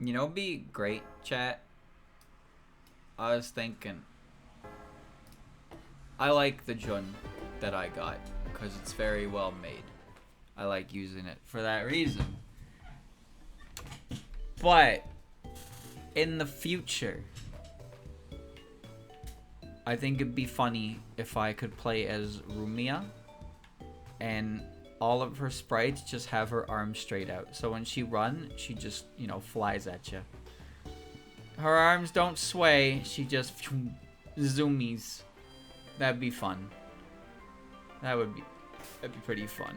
You know, be great, chat. I was thinking, I like the Jun that I got because it's very well made. I like using it for that reason. But in the future, I think it'd be funny if I could play as Rumia and all of her sprites just have her arms straight out. So when she runs, she just, you know, flies at you. Her arms don't sway, she just zoomies. That'd be fun. That'd be pretty fun.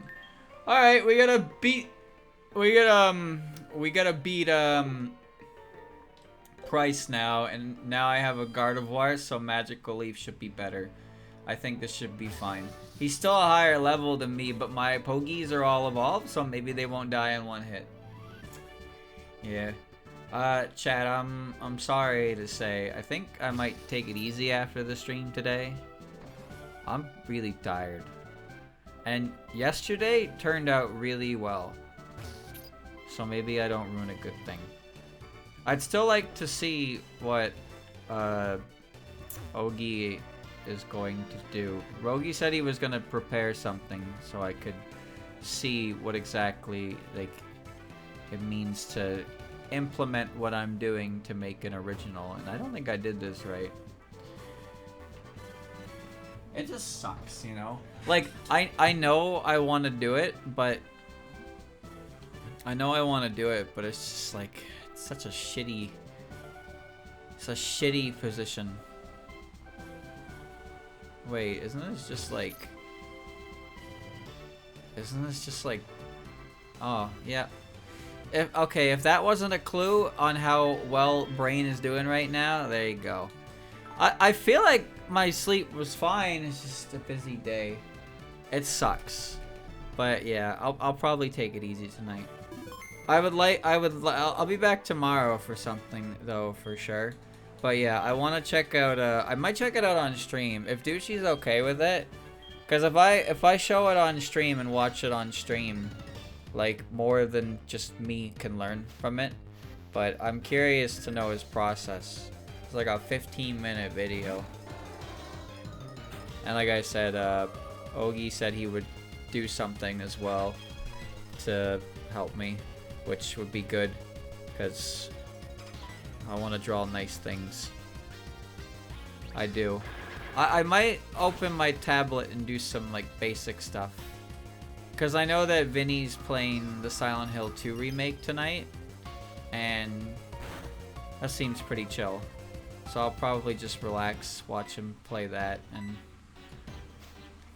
Alright, we gotta beat Pryce now, and now I have a Gardevoir, so Magical Leaf should be better. I think this should be fine. He's still a higher level than me, but my Pogies are all evolved, so maybe they won't die in one hit. Yeah. Chat, I'm sorry to say, I think I might take it easy after the stream today. I'm really tired. And yesterday turned out really well. So maybe I don't ruin a good thing. I'd still like to see what Ogi is going to do. Rogi said he was going to prepare something so I could see what exactly like it means to implement what I'm doing to make an original, and I don't think I did this right. It just sucks, you know? Like, I know I want to do it, but it's just like, it's such a shitty, it's a shitty position. Wait, isn't this just like, oh, yeah. If that wasn't a clue on how well Brain is doing right now, there you go. I feel like my sleep was fine. It's just a busy day. It sucks. But yeah, I'll probably take it easy tonight. I'll be back tomorrow for something though, for sure. But yeah, I want to check out I might check it out on stream if Dushi's okay with it. Cuz if I show it on stream and watch it on stream, like more than just me can learn from it. But I'm curious to know his process. It's like a 15-minute video. And like I said, Ogi said he would do something as well to help me, which would be good because I want to draw nice things. I do. I might open my tablet and do some like basic stuff. Because I know that Vinny's playing the Silent Hill 2 remake tonight, and that seems pretty chill. So I'll probably just relax, watch him play that, and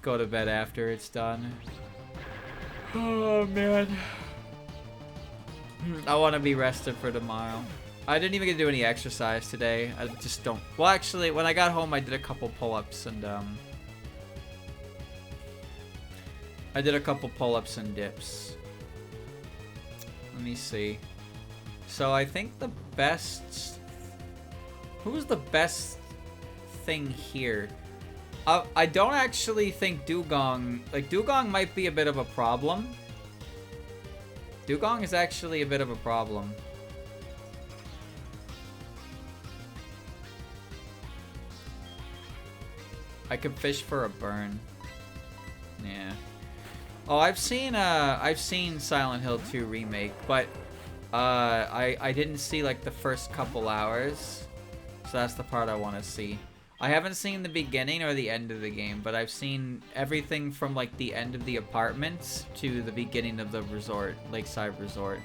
go to bed after it's done. Oh man. I want to be rested for tomorrow. I didn't even get to do any exercise today. I just don't. Well, actually, when I got home, I did a couple pull-ups and I did a couple pull-ups and dips. Let me see. So I think the best... Who's the best thing here? I don't actually think Dugong... Like, Dugong might be a bit of a problem. Dugong is actually a bit of a problem. I could fish for a burn. Yeah. Oh, I've seen Silent Hill 2 remake, but I didn't see like the first couple hours, so that's the part I want to see. I haven't seen the beginning or the end of the game, but I've seen everything from like the end of the apartments to the beginning of the resort, Lakeside Resort.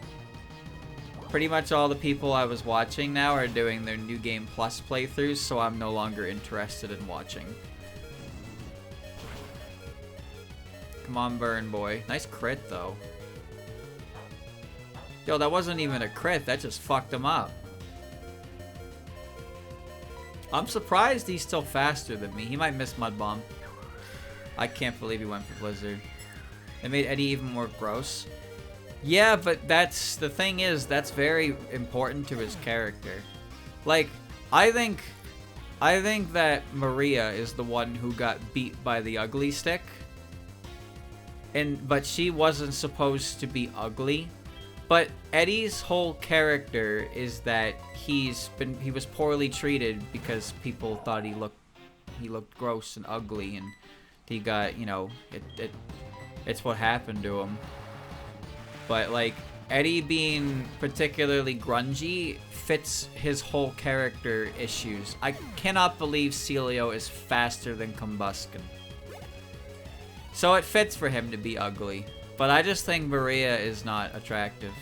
Pretty much all the people I was watching now are doing their New Game Plus playthroughs, so I'm no longer interested in watching. Come on, burn boy. Nice crit, though. Yo, that wasn't even a crit. That just fucked him up. I'm surprised he's still faster than me. He might miss Mud Bomb. I can't believe he went for Blizzard. It made Eddie even more gross. Yeah, but that's... The thing is, that's very important to his character. Like, I think that Maria is the one who got beat by the ugly stick. But she wasn't supposed to be ugly. But Eddie's whole character is that he was poorly treated because people thought he looked gross and ugly, and he got, you know, it's what happened to him. But like Eddie being particularly grungy fits his whole character issues. I cannot believe Celio is faster than Combusken. So it fits for him to be ugly. But I just think Maria is not attractive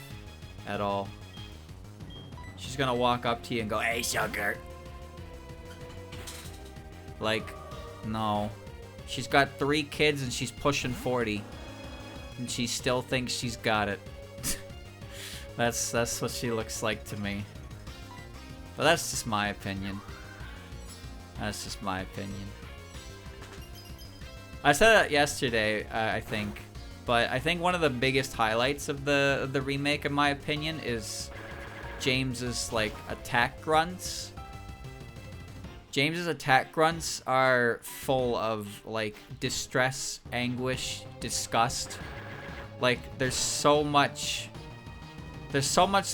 at all. She's gonna walk up to you and go, "Hey, sugar." Like, no. She's got 3 kids and she's pushing 40. And she still thinks she's got it. That's what she looks like to me. But that's just my opinion. That's just my opinion. I said that yesterday, I think. But I think one of the biggest highlights of the remake, in my opinion, is James's like attack grunts. James's attack grunts are full of like distress, anguish, disgust. Like there's so much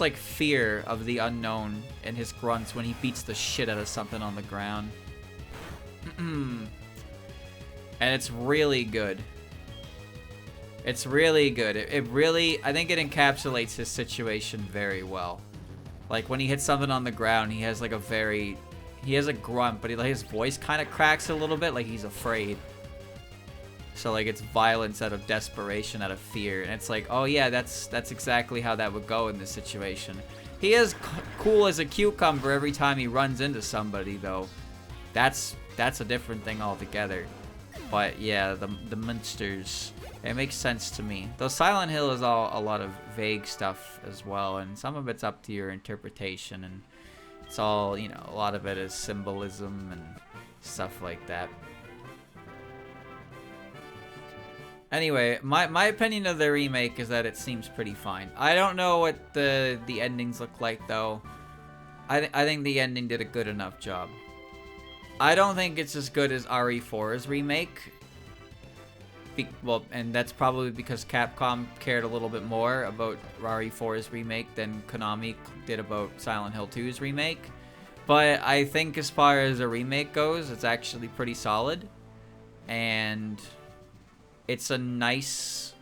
like fear of the unknown in his grunts when he beats the shit out of something on the ground. And it's really good. It's really good. It really, I think it encapsulates his situation very well. Like when he hits something on the ground, he has like he has a grunt, but his voice kind of cracks a little bit, like he's afraid. So like it's violence out of desperation, out of fear, and it's like, oh yeah, that's exactly how that would go in this situation. He is cool as a cucumber every time he runs into somebody, though. That's a different thing altogether. But yeah, the monsters, it makes sense to me. Though Silent Hill is all a lot of vague stuff as well, and some of it's up to your interpretation, and it's all, you know, a lot of it is symbolism and stuff like that. Anyway, my opinion of the remake is that it seems pretty fine. I don't know what the endings look like, though. I think the ending did a good enough job. I don't think it's as good as RE4's remake. Well, and that's probably because Capcom cared a little bit more about RE4's remake than Konami did about Silent Hill 2's remake. But I think as far as a remake goes, it's actually pretty solid. And it's a nice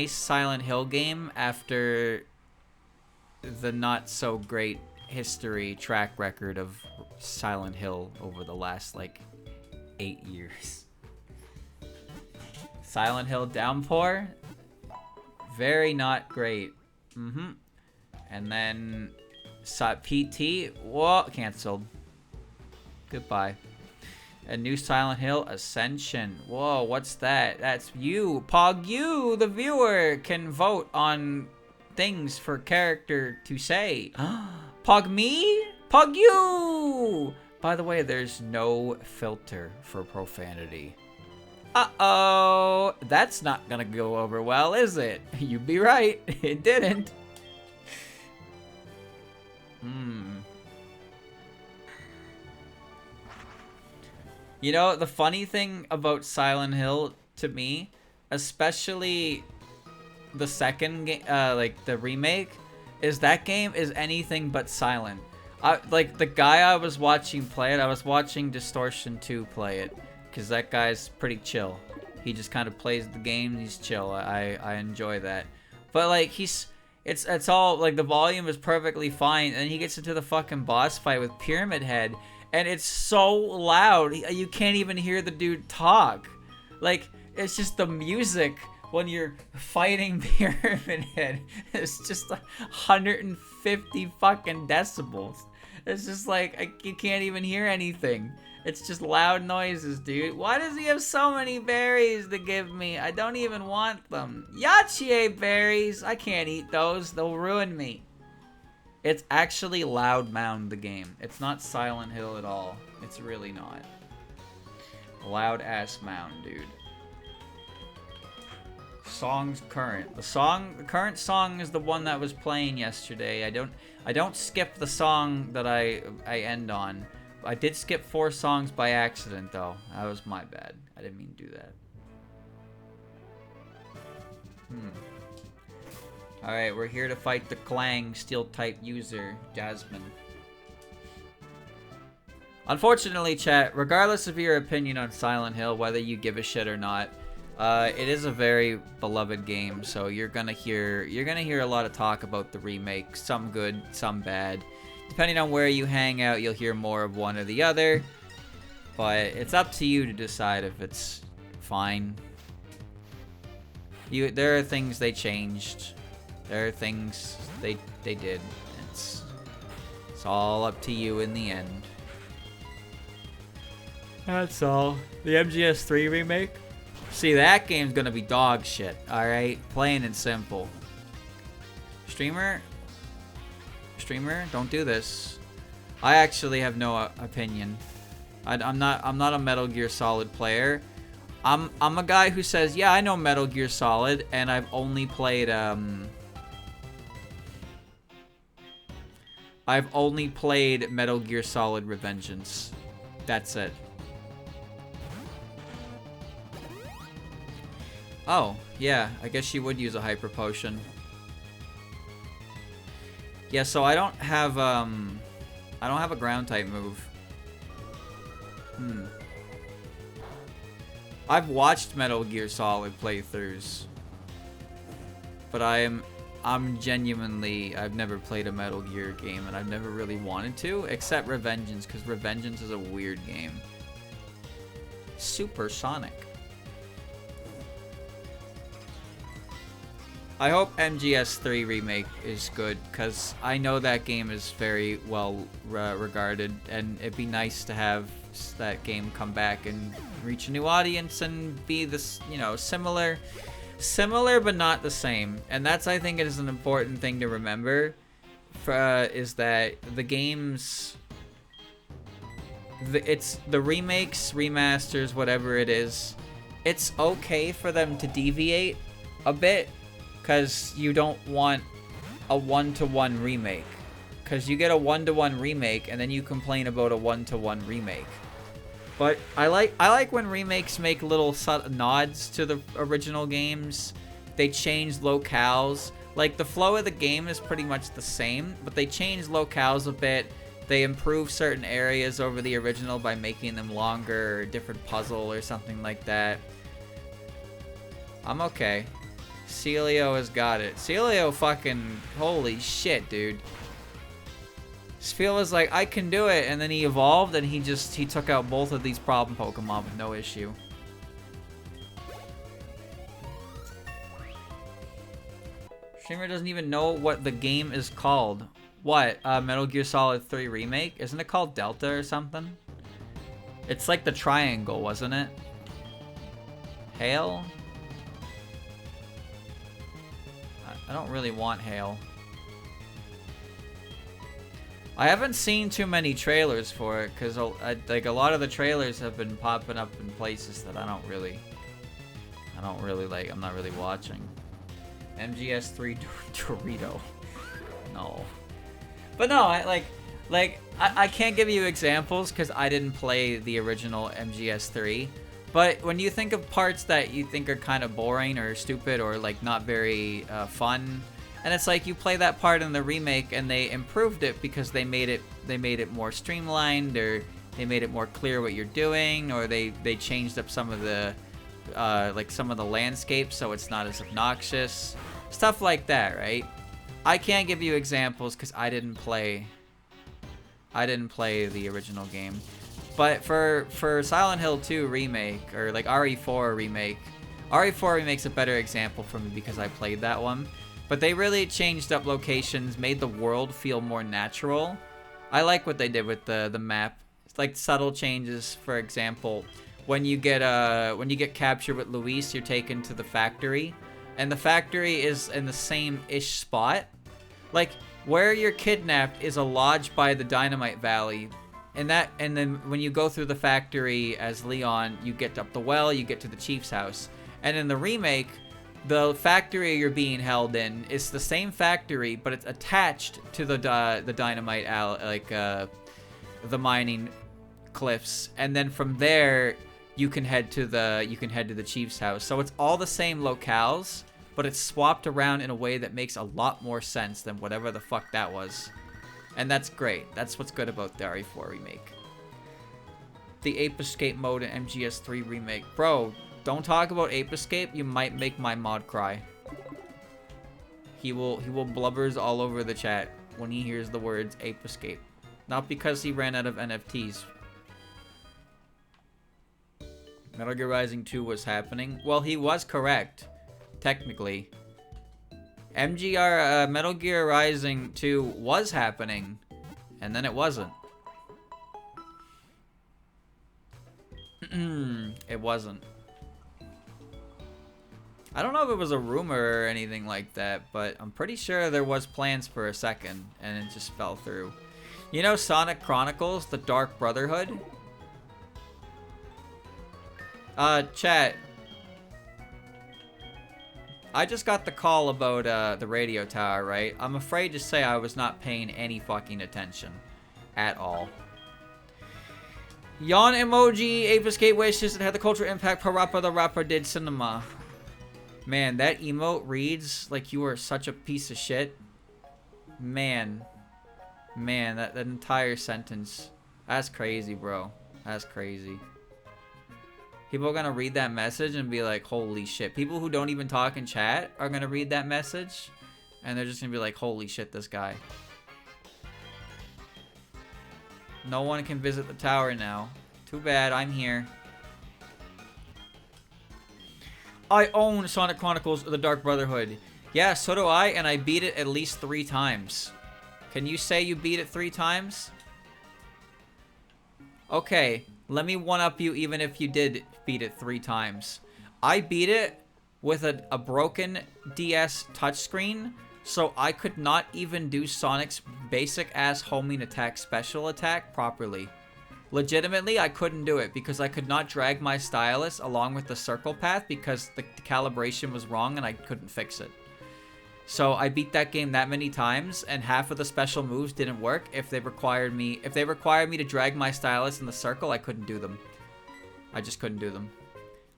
Silent Hill game after the not so great history track record of Silent Hill over the last like 8 years. Silent Hill Downpour, very not great. And then PT, whoa, canceled. Goodbye. A new Silent Hill Ascension. Whoa, what's that? That's you. Pog you, the viewer, can vote on things for character to say. Pog me? Pog you! By the way, there's no filter for profanity. Uh-oh. That's not gonna go over well, is it? You'd be right. It didn't. You know, the funny thing about Silent Hill, to me, especially the second game, like the remake, is that game is anything but silent. Like, the guy I was watching play it, I was watching Distortion 2 play it, because that guy's pretty chill. He just kind of plays the game, he's chill. I enjoy that. But, like, it's all, like, the volume is perfectly fine, and he gets into the fucking boss fight with Pyramid Head, and it's so loud, you can't even hear the dude talk. Like, it's just the music when you're fighting Pyramid Head. It's just 150 fucking decibels. It's just like, you can't even hear anything. It's just loud noises, dude. Why does he have so many berries to give me? I don't even want them. Yachier berries! I can't eat those. They'll ruin me. It's actually Loud Mound, the game. It's not Silent Hill at all. It's really not. Loud ass mound, dude. Songs current. The current song is the one that was playing yesterday. I don't skip the song that I end on. I did skip 4 songs by accident, though. That was my bad. I didn't mean to do that. Alright, we're here to fight the Clang Steel-type user, Jasmine. Unfortunately, chat, regardless of your opinion on Silent Hill, whether you give a shit or not, it is a very beloved game, so you're gonna hear a lot of talk about the remake, some good, some bad. Depending on where you hang out, you'll hear more of one or the other, but it's up to you to decide if it's fine. There are things they changed. There are things they did. It's all up to you in the end. That's all. The MGS3 remake? See, that game's gonna be dog shit, alright? Plain and simple. Streamer, don't do this. I actually have no opinion. I'm not a Metal Gear Solid player. I'm a guy who says, yeah, I know Metal Gear Solid, and I've only played Metal Gear Solid Revengeance. That's it. Oh, yeah, I guess she would use a hyper potion. Yeah, so I don't have a ground type move. I've watched Metal Gear Solid playthroughs, but I'm genuinely, I've never played a Metal Gear game, and I've never really wanted to, except Revengeance, because Revengeance is a weird game. Supersonic. I hope MGS3 Remake is good, because I know that game is very well regarded, and it'd be nice to have that game come back and reach a new audience and be this, you know, similar but not the same. And that's, I think, is an important thing to remember, is that the games, it's the remakes, remasters, whatever it is, it's okay for them to deviate a bit, because you don't want a one-to-one remake. Because you get a one-to-one remake, and then you complain about a one-to-one remake. But I like when remakes make little nods to the original games. They change locales. Like, the flow of the game is pretty much the same, but they change locales a bit. They improve certain areas over the original by making them longer, or a different puzzle, or something like that. I'm okay. Celio has got it. Celio fucking, holy shit, dude. Celio was like, I can do it, and then he evolved, and he took out both of these problem Pokemon with no issue. Streamer doesn't even know what the game is called. What? Metal Gear Solid 3 Remake? Isn't it called Delta or something? It's like the triangle, wasn't it? Hail? I don't really want Hail. I haven't seen too many trailers for it, because like a lot of the trailers have been popping up in places that I don't really like. I'm not really watching. MGS3 Dorito. No. But no, I can't give you examples because I didn't play the original MGS3. But when you think of parts that you think are kind of boring or stupid or like not very fun, and it's like you play that part in the remake and they improved it because they made it more streamlined, or they made it more clear what you're doing, or they changed up some of the some of the landscapes so it's not as obnoxious, stuff like that, right? I can't give you examples because I didn't play the original game. But for Silent Hill 2 Remake, or like RE4 Remake, RE4 Remake's a better example for me because I played that one. But they really changed up locations, made the world feel more natural. I like what they did with the map. It's like subtle changes. For example, when you get captured with Luis, you're taken to the factory, and the factory is in the same-ish spot. Like, where you're kidnapped is a lodge by the Dynamite Valley. And then when you go through the factory as Leon, you get up the well, you get to the chief's house. And in the remake, the factory you're being held in is the same factory, but it's attached to the Dynamite the mining cliffs. And then from there, you can head to the chief's house. So it's all the same locales, but it's swapped around in a way that makes a lot more sense than whatever the fuck that was. And that's great. That's what's good about the RE4 remake. The Ape Escape mode in MGS3 remake. Bro, don't talk about Ape Escape. You might make my mod cry. He will blubbers all over the chat when he hears the words Ape Escape. Not because he ran out of NFTs. Metal Gear Rising 2 was happening. Well, he was correct. Technically. Metal Gear Rising 2 was happening. And then it wasn't. It wasn't. I don't know if it was a rumor or anything like that, but I'm pretty sure there was plans for a second, and it just fell through. You know Sonic Chronicles, The Dark Brotherhood? Chat. I just got the call about the radio tower, right? I'm afraid to say I was not paying any fucking attention. At all. Yawn emoji, Ape Escape wishes it had the cultural impact Parappa the Rapper did cinema. Man, that emote reads like you are such a piece of shit. Man, that entire sentence. That's crazy, bro. That's crazy. People are gonna read that message and be like, holy shit. People who don't even talk in chat are gonna read that message. And they're just gonna be like, holy shit, this guy. No one can visit the tower now. Too bad, I'm here. I own Sonic Chronicles The Dark Brotherhood. Yeah, so do I, and I beat it at least 3 times. Can you say you beat it 3 times? Okay, let me one-up you even if you did beat it 3 times. I beat it with a broken DS touchscreen, so I could not even do Sonic's basic-ass homing attack special attack properly. Legitimately, I couldn't do it because I could not drag my stylus along with the circle path because the calibration was wrong and I couldn't fix it. So I beat that game that many times and half of the special moves didn't work if they required me to drag my stylus in the circle. I couldn't do them. I just couldn't do them.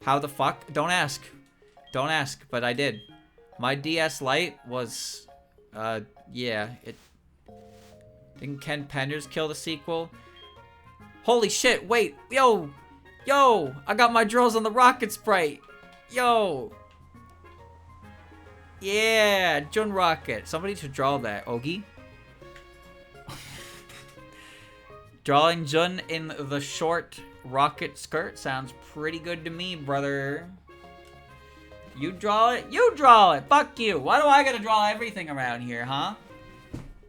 How the fuck? Don't ask. Don't ask, but I did. My DS Lite was yeah, it didn't Ken Penders kill the sequel? Holy shit, wait, yo, I got my drills on the rocket sprite. Yo. Yeah, Jun Rocket. Somebody should draw that, Ogie. Drawing Jun in the short rocket skirt sounds pretty good to me, brother. You draw it? You draw it! Fuck you! Why do I gotta draw everything around here, huh?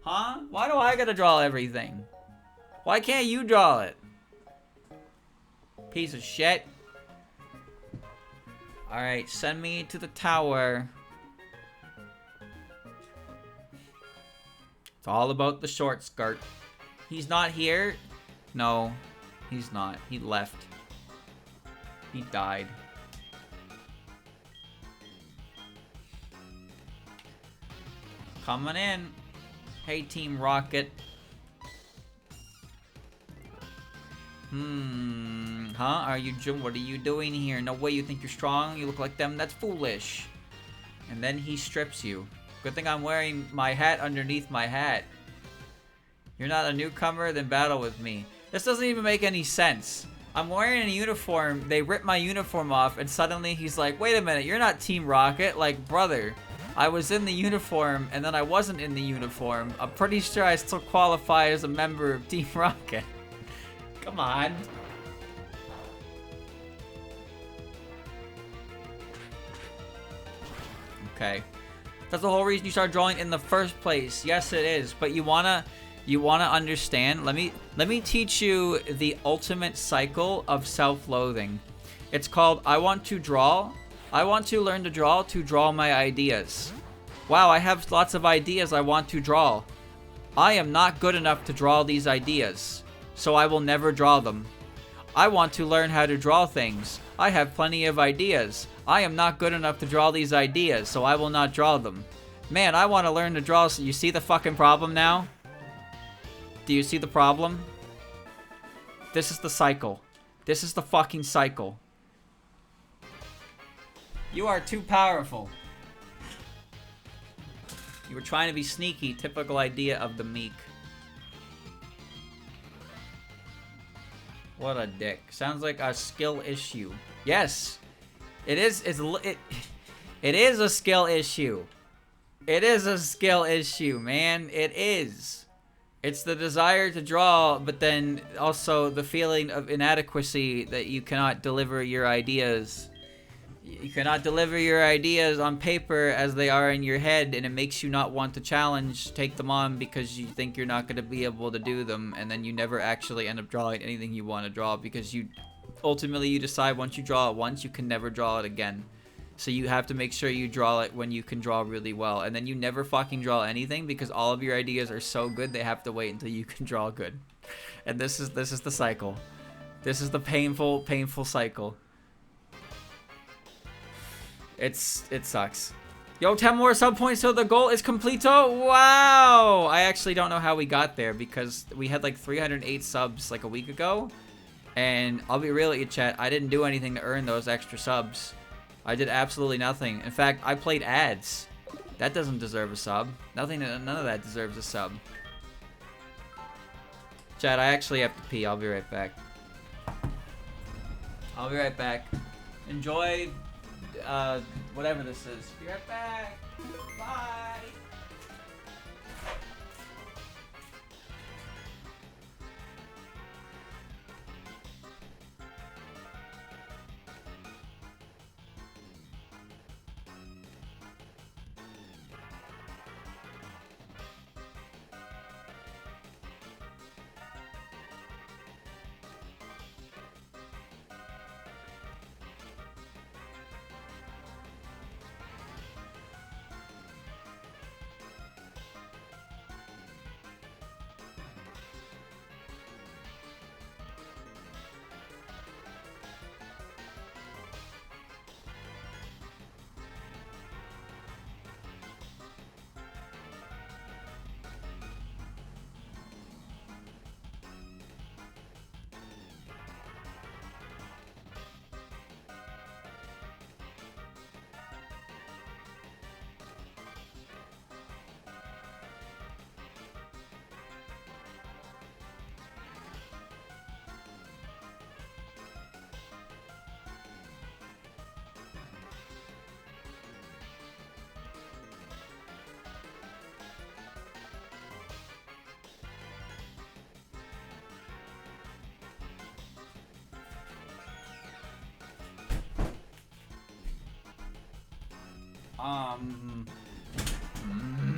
Huh? Why do I gotta draw everything? Why can't you draw it? Piece of shit. Alright, send me to the tower. It's all about the short skirt. He's not here? No, he's not. He left. He died. Coming in. Hey, Team Rocket. Huh? Are you Jim? What are you doing here? No way you think you're strong? You look like them? That's foolish. And then he strips you. Good thing I'm wearing my hat underneath my hat. You're not a newcomer? Then battle with me. This doesn't even make any sense. I'm wearing a uniform. They rip my uniform off and suddenly he's like, wait a minute, you're not Team Rocket. Like, brother, I was in the uniform and then I wasn't in the uniform. I'm pretty sure I still qualify as a member of Team Rocket. Come on. Okay. That's the whole reason you start drawing in the first place. Yes, it is. But you wanna understand. Let me teach you the ultimate cycle of self-loathing. It's called I want to draw. I want to learn to draw my ideas. Wow, I have lots of ideas I want to draw. I am not good enough to draw these ideas, so I will never draw them. I want to learn how to draw things. I have plenty of ideas. I am not good enough to draw these ideas, so I will not draw them. Man, I want to learn to draw. So you see the fucking problem now? Do you see the problem? This is the cycle. This is the fucking cycle. You are too powerful. You were trying to be sneaky, typical idea of the meek. What a dick. Sounds like a skill issue. Yes! It is, it is a skill issue. It is a skill issue, man. It is. It's the desire to draw, but then also the feeling of inadequacy that you cannot deliver your ideas. You cannot deliver your ideas on paper as they are in your head, and it makes you not want to take them on because you think you're not going to be able to do them, and then you never actually end up drawing anything you want to draw because ultimately you decide once you draw it once, you can never draw it again. So you have to make sure you draw it when you can draw really well, and then you never fucking draw anything because all of your ideas are so good they have to wait until you can draw good. And this is the cycle. This is the painful cycle. It sucks. Yo, 10 more sub points so the goal is completo. Wow! I actually don't know how we got there because we had like 308 subs like a week ago. And I'll be real with you, chat. I didn't do anything to earn those extra subs. I did absolutely nothing. In fact, I played ads. That doesn't deserve a sub. None of that deserves a sub. Chat, I actually have to pee. I'll be right back. I'll be right back. Enjoy whatever this is. Be right back. Bye.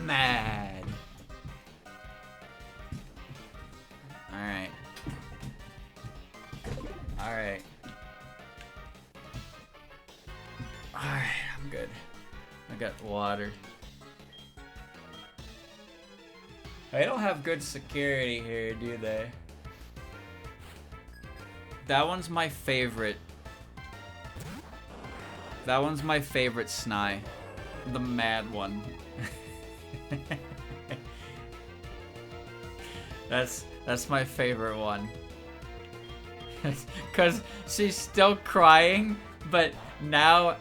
Mad. Alright. Alright. Alright, I'm good. I got water. They don't have good security here, do they? That one's my favorite. That one's my favorite Snai. The mad one. That's my favorite one. Cause she's still crying, but now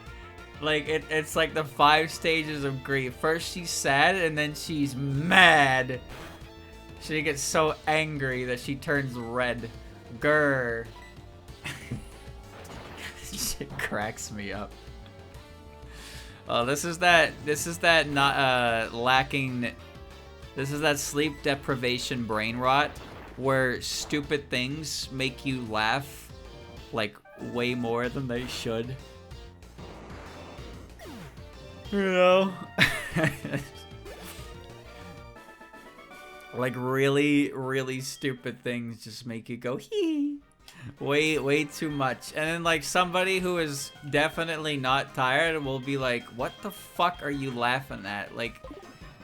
like it's like the 5 stages of grief. First she's sad and then she's mad. She gets so angry that she turns red. Grr. Shit cracks me up. Oh, this is that not lacking. This is that sleep deprivation brain rot where stupid things make you laugh like way more than they should. You know? Like really, really stupid things just make you go hee. Way too much. And then like somebody who is definitely not tired will be like, what the fuck are you laughing at? Like,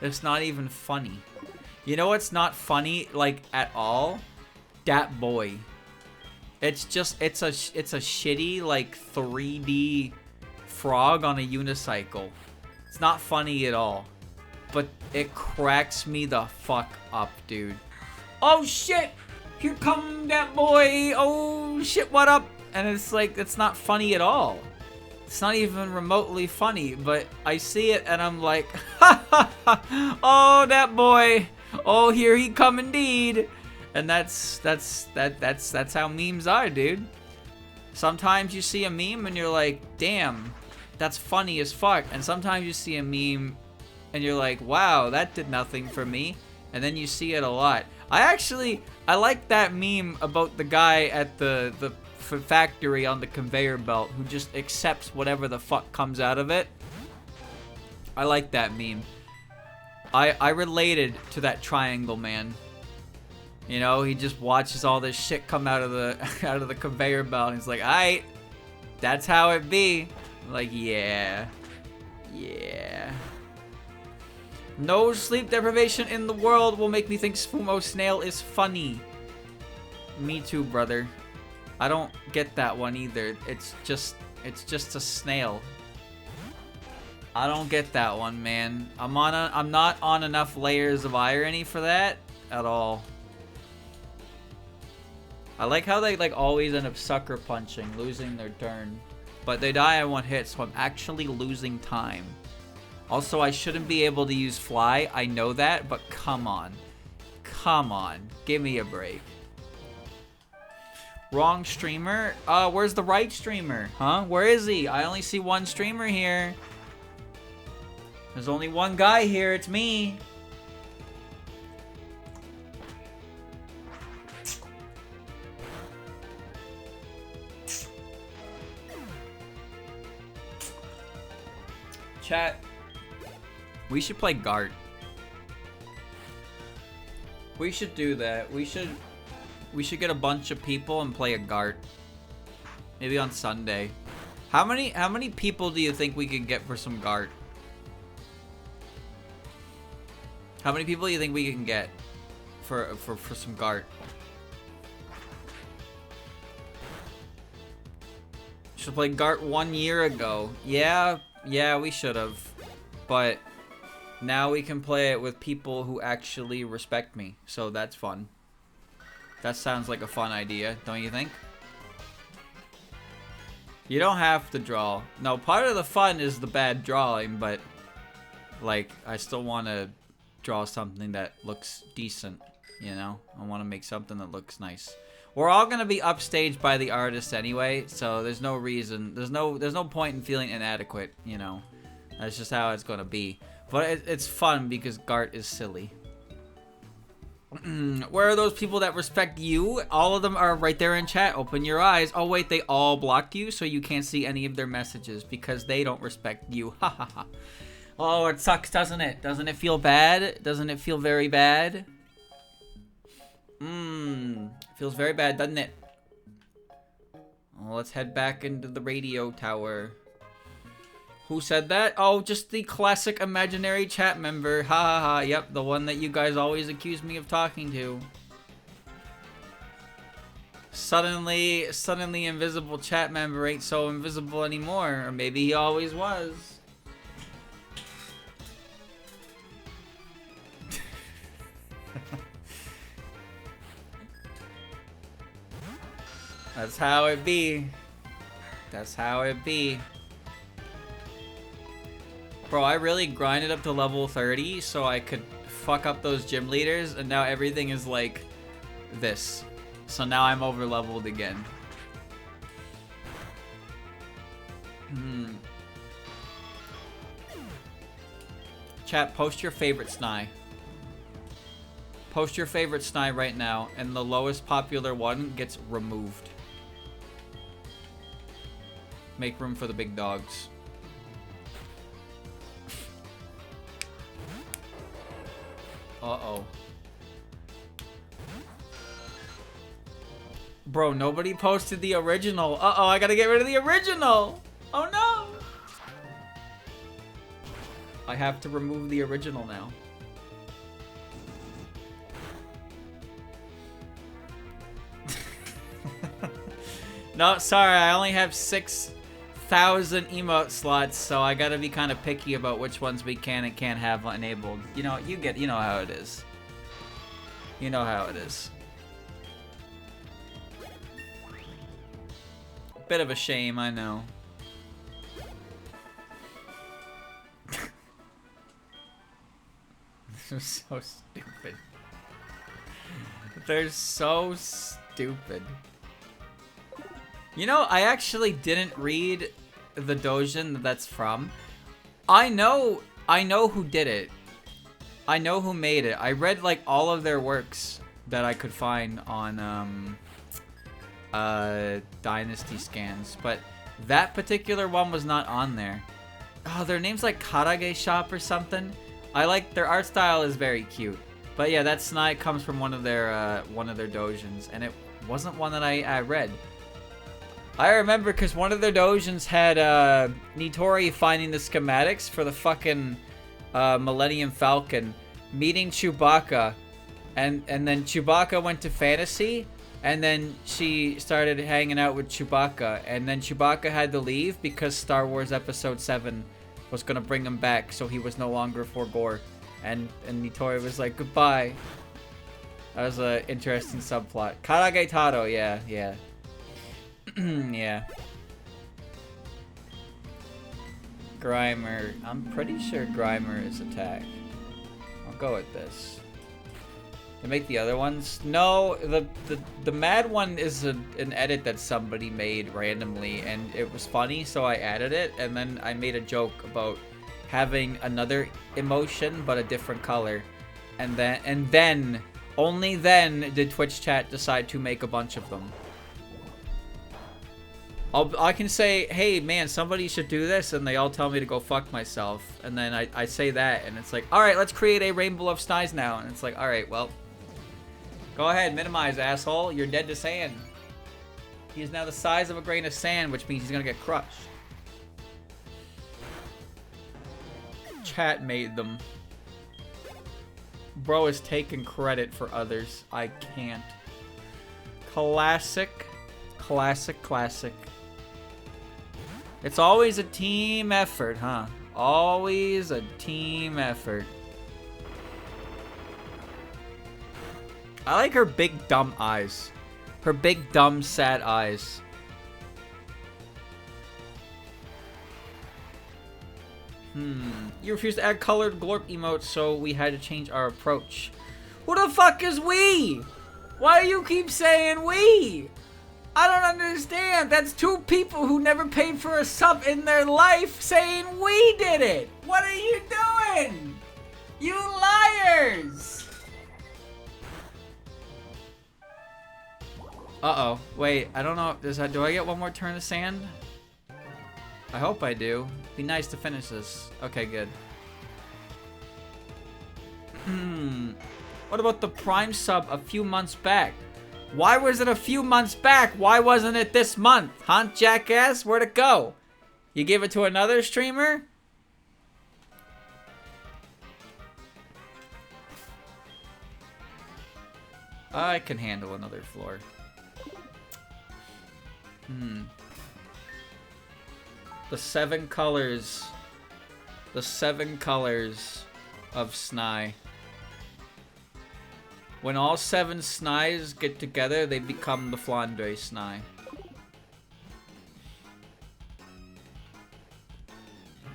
it's not even funny. You know what's not funny like at all? Dat Boy. It's just it's a shitty like 3D frog on a unicycle. It's not funny at all. But it cracks me the fuck up, dude. Oh shit! Here come that boy! Oh shit, what up? And it's like, it's not funny at all. It's not even remotely funny, but I see it and I'm like, ha ha ha! Oh, that boy! Oh, here he come indeed! And that's how memes are, dude. Sometimes you see a meme and you're like, damn, that's funny as fuck. And sometimes you see a meme and you're like, wow, that did nothing for me. And then you see it a lot. I like that meme about the guy at the factory on the conveyor belt who just accepts whatever the fuck comes out of it. I like that meme. I related to that triangle man. You know, he just watches all this shit come out of the conveyor belt and he's like, alright, that's how it be. I'm like, yeah. No sleep deprivation in the world will make me think Sfumo Snail is funny. Me too, brother. I don't get that one either. It's just a snail. I don't get that one, man. I'm not on enough layers of irony for that at all. I like how they like always end up sucker punching, losing their turn. But they die in one hit, so I'm actually losing time. Also, I shouldn't be able to use fly. I know that, but come on. Come on. Give me a break. Wrong streamer? Where's the right streamer? Huh? Where is he? I only see one streamer here. There's only one guy here. It's me. Chat. We should play Gart. We should do that. We should get a bunch of people and play a Gart. Maybe on Sunday. How many people do you think we could get for some Gart? How many people do you think we can get for some Gart? Should play Gart 1 year ago. Yeah, we should have. But now we can play it with people who actually respect me. So that's fun. That sounds like a fun idea, don't you think? You don't have to draw. No, part of the fun is the bad drawing, but like I still want to draw something that looks decent, you know? I want to make something that looks nice. We're all going to be upstaged by the artist anyway, so there's no reason, there's no point in feeling inadequate, you know? That's just how it's going to be. But it's fun because Gart is silly. Where are those people that respect you? All of them are right there in chat. Open your eyes. Oh wait, they all blocked you, so you can't see any of their messages because they don't respect you. Ha ha ha. Oh, it sucks, doesn't it? Doesn't it feel bad? Doesn't it feel very bad? Feels very bad, doesn't it? Well, let's head back into the radio tower. Who said that? Oh, just the classic imaginary chat member. Ha ha ha. Yep, the one that you guys always accuse me of talking to. Suddenly invisible chat member ain't so invisible anymore. Or maybe he always was. That's how it be. That's how it be. Bro, I really grinded up to level 30 so I could fuck up those gym leaders, and now everything is like this. So now I'm over leveled again. Chat, post your favorite Snai. Post your favorite Snai right now, and the lowest popular one gets removed. Make room for the big dogs. Uh-oh. Bro, nobody posted the original. Uh-oh, I gotta get rid of the original! Oh no! I have to remove the original now. No, sorry, I only have 6,000 emote slots, so I gotta be kind of picky about which ones we can and can't have enabled. You know, you know how it is. You know how it is. Bit of a shame, I know. They're so stupid. They're so stupid. You know, I actually didn't read the doujin that's from. I know who did it. I know who made it. I read like all of their works that I could find on Dynasty scans, but that particular one was not on there. Oh, their name's like Karage Shop or something. I like their art style is very cute. But yeah, that Snai comes from one of their doujins, and it wasn't one that I read. I remember because one of their doujins had Nitori finding the schematics for the fucking Millennium Falcon, meeting Chewbacca, and then Chewbacca went to Fantasy, and then she started hanging out with Chewbacca, and then Chewbacca had to leave because Star Wars Episode 7 was gonna bring him back, so he was no longer for Gore. And Nitori was like, goodbye. That was an interesting subplot. Karage Taro, yeah. Yeah. Grimer. I'm pretty sure Grimer is attack. I'll go with this. To make the other ones? No, the mad one is an edit that somebody made randomly, and it was funny, so I added it, and then I made a joke about having another emotion but a different color, and then only then did Twitch chat decide to make a bunch of them. I can say, hey man, somebody should do this, and they all tell me to go fuck myself, and then I say that, and it's like, alright, let's create a rainbow of Snies now, and it's like, alright, well, go ahead, minimize, asshole, you're dead to sand. He is now the size of a grain of sand, which means he's gonna get crushed. Chat made them. Bro is taking credit for others. I can't. Classic. It's always a team effort, huh? Always a team effort. I like her big dumb eyes. Her big dumb sad eyes. You refused to add colored glorp emotes, so we had to change our approach. Who the fuck is we? Why do you keep saying we? I don't understand. That's two people who never paid for a sub in their life saying we did it. What are you doing? You liars. Uh-oh. Wait, I don't know. Do I get one more turn of sand? I hope I do. Be nice to finish this. Okay, good. What about the Prime sub a few months back? Why was it a few months back? Why wasn't it this month? Huh, jackass? Where'd it go? You give it to another streamer? I can handle another floor. The seven colors of Snai. When all 7 Snais get together, they become the Flandre Snai.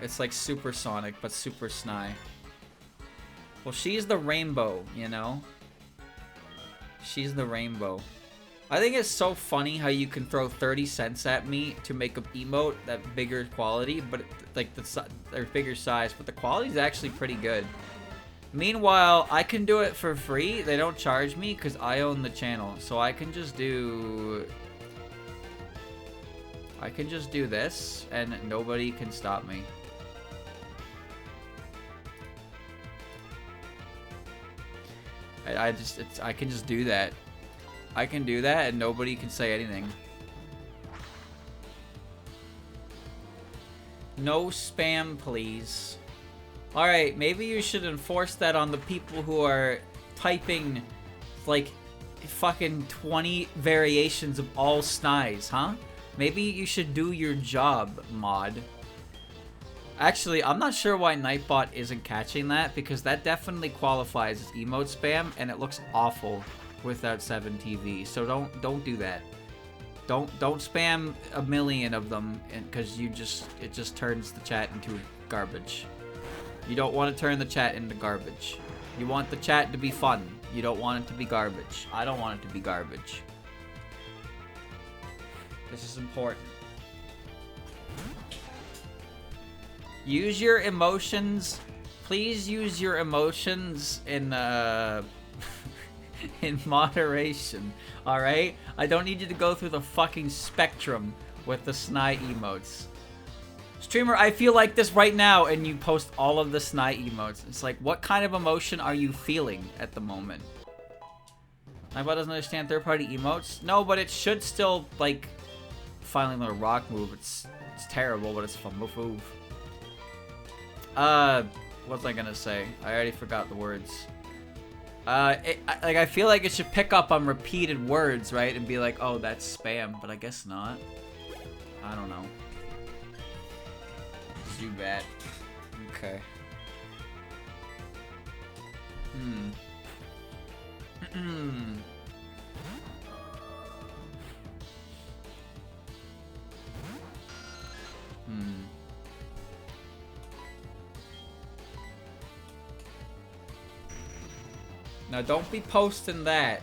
It's like Supersonic, but Super Snai. Well, she's the rainbow, you know? She's the rainbow. I think it's so funny how you can throw 30 cents at me to make an emote that bigger quality, but like they're bigger size, but the quality is actually pretty good. Meanwhile, I can do it for free. They don't charge me because I own the channel, so I can just do this, and nobody can stop me. I can just do that. I can do that and nobody can say anything. No spam, please. Alright, maybe you should enforce that on the people who are typing like fucking 20 variations of all Snais, huh? Maybe you should do your job, mod. Actually, I'm not sure why Nightbot isn't catching that, because that definitely qualifies as emote spam, and it looks awful without 7TV. So don't do that. Don't spam a million of them, because it just turns the chat into garbage. You don't want to turn the chat into garbage. You want the chat to be fun. You don't want it to be garbage. I don't want it to be garbage. This is important. Use your emotions. Please use your emotions in in moderation. All right? I don't need you to go through the fucking spectrum with the snide emotes. Streamer, I feel like this right now, and you post all of the snide emotes. It's like, what kind of emotion are you feeling at the moment? Nightbot doesn't understand third-party emotes? No, but it should still, like, finally learn a rock move. It's terrible, but it's a fun move. What was I gonna say? I already forgot the words. I feel like it should pick up on repeated words, right? And be like, oh, that's spam, but I guess not. I don't know. Zubat. Okay. Now, don't be posting that.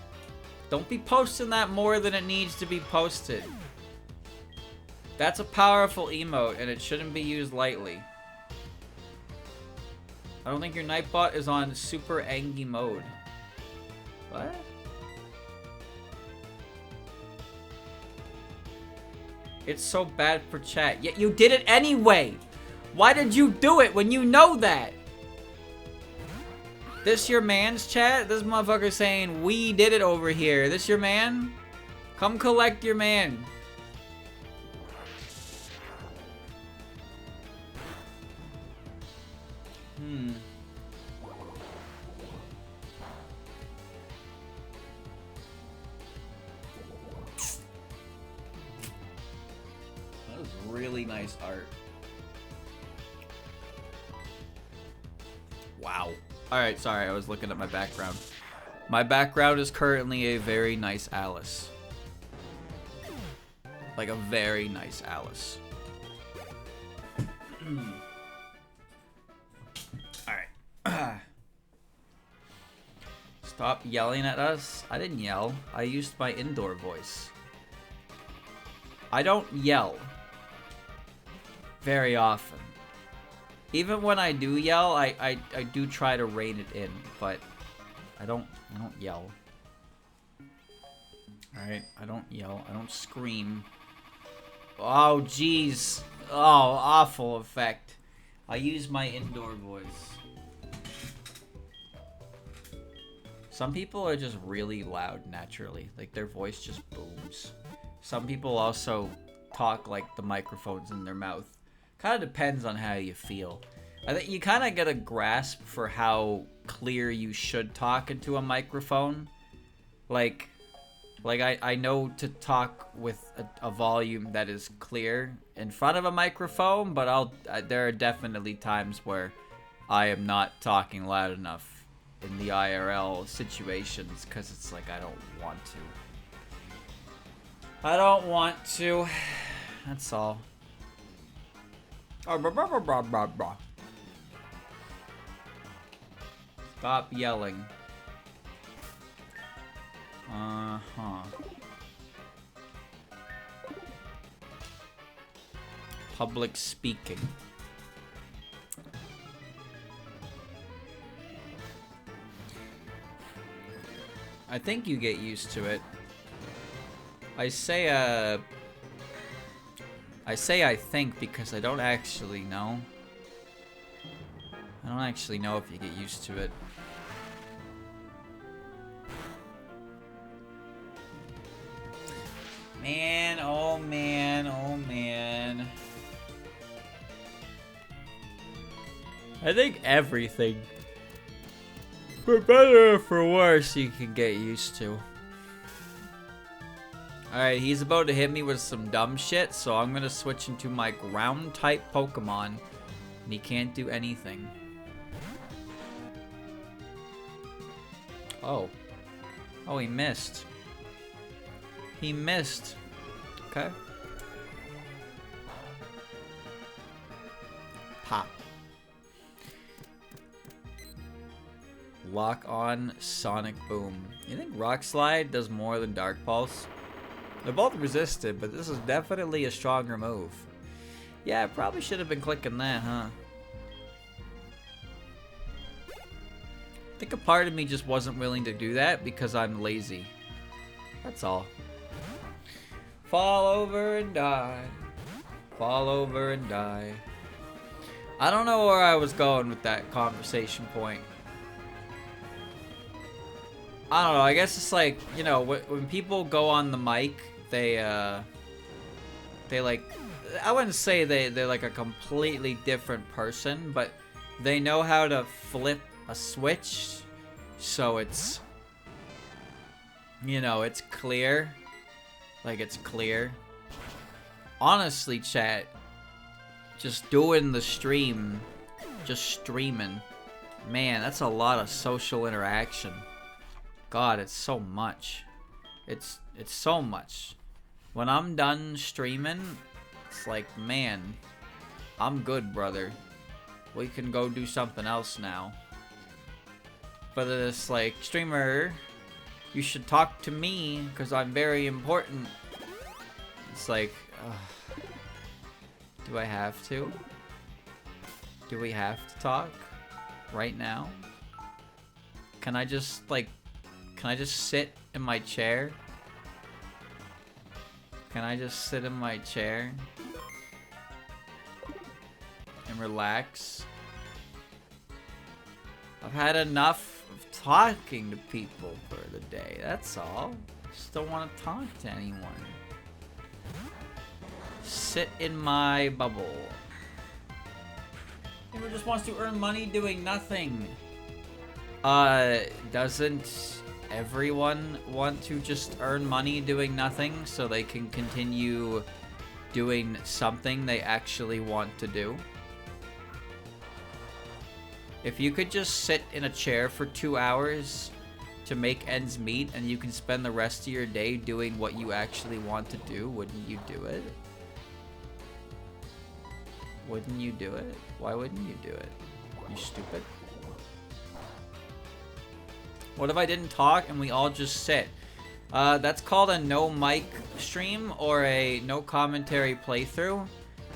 Don't be posting that more than it needs to be posted. That's a powerful emote, and it shouldn't be used lightly. I don't think your Nightbot is on super Angie mode. What? It's so bad for chat. Yet you did it anyway! Why did you do it when you know that? This your man's chat? This motherfucker saying, we did it over here. This your man? Come collect your man. That was really nice art. Wow. Alright, sorry, I was looking at my background. My background is currently a very nice Alice. Like a very nice Alice. Alright. Stop yelling at us. I didn't yell. I used my indoor voice. I don't yell very often. Even when I do yell, I do try to rein it in, but I don't yell. Alright, I don't yell. I don't scream. Oh, jeez. Oh, awful effect. I use my indoor voice. Some people are just really loud naturally. Like, their voice just booms. Some people also talk like the microphone's in their mouth. Kind of depends on how you feel. I think you kind of get a grasp for how clear you should talk into a microphone. Like I know to talk with a volume that is clear in front of a microphone, but there are definitely times where I am not talking loud enough in the IRL situations because it's like I don't want to. I don't want to. That's all. Stop yelling. Public speaking. I think you get used to it. I say I think because I don't actually know. I don't actually know if you get used to it. Man, oh man, oh man. I think everything, for better or for worse, you can get used to. Alright, he's about to hit me with some dumb shit, so I'm gonna switch into my ground type Pokemon, and he can't do anything. Oh. Oh, he missed. He missed. Okay. Pop. Lock on Sonic Boom. You think Rock Slide does more than Dark Pulse? They're both resisted, but this is definitely a stronger move. Yeah, I probably should have been clicking that, huh? I think a part of me just wasn't willing to do that because I'm lazy. That's all. Fall over and die. Fall over and die. I don't know where I was going with that conversation point. I don't know, I guess it's like, you know, when people go on the mic, they like, I wouldn't say they're like a completely different person, but they know how to flip a switch, so it's, you know, it's clear. Like, it's clear. Honestly, chat, just doing the stream, just streaming, man, that's a lot of social interaction. God, it's so much. It's so much. When I'm done streaming, it's like, man, I'm good, brother. We can go do something else now. But it's like, streamer, you should talk to me because I'm very important. It's like, do I have to? Do we have to talk right now? Can I just, like, can I just sit in my chair? Can I just sit in my chair and relax? I've had enough of talking to people for the day, that's all. Just don't want to talk to anyone. Sit in my bubble. Gamer just wants to earn money doing nothing. Doesn't everyone want to just earn money doing nothing so they can continue doing something they actually want to do? If you could just sit in a chair for 2 hours to make ends meet and you can spend the rest of your day doing what you actually want to do, wouldn't you do it? Wouldn't you do it? Why wouldn't you do it? You stupid. What if I didn't talk and we all just sit? That's called a no mic stream or a no commentary playthrough,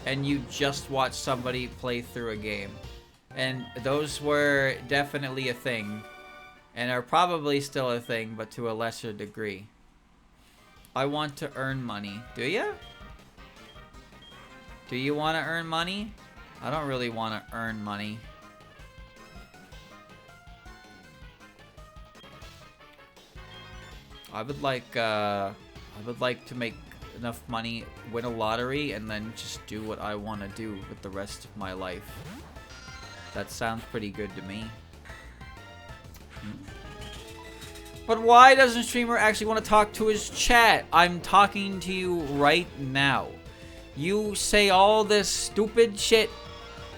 and you just watch somebody play through a game. And those were definitely a thing, and are probably still a thing, but to a lesser degree. I want to earn money. Do you? Do you want to earn money? I don't really want to earn money. I would like to make enough money, win a lottery, and then just do what I want to do with the rest of my life. That sounds pretty good to me. But why doesn't streamer actually want to talk to his chat? I'm talking to you right now. You say all this stupid shit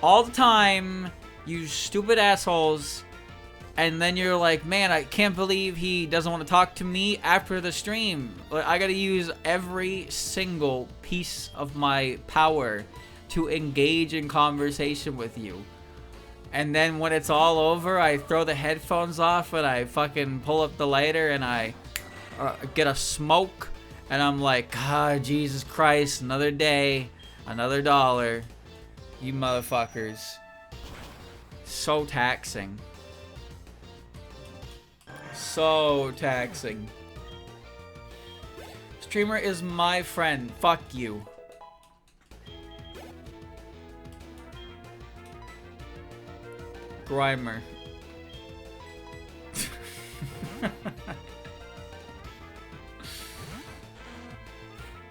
all the time, you stupid assholes. And then you're like, man, I can't believe he doesn't want to talk to me after the stream. I gotta use every single piece of my power to engage in conversation with you. And then when it's all over, I throw the headphones off and I fucking pull up the lighter and I get a smoke. And I'm like, ah, Jesus Christ, another day, another dollar. You motherfuckers. So taxing. So taxing. Streamer is my friend. Fuck you. Grimer.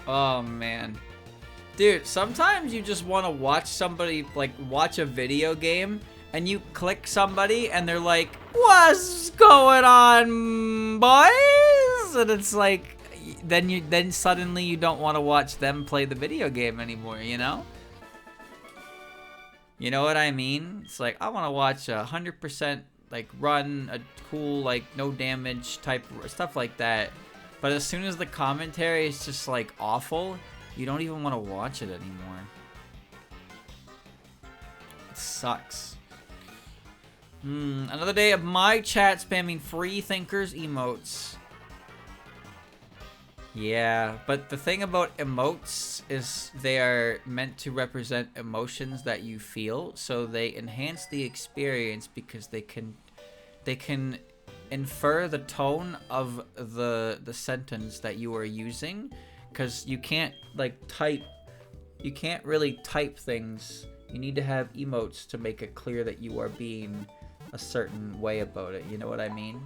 Oh man. Dude, sometimes you just want to watch somebody, like, watch a video game and you click somebody and they're like, what's going on, boys? And it's like, then suddenly you don't want to watch them play the video game anymore, you know? You know what I mean? It's like, I want to watch 100% like run a cool, like, no damage type stuff like that. But as soon as the commentary is just like awful, you don't even want to watch it anymore. It sucks. Another day of my chat spamming free thinkers emotes. Yeah, but the thing about emotes is they are meant to represent emotions that you feel, so they enhance the experience because they can infer the tone of the sentence that you are using, because you can't you can't really type things. You need to have emotes to make it clear that you are being a certain way about it. You know what I mean?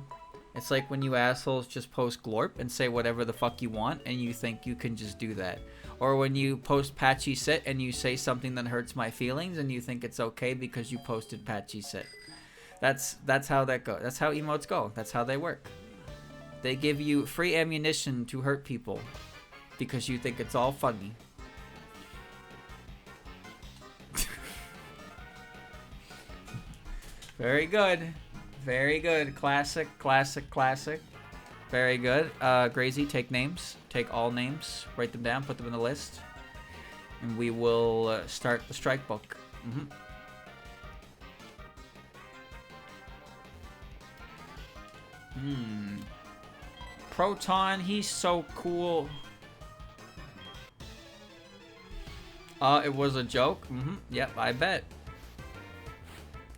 It's like when you assholes just post glorp and say whatever the fuck you want and you think you can just do that. Or when you post patchy sit and you say something that hurts my feelings and you think it's okay because you posted patchy sit. That's how that goes. That's how emotes go. That's how they work. They give you free ammunition to hurt people because you think it's all funny. Very good. Very good. Classic, classic, classic. Very good. Grazy, take names. Take all names. Write them down. Put them in the list. And we will start the strike book. Proton, he's so cool. It was a joke? Yep, I bet.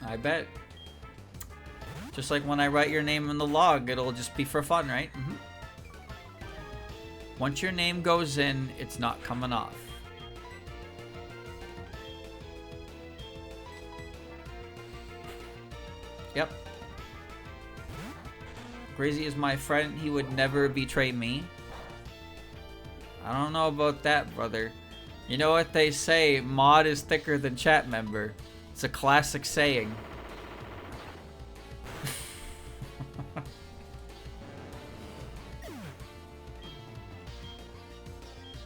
I bet. Just like when I write your name in the log, it'll just be for fun, right? Once your name goes in, it's not coming off. Yep. Grazy is my friend. He would never betray me. I don't know about that, brother. You know what they say, mod is thicker than chat member. It's a classic saying.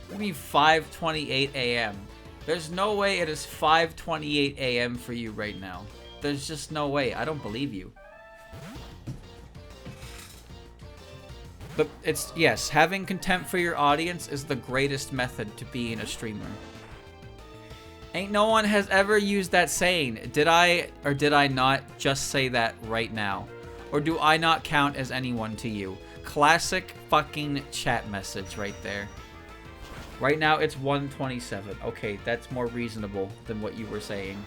What do you mean 5:28 a.m.? There's no way it is 5:28 a.m. for you right now. There's just no way. I don't believe you. But it's, yes, having contempt for your audience is the greatest method to being a streamer. Ain't no one has ever used that saying. Did I or did I not just say that right now? Or do I not count as anyone to you? Classic fucking chat message right there. Right now it's 1:27. Okay, that's more reasonable than what you were saying.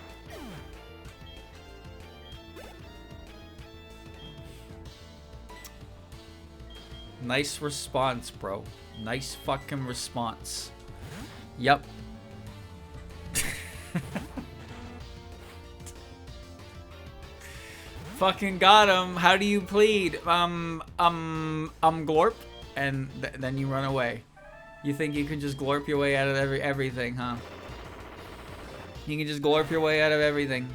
Nice response, bro. Nice fucking response. Yep. Fucking got him. How do you plead? Glorp, and then you run away. You think you can just glorp your way out of everything, huh? You can just glorp your way out of everything.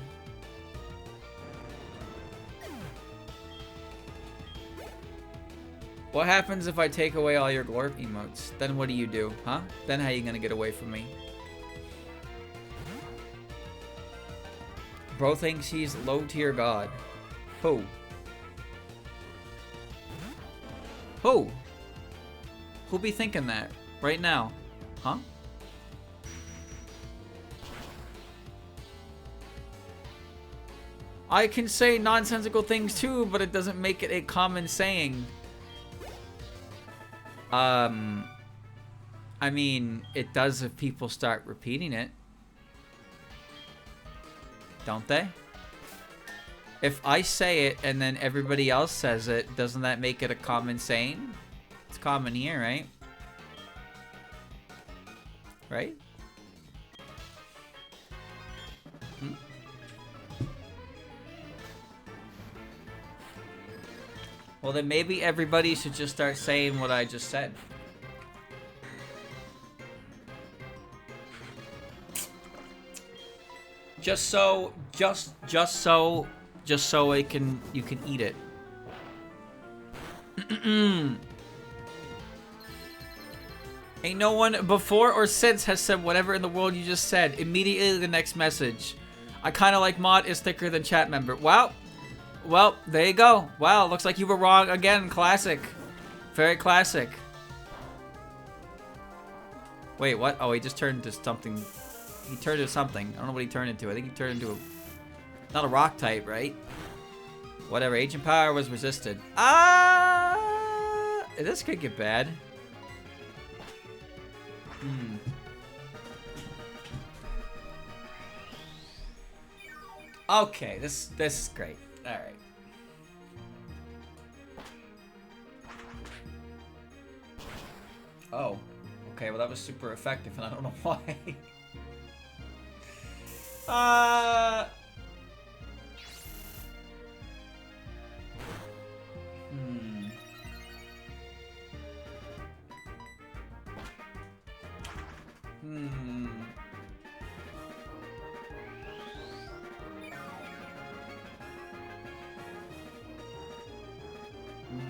What happens if I take away all your glorp emotes? Then what do you do, huh? Then how you gonna get away from me? Bro thinks he's low tier god. Who? Who? Who be thinking that? Right now. Huh? I can say nonsensical things too, but it doesn't make it a common saying. I mean, it does if people start repeating it. Don't they? If I say it and then everybody else says it, doesn't that make it a common saying? It's common here, right? Right? Well, then maybe everybody should just start saying what I just said. Just so you can eat it. Ain't no one before or since has said whatever in the world you just said. Immediately the next message. I kind of like mod is thicker than chat member. Wow. Well, there you go. Wow, looks like you were wrong again. Classic. Very classic. Wait, what? Oh, he just turned into something. He turned into something. I don't know what he turned into. I think he turned into a... Not a rock type, right? Whatever, agent power was resisted. This could get bad. Okay, this is great. All right. Oh, okay. Well, that was super effective, and I don't know why.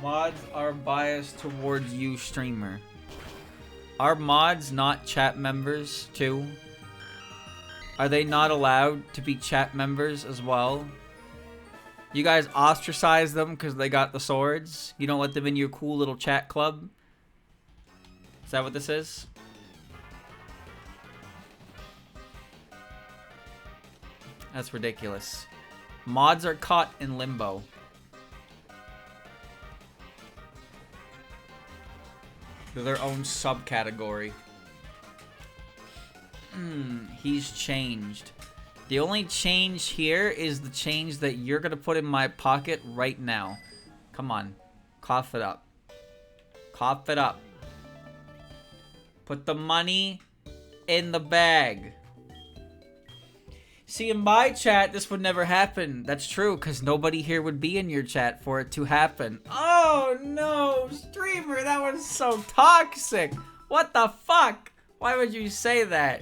Mods are biased towards you, streamer. Are mods not chat members too? Are they not allowed to be chat members as well? You guys ostracize them because they got the swords? You don't let them in your cool little chat club? Is that what this is? That's ridiculous. Mods are caught in limbo. They're their own subcategory. He's changed. The only change here is the change that you're gonna put in my pocket right now. Come on. Cough it up. Cough it up. Put the money in the bag. See, in my chat, this would never happen. That's true, because nobody here would be in your chat for it to happen. Oh, no, streamer, that was so toxic. What the fuck? Why would you say that?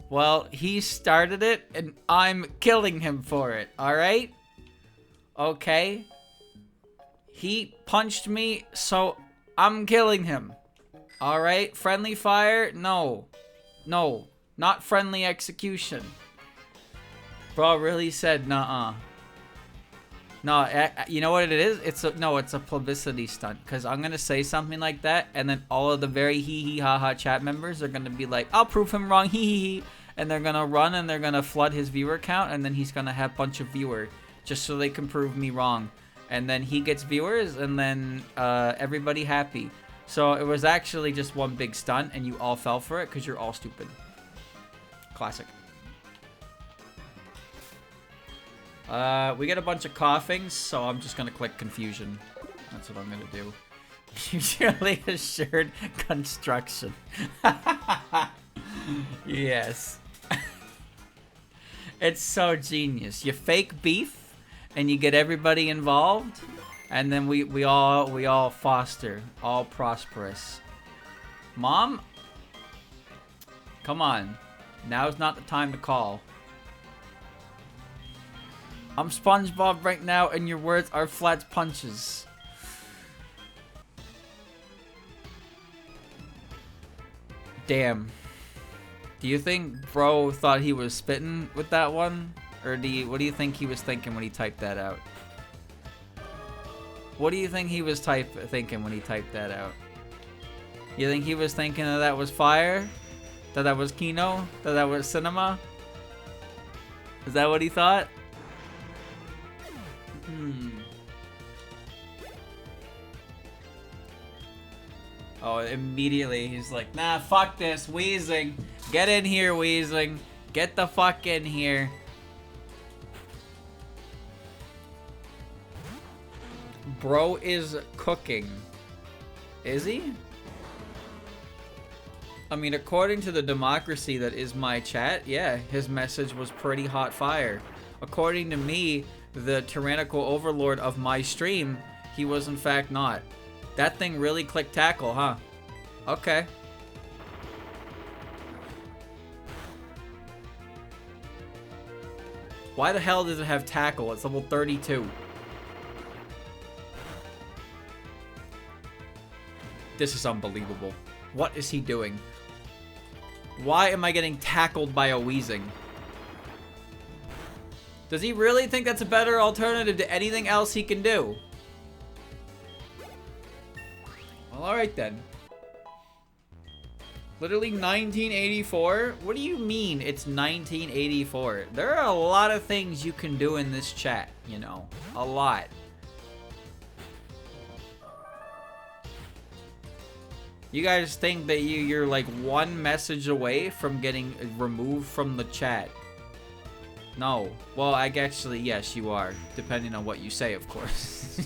Well, he started it, and I'm killing him for it, alright? Okay. He punched me, so I'm killing him. Alright? Friendly fire? No. No. Not friendly execution. Bro really said nuh-uh. No, you know what it is? It's a publicity stunt. Because I'm going to say something like that, and then all of the very hee-hee-ha-ha chat members are going to be like, I'll prove him wrong, hee-hee-hee. And they're going to run, and they're going to flood his viewer count, and then he's going to have a bunch of viewers, just so they can prove me wrong. And then he gets viewers, and then everybody happy. So it was actually just one big stunt, and you all fell for it, because you're all stupid. Classic. We get a bunch of coughings, so I'm just gonna click confusion. That's what I'm gonna do. Mutually assured construction. Yes. It's so genius. You fake beef, and you get everybody involved, and then we all foster, all prosperous. Mom, come on. Now's not the time to call. I'm SpongeBob right now, and your words are flat punches. Damn. Do you think bro thought he was spitting with that one? Or what do you think he was thinking when he typed that out? What do you think he was thinking when he typed that out? You think he was thinking that was fire? That was Kino? That was cinema? Is that what he thought? Oh, immediately he's like, nah, fuck this, Wheezing. Get in here, Wheezing. Get the fuck in here. Bro is cooking. Is he? I mean, according to the democracy that is my chat, yeah, his message was pretty hot fire. According to me, the tyrannical overlord of my stream, he was in fact not. That thing really clicked tackle, huh? Okay. Why the hell does it have tackle? It's level 32. This is unbelievable. What is he doing? Why am I getting tackled by a Wheezing? Does he really think that's a better alternative to anything else he can do? Well, alright then. Literally 1984? What do you mean it's 1984? There are a lot of things you can do in this chat, you know. A lot. You guys think that you're like one message away from getting removed from the chat. No. Well, actually, yes, you are. Depending on what you say, of course.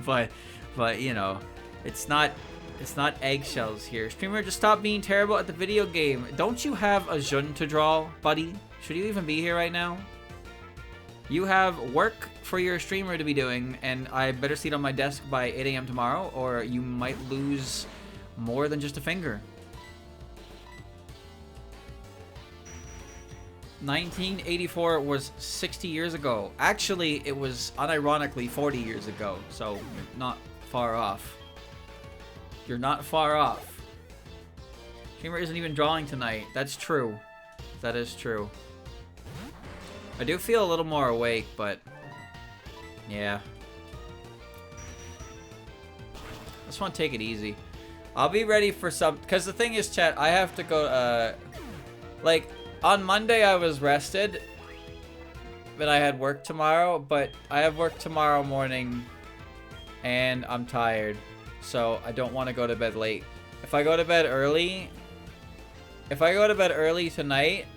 but, you know, it's not eggshells here. Streamer, just stop being terrible at the video game. Don't you have a Jun to draw, buddy? Should you even be here right now? You have work for your streamer to be doing, and I better see it on my desk by 8 AM tomorrow, or you might lose more than just a finger. 1984 was 60 years ago. Actually, it was unironically 40 years ago, so you're not far off. You're not far off. Streamer isn't even drawing tonight. That's true. That is true. I do feel a little more awake, but yeah. I just want to take it easy. I'll be ready for some, because the thing is, chat, I have to go, like, on Monday I was rested, but I had work tomorrow, but I have work tomorrow morning, and I'm tired, so I don't want to go to bed late. If I go to bed early tonight,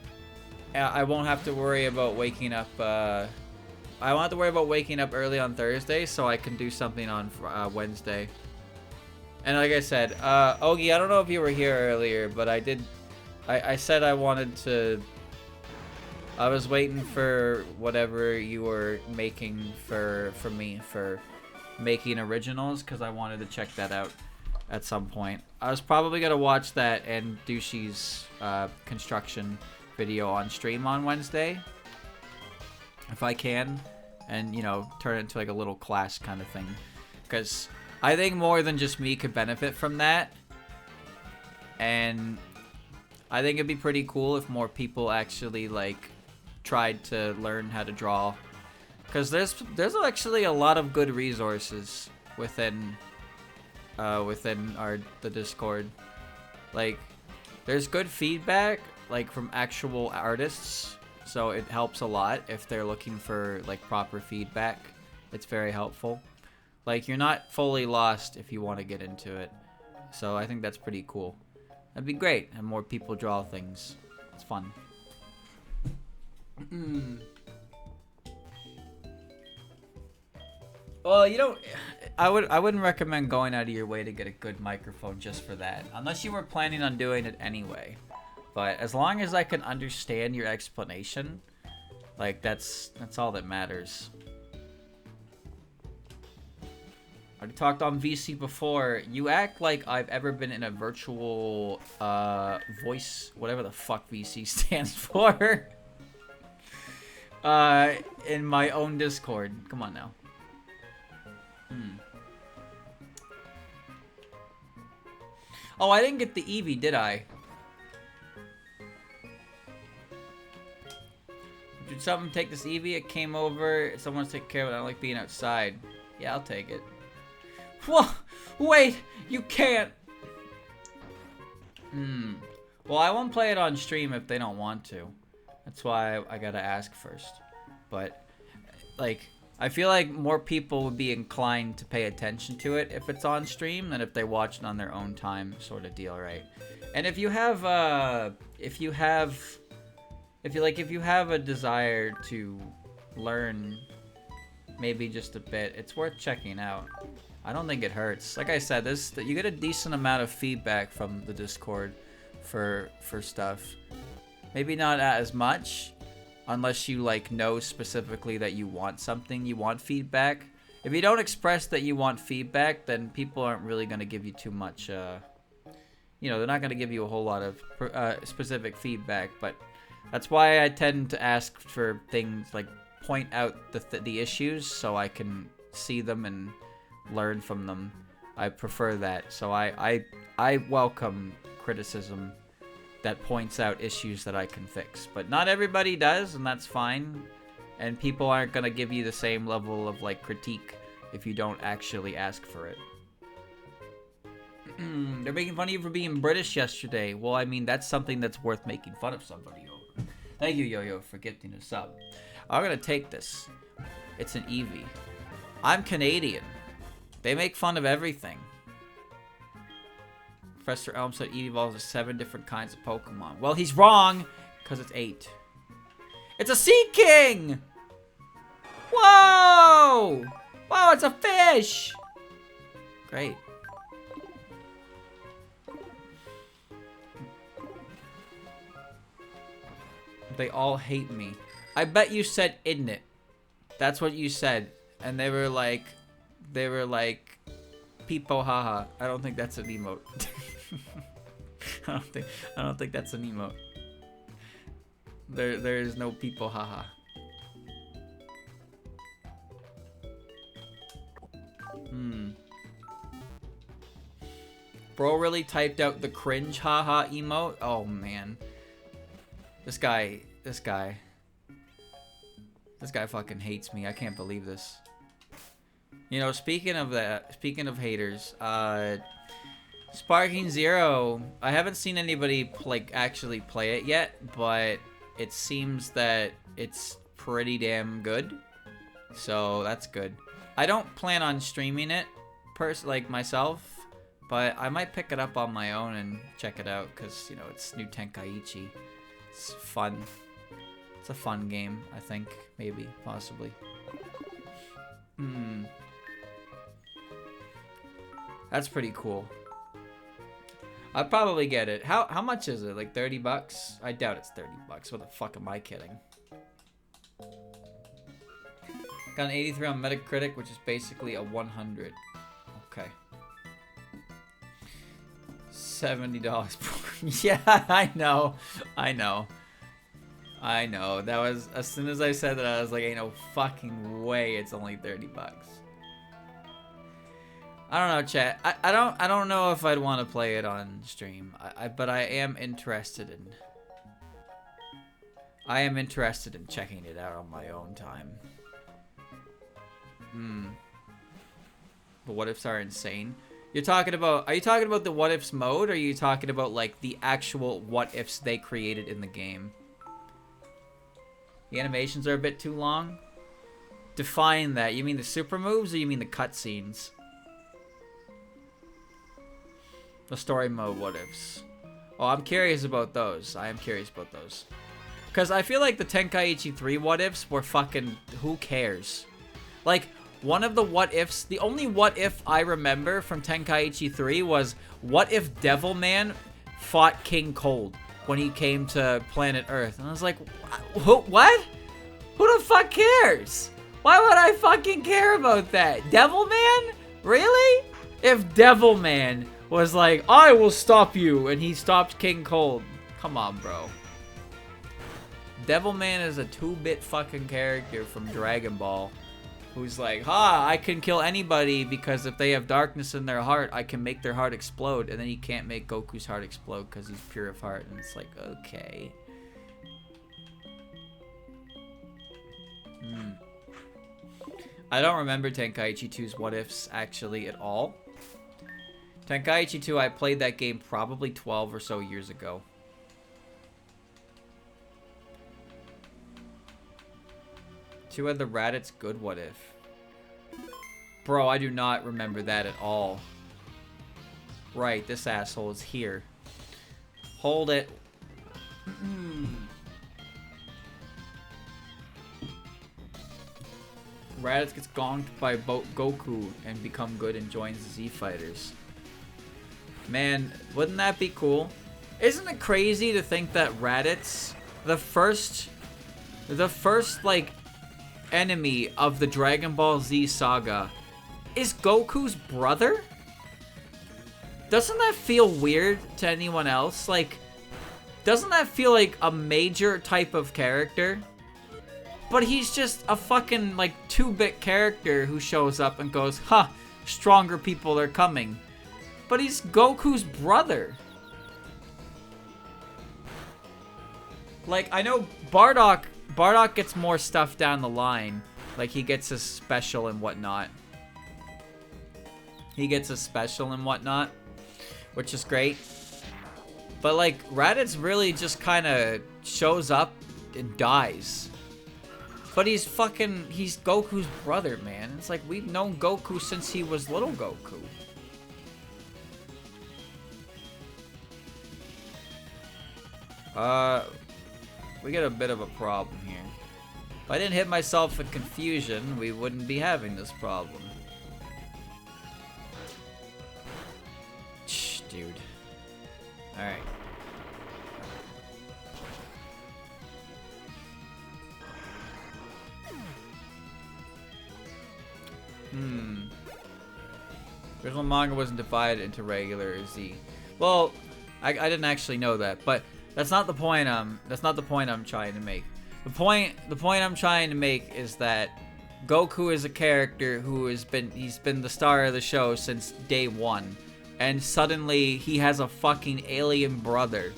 I won't have to worry about waking up, I won't have to worry about waking up early on Thursday, so I can do something on Wednesday. And like I said, Ogie, I don't know if you were here earlier, but I said I wanted to, I was waiting for whatever you were making for me, for making originals, because I wanted to check that out at some point. I was probably going to watch that and Dushi's construction video on stream on Wednesday, if I can, and, you know, turn it into like a little class kind of thing, because I think more than just me could benefit from that, and I think it'd be pretty cool if more people actually like tried to learn how to draw, because there's actually a lot of good resources within the Discord. Like, there's good feedback like from actual artists, so it helps a lot if they're looking for like proper feedback. It's very helpful. Like, you're not fully lost if you want to get into it. So I think that's pretty cool. That'd be great. And more people draw things. It's fun. Well, you don't... I wouldn't recommend going out of your way to get a good microphone just for that. Unless you were planning on doing it anyway. But as long as I can understand your explanation, like, that's all that matters. I already talked on VC before. You act like I've ever been in a virtual voice, whatever the fuck VC stands for, in my own Discord. Come on now. Oh, I didn't get the Eevee, did I? Did someone take this Eevee? It came over. Someone's taking care of it. I don't like being outside. Yeah, I'll take it. Whoa! Wait! You can't! Well, I won't play it on stream if they don't want to. That's why I gotta ask first. But, like, I feel like more people would be inclined to pay attention to it if it's on stream than if they watch it on their own time, sort of deal, right? And if you have a desire to learn maybe just a bit, it's worth checking out. I don't think it hurts. Like I said, you get a decent amount of feedback from the Discord for stuff. Maybe not as much, unless you like know specifically that you want something, you want feedback. If you don't express that you want feedback, then people aren't really going to give you too much, they're not going to give you a whole lot of specific feedback. But that's why I tend to ask for things like point out the issues so I can see them and learn from them. I prefer that. So I welcome criticism that points out issues that I can fix. But not everybody does, and that's fine. And people aren't going to give you the same level of like critique if you don't actually ask for it. They're making fun of you for being British yesterday. Well, I mean, that's something that's worth making fun of somebody over. Thank you, Yo-Yo, for gifting a sub. I'm gonna take this. It's an Eevee. I'm Canadian. They make fun of everything. Professor Elm said Eevee evolves with 7 different kinds of Pokemon. Well, he's wrong, because it's 8. It's a Sea King! Whoa! Wow, it's a fish! Great. They all hate me. I bet you said "isn't it?" That's what you said, and they were like, "Peepo haha." I don't think that's an emote. I don't think that's an emote. There is no peepo haha. Bro really typed out the cringe haha emote. Oh man. This guy fucking hates me. I can't believe this. You know, speaking of haters, Sparking Zero, I haven't seen anybody actually play it yet, but it seems that it's pretty damn good. So that's good. I don't plan on streaming it myself, but I might pick it up on my own and check it out because, you know, it's new Tenkaichi. It's fun. It's a fun game, I think. Maybe. Possibly. That's pretty cool. I'd probably get it. How much is it? Like 30 bucks? I doubt it's 30 bucks. What the fuck am I kidding? Got an 83 on Metacritic, which is basically a 100. Okay. $70. Yeah, I know. That was, as soon as I said that, I was like, ain't no fucking way it's only 30 bucks. I don't know, chat. I don't know if I'd want to play it on stream. But I am interested in checking it out on my own time. The what ifs are insane. Are you talking about the what ifs mode, or are you talking about like the actual what ifs they created in the game? The animations are a bit too long. Define that. You mean the super moves, or you mean the cutscenes? The story mode what ifs. Oh, I'm curious about those. I am curious about those. Because I feel like the Tenkaichi 3 what ifs were fucking, who cares? Like, one of the what ifs, the only what if I remember from Tenkaichi 3 was, what if Devilman fought King Cold when he came to planet Earth? And I was like, what? Who the fuck cares? Why would I fucking care about that? Devilman? Really? If Devilman was like, I will stop you, and he stopped King Cold. Come on, bro. Devilman is a 2-bit fucking character from Dragon Ball who's like, I can kill anybody because if they have darkness in their heart, I can make their heart explode. And then he can't make Goku's heart explode because he's pure of heart. And it's like, okay. I don't remember Tenkaichi 2's what ifs actually at all. Tenkaichi 2, I played that game probably 12 or so years ago. Two had the Raditz good what if. Bro, I do not remember that at all. Right, this asshole is here. Hold it. Raditz gets gonked by Goku and become good and joins the Z Fighters. Man, wouldn't that be cool? Isn't it crazy to think that Raditz, the first like enemy of the Dragon Ball Z saga, is Goku's brother? Doesn't that feel weird to anyone else? Like, doesn't that feel like a major type of character? But he's just a fucking like 2-bit character who shows up and goes, stronger people are coming. But he's Goku's brother. Like, I know Bardock gets more stuff down the line. Like, he gets his special and whatnot. which is great. But like Raditz really just kind of shows up and dies. But he's Goku's brother, man. It's like we've known Goku since he was little Goku. We got a bit of a problem here. If I didn't hit myself with confusion, we wouldn't be having this problem. Shh, dude. Alright. Original manga wasn't divided into regular or Z. Well, I didn't actually know that, but that's not the point. That's not the point I'm trying to make. The point I'm trying to make is that Goku is a character who he's been the star of the show since day one, and suddenly he has a fucking alien brother,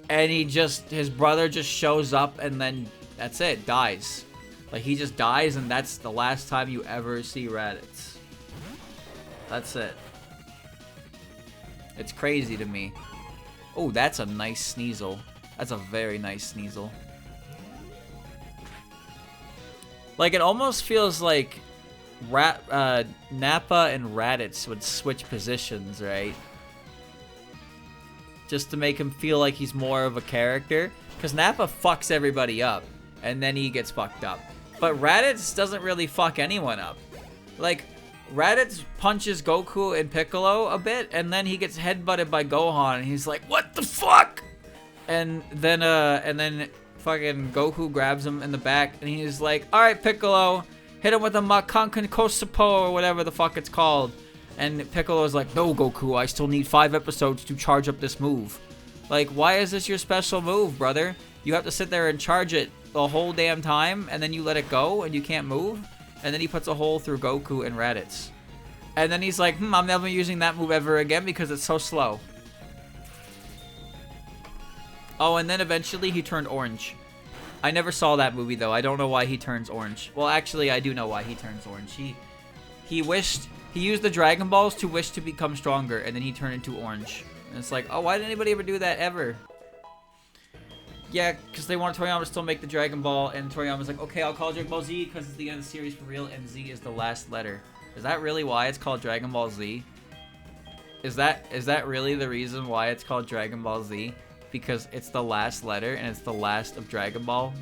and his brother just shows up, and then that's it, dies. Like he just dies, and that's the last time you ever see Raditz. That's it. It's crazy to me. Oh, that's a nice Sneasel. That's a very nice Sneasel. Like, it almost feels like Nappa and Raditz would switch positions, right? Just to make him feel like he's more of a character. Because Nappa fucks everybody up, and then he gets fucked up. But Raditz doesn't really fuck anyone up. Like, Raditz punches Goku and Piccolo a bit, and then he gets headbutted by Gohan, and he's like, "What the fuck?" And then fucking Goku grabs him in the back, and he's like, "All right, Piccolo, hit him with a Makankan Kosapo or whatever the fuck it's called." And Piccolo's like, "No, Goku, I still need 5 episodes to charge up this move." Like, why is this your special move, brother? You have to sit there and charge it the whole damn time, and then you let it go, and you can't move? And then he puts a hole through Goku and Raditz. And then he's like, I'm never using that move ever again because it's so slow. Oh, and then eventually he turned orange. I never saw that movie, though. I don't know why he turns orange. Well, actually, I do know why he turns orange. He used the Dragon Balls to wish to become stronger, and then he turned into orange. And it's like, oh, why did anybody ever do that ever? Yeah, because they want Toriyama to still make the Dragon Ball, and Toriyama's like, okay, I'll call it Dragon Ball Z because it's the end of the series for real, and Z is the last letter. Is that really why it's called Dragon Ball Z? Is that really the reason why it's called Dragon Ball Z? Because it's the last letter, and it's the last of Dragon Ball?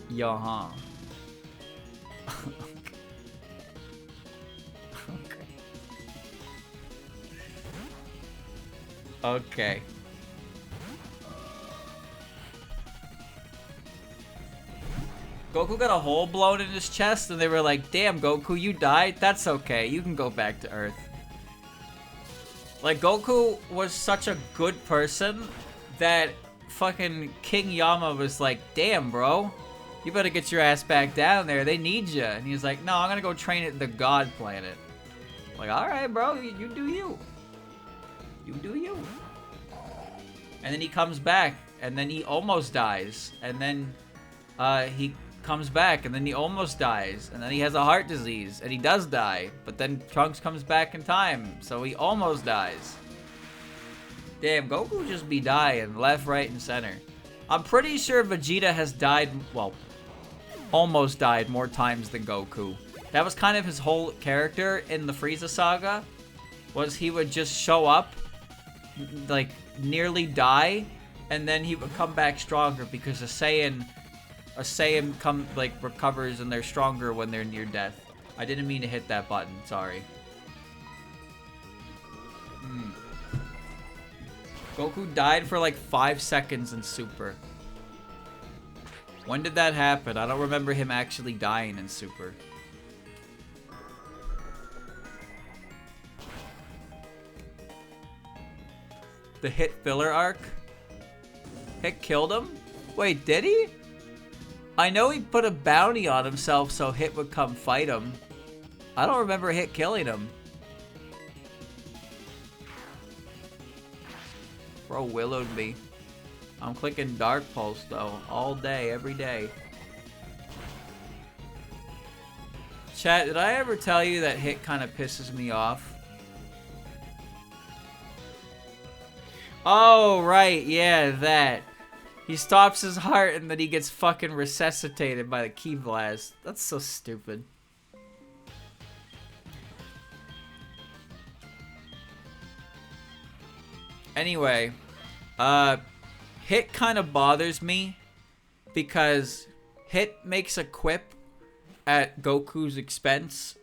Yeah, Okay. Goku got a hole blown in his chest, and they were like, damn, Goku, you died? That's okay. You can go back to Earth. Like, Goku was such a good person that fucking King Yama was like, damn, bro. You better get your ass back down there. They need you. And he's like, no, I'm gonna go train at the God Planet. Like, alright, bro. You do you. You do you. And then he comes back, and then he almost dies. And then he comes back, and then he almost dies, and then he has a heart disease, and he does die, but then Trunks comes back in time, so he almost dies. Damn, Goku just be dying left, right, and center. I'm pretty sure Vegeta has died, well, almost died more times than Goku. That was kind of his whole character in the Frieza saga, was he would just show up, like, nearly die, and then he would come back stronger because a Saiyan recovers, and they're stronger when they're near death. I didn't mean to hit that button, sorry. Goku died for like 5 seconds in Super. When did that happen? I don't remember him actually dying in Super. The Hit filler arc? Hit killed him? Wait, did he? I know he put a bounty on himself so Hit would come fight him. I don't remember Hit killing him. Bro willowed me. I'm clicking Dark Pulse though, all day, every day. Chat, did I ever tell you that Hit kind of pisses me off? Oh, right, yeah, that. He stops his heart and then he gets fucking resuscitated by the key blast. That's so stupid. Anyway, Hit kind of bothers me because Hit makes a quip at Goku's expense.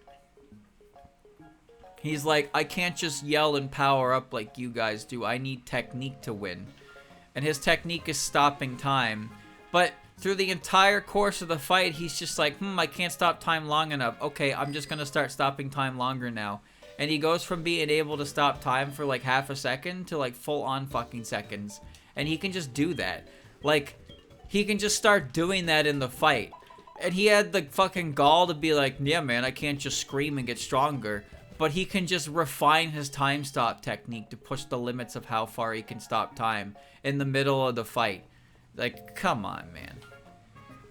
He's like, I can't just yell and power up like you guys do. I need technique to win. And his technique is stopping time. But through the entire course of the fight, he's just like, I can't stop time long enough. Okay, I'm just going to start stopping time longer now. And he goes from being able to stop time for like half a second to like full on fucking seconds. And he can just do that. Like, he can just start doing that in the fight. And he had the fucking gall to be like, yeah, man, I can't just scream and get stronger. But he can just refine his time stop technique to push the limits of how far he can stop time in the middle of the fight. Like, come on, man.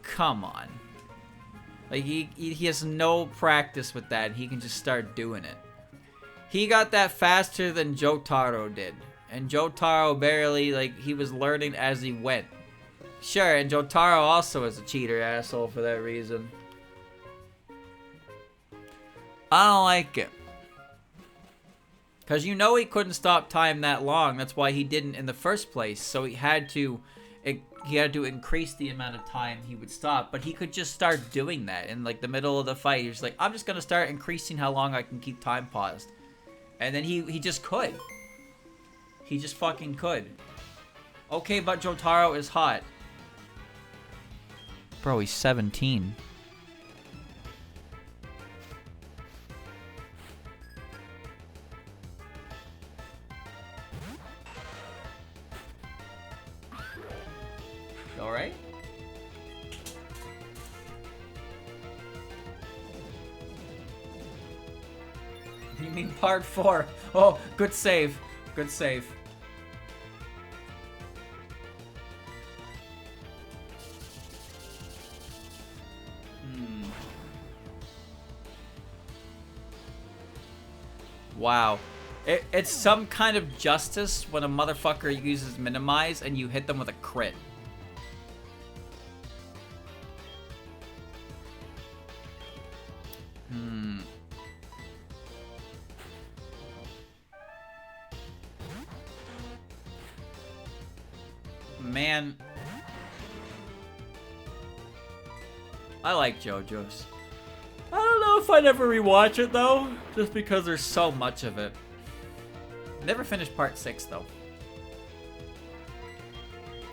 Come on. Like, he has no practice with that, and he can just start doing it. He got that faster than Jotaro did. And Jotaro barely, like, he was learning as he went. Sure, and Jotaro also is a cheater asshole for that reason. I don't like it. Because you know he couldn't stop time that long. That's why he didn't in the first place. So he had to increase the amount of time he would stop. But he could just start doing that in like the middle of the fight. He's like, I'm just going to start increasing how long I can keep time paused. And then he just could. He just fucking could. Okay, but Jotaro is hot. Bro, he's 17. Alright. You mean part 4? Oh, good save. Good save. Wow. It's some kind of justice when a motherfucker uses minimize and you hit them with a crit. Man. I like JoJo's. I don't know if I'd ever rewatch it though, just because there's so much of it. Never finished part 6 though.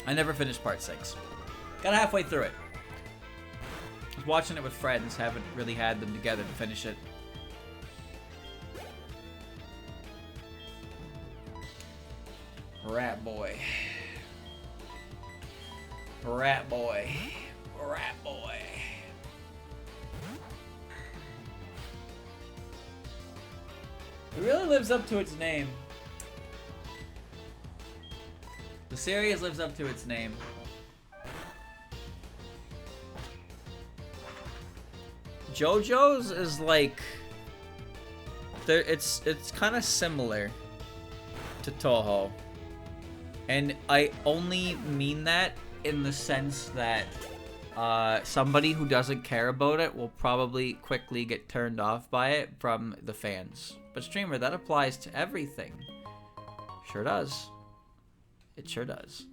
I never finished part 6. Got halfway through it. I was watching it with friends, haven't really had them together to finish it. Rat boy. Rat boy. Rat boy. It really lives up to its name. The series lives up to its name. JoJo's is like it's kind of similar to Toho. And I only mean that in the sense that somebody who doesn't care about it will probably quickly get turned off by it from the fans. But streamer, that applies to everything. Sure does. It sure does.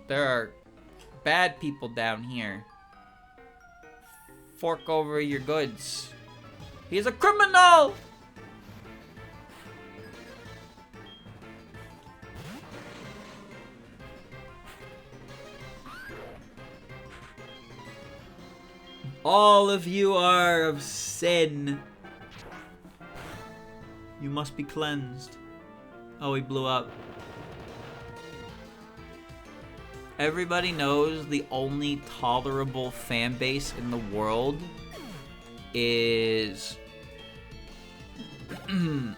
There are bad people down here. Fork over your goods. He's a criminal! All of you are of sin. You must be cleansed. Oh, he blew up. Everybody knows the only tolerable fan base in the world is I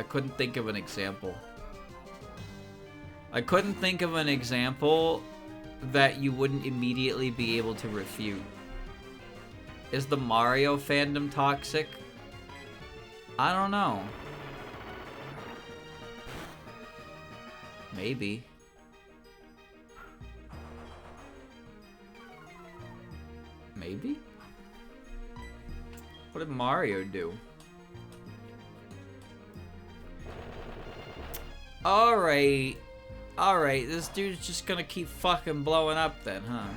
couldn't think of an example. I couldn't think of an example that you wouldn't immediately be able to refute. Is the Mario fandom toxic? I don't know. Maybe. Maybe? What did Mario do? Alright. Alright, this dude's just gonna keep fucking blowing up then, huh?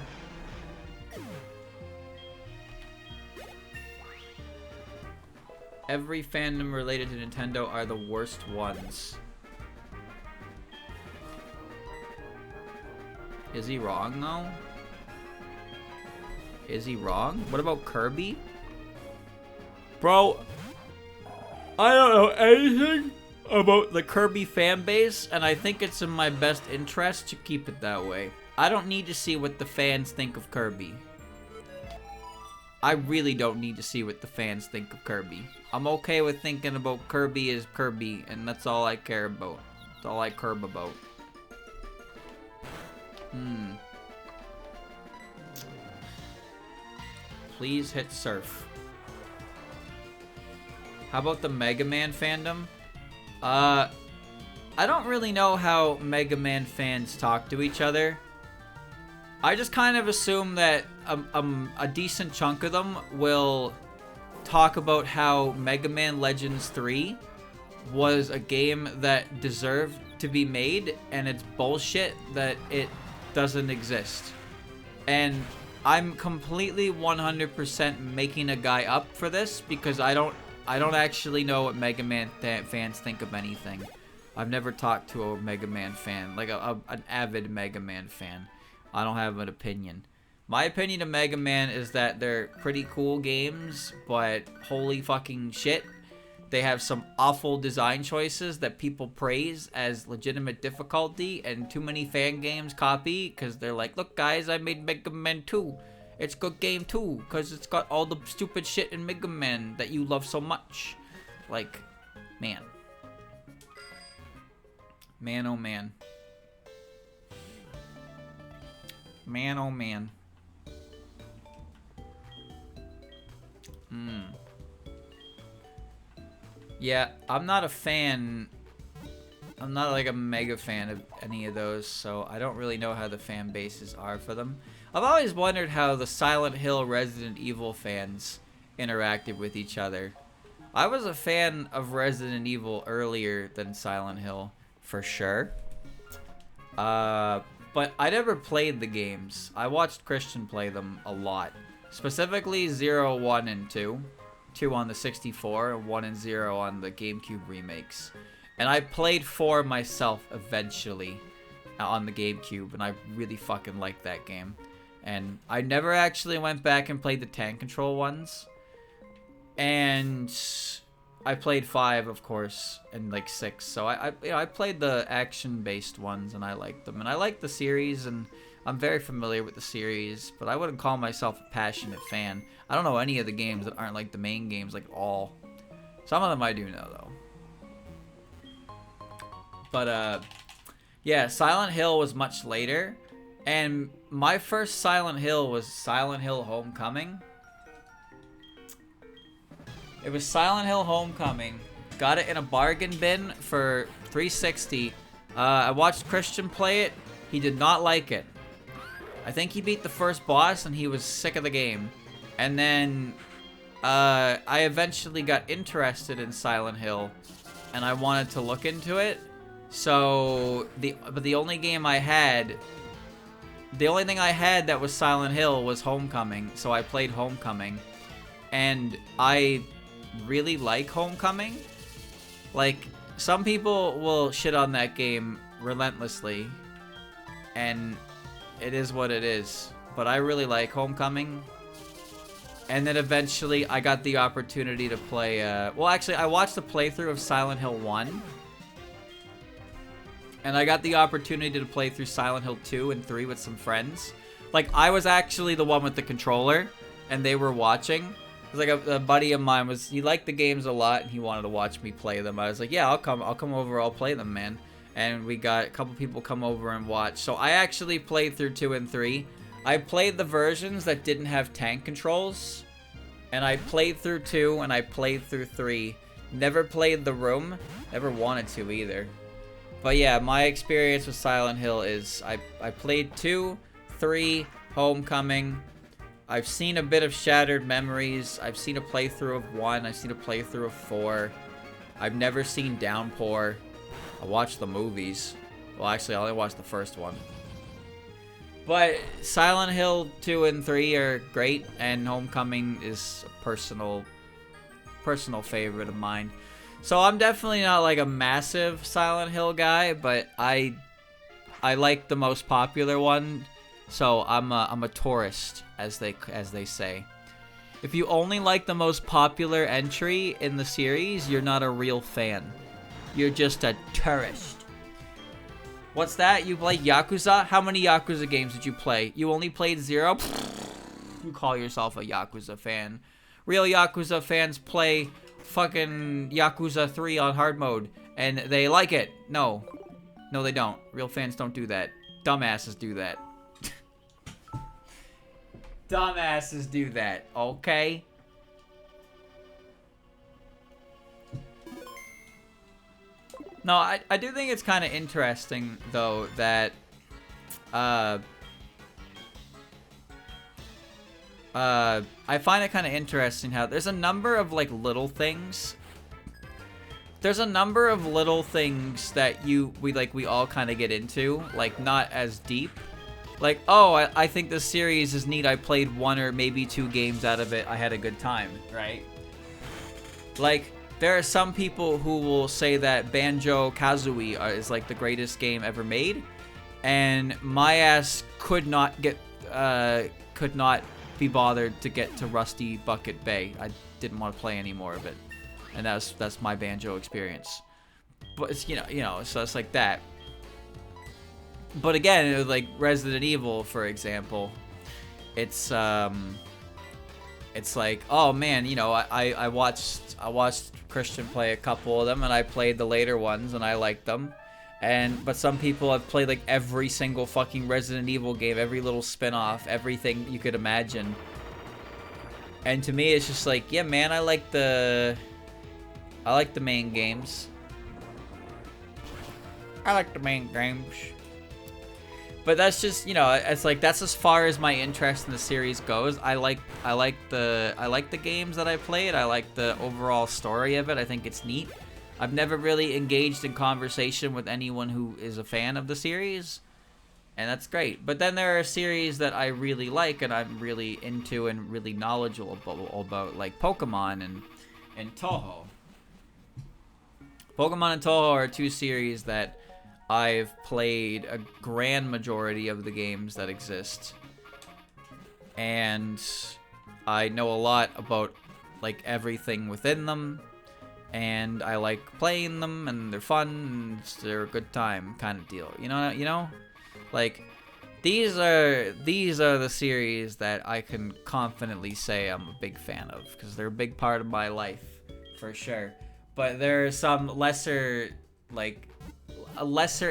Every fandom related to Nintendo are the worst ones. Is he wrong, though? Is he wrong? What about Kirby? Bro, I don't know anything about the Kirby fan base, and I think it's in my best interest to keep it that way. I don't need to see what the fans think of Kirby. I really don't need to see what the fans think of Kirby. I'm okay with thinking about Kirby as Kirby, and that's all I care about. That's all I curb about. Please hit surf. How about the Mega Man fandom? I don't really know how Mega Man fans talk to each other. I just kind of assume that a decent chunk of them will talk about how Mega Man Legends 3 was a game that deserved to be made, and it's bullshit that it doesn't exist. And I'm completely 100% making a guy up for this because I don't actually know what Mega Man fans think of anything. I've never talked to a Mega Man fan, like an avid Mega Man fan. I don't have an opinion. My opinion of Mega Man is that they're pretty cool games, but holy fucking shit, they have some awful design choices that people praise as legitimate difficulty, and too many fan games copy because they're like, look guys, I made Mega Man 2. It's a good game too because it's got all the stupid shit in Mega Man that you love so much. Like, man. Man, oh man. Man, oh man. Yeah, I'm not a fan. I'm not like a mega fan of any of those, so I don't really know how the fan bases are for them. I've always wondered how the Silent Hill Resident Evil fans interacted with each other. I was a fan of Resident Evil earlier than Silent Hill, for sure. But I never played the games. I watched Christian play them a lot. Specifically 0, 1, and 2. 2 on the 64, and 1 and 0 on the GameCube remakes. And I played 4 myself eventually on the GameCube, and I really fucking liked that game. And I never actually went back and played the tank control ones. And I played 5, of course, and like 6. So I played the action-based ones, and I liked them. And I like the series, and I'm very familiar with the series, but I wouldn't call myself a passionate fan. I don't know any of the games that aren't like the main games, like all. Some of them I do know, though. But, yeah, Silent Hill was much later. And my first Silent Hill was Silent Hill Homecoming. It was Silent Hill Homecoming. Got it in a bargain bin for $360. I watched Christian play it. He did not like it. I think he beat the first boss and he was sick of the game. And then I eventually got interested in Silent Hill and I wanted to look into it. So the only game I had, the only thing I had that was Silent Hill was Homecoming. So I played Homecoming, and I really like Homecoming. Like, some people will shit on that game relentlessly, and it is what it is. But I really like Homecoming. And then eventually I got the opportunity to play, well, actually, I watched the playthrough of Silent Hill 1. And I got the opportunity to play through Silent Hill 2 and 3 with some friends. Like, I was actually the one with the controller, and they were watching. It was like a buddy of mine he liked the games a lot, and he wanted to watch me play them. I was like, yeah, I'll come over, I'll play them, man. and we got a couple people come over and watch. So I actually played through 2 and 3. I played the versions that didn't have tank controls, and I played through 2 and I played through 3. Never played the room, never wanted to either. But yeah, my experience with Silent Hill is I played 2, 3, Homecoming. I've seen a bit of Shattered Memories. I've seen a playthrough of 1. I've seen a playthrough of 4. I've never seen Downpour. I watched the movies. Well, actually, I only watched the first one. But Silent Hill 2 and 3 are great, and Homecoming is a personal favorite of mine. So I'm definitely not like a massive Silent Hill guy, but I like the most popular one. So I'm a tourist, as they say. If you only like the most popular entry in the series, you're not a real fan. You're just a tourist. What's that? You play Yakuza? How many Yakuza games did you play? You only played 0? You call yourself a Yakuza fan. Real Yakuza fans play fucking Yakuza 3 on hard mode, and they like it. No, they don't. Real fans don't do that. Dumbasses do that. Dumbasses do that, okay? No, I do think it's kind of interesting, though, that I find it kind of interesting how there's a number of like little things. There's a number of little things that we all kind of get into, like not as deep. Like, oh, I think this series is neat. I played 1 or maybe 2 games out of it. I had a good time, right? Like, there are some people who will say that Banjo-Kazooie is like the greatest game ever made, and my ass could not be bothered to get to Rusty Bucket Bay. I didn't want to play any more of it, and that's my Banjo experience. But it's you know, so it's like that. But again, it was like Resident Evil, for example. It's like, oh man, you know, I watched Christian play a couple of them, and I played the later ones, and I liked them. But some people have played like every single fucking Resident Evil game, every little spin-off, everything you could imagine. And to me, it's just like, yeah, man, I like the main games. I like the main games. But that's just, you know, it's like that's as far as my interest in the series goes. I like the games that I played. I like the overall story of it. I think it's neat. I've never really engaged in conversation with anyone who is a fan of the series, and that's great. But then there are series that I really like and I'm really into and really knowledgeable about, like Pokemon and Toho. Pokemon and Toho are 2 series that I've played a grand majority of the games that exist, and I know a lot about like everything within them, and I like playing them, and they're fun, and they're a good time kind of deal. You know, like these are the series that I can confidently say I'm a big fan of, because they're a big part of my life for sure. But there are some lesser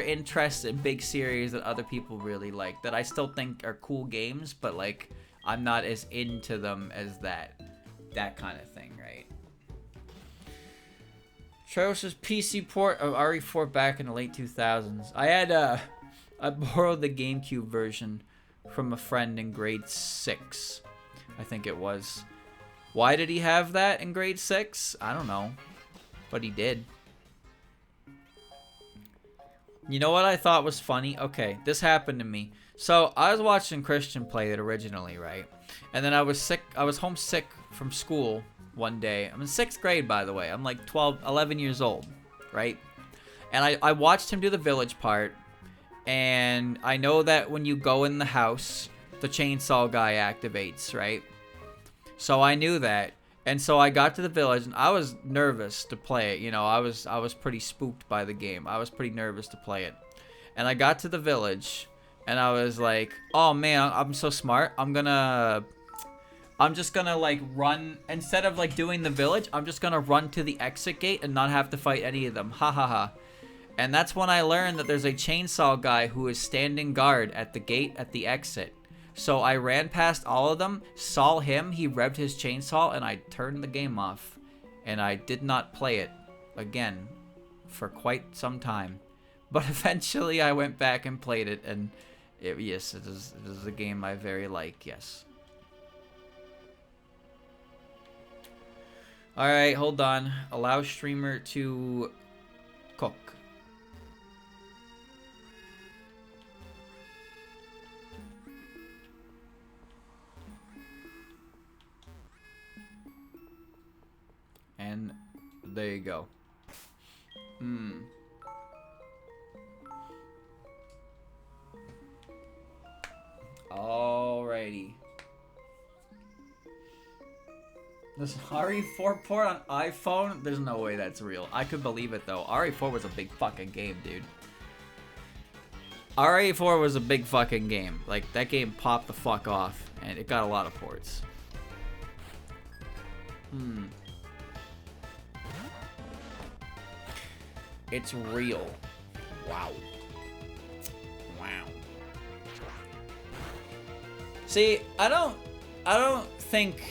interest in big series that other people really like that I still think are cool games, but like I'm not as into them as that kind of thing, right? Travis's PC port of RE4 back in the late 2000s. I borrowed the GameCube version from a friend in grade 6, I think it was. Why did he have that in grade 6? I don't know, but he did. You know what I thought was funny? Okay, this happened to me. So I was watching Christian play it originally, right? And then I was sick. I was homesick from school one day. I'm in 6th grade, by the way. I'm like 11 years old, right? And I watched him do the village part. And I know that when you go in the house, the chainsaw guy activates, right? So I knew that. And so I got to the village, and I was nervous to play it. You know, I was pretty spooked by the game. I was pretty nervous to play it. And I got to the village, and I was like, oh man, I'm so smart. I'm just gonna like run, instead of like doing the village, I'm just gonna run to the exit gate and not have to fight any of them. Ha ha ha. And that's when I learned that there's a chainsaw guy who is standing guard at the gate at the exit. So I ran past all of them, saw him, he revved his chainsaw, and I turned the game off. And I did not play it again for quite some time. But eventually I went back and played it, and yes, it is a game I very like, yes. Alright, hold on. Allow streamer to cook. And there you go. Alrighty. This RE4 port on iPhone? There's no way that's real. I could believe it though. RE4 was a big fucking game, dude. RE4 was a big fucking game. Like, that game popped the fuck off, and it got a lot of ports. It's real. Wow. Wow. See, I don't think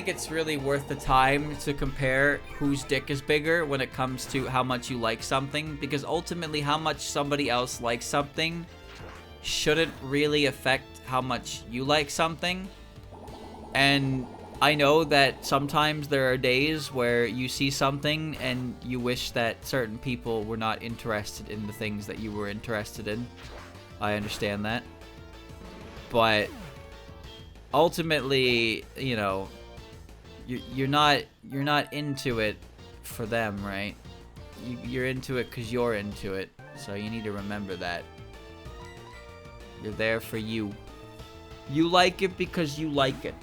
it's really worth the time to compare whose dick is bigger when it comes to how much you like something, because ultimately how much somebody else likes something shouldn't really affect how much you like something. And I know that sometimes there are days where you see something and you wish that certain people were not interested in the things that you were interested in. I understand that. But ultimately, you know, you're not into it for them, right? You're into it because you're into it. So you need to remember that. You're there for you. You like it because you like it.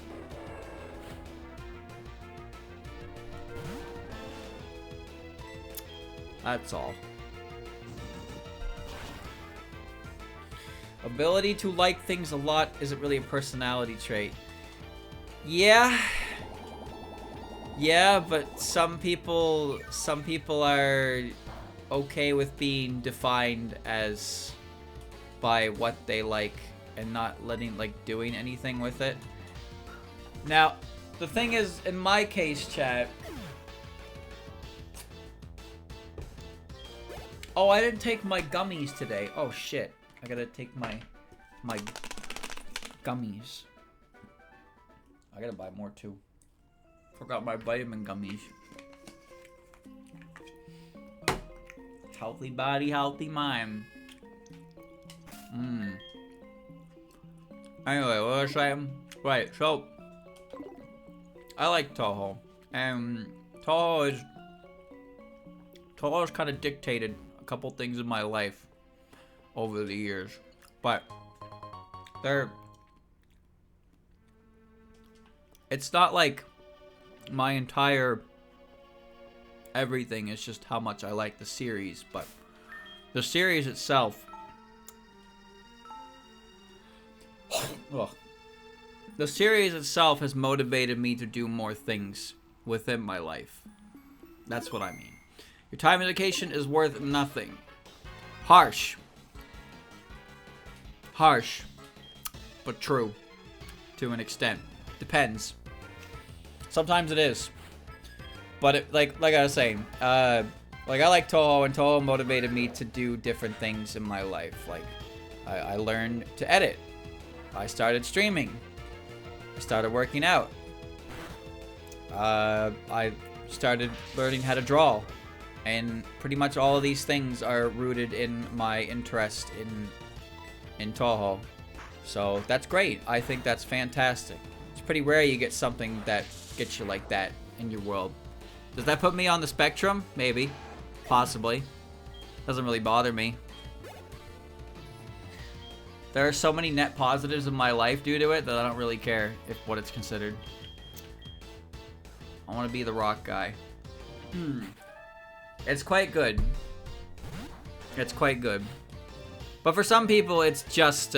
That's all. Ability to like things a lot isn't really a personality trait. Yeah. Yeah, but some people are okay with being defined as by what they like and not doing anything with it. Now, the thing is, in my case, chat. Oh, I didn't take my gummies today. Oh shit. I gotta take my gummies. I gotta buy more too. Forgot my vitamin gummies. Healthy body, healthy mind. Anyway, what was I saying? Right, so I like Toho. And Toho's kind of dictated a couple things in my life over the years, but it's not like my entire everything is just how much I like the series, but the series itself, the series itself has motivated me to do more things within my life. That's what I mean. Your time and dedication is worth nothing. Harsh. Harsh. But true. To an extent. Depends. Sometimes it is. But it, like I was saying, I like Toho, and Toho motivated me to do different things in my life. Like, I learned to edit. I started streaming. I started working out. I started learning how to draw. And pretty much all of these things are rooted in my interest in Toho. So that's great. I think that's fantastic. It's pretty rare you get something that gets you like that in your world. Does that put me on the spectrum? Maybe. Possibly. Doesn't really bother me. There are so many net positives in my life due to it that I don't really care what it's considered. I want to be the rock guy. It's quite good. It's quite good. But for some people, it's just,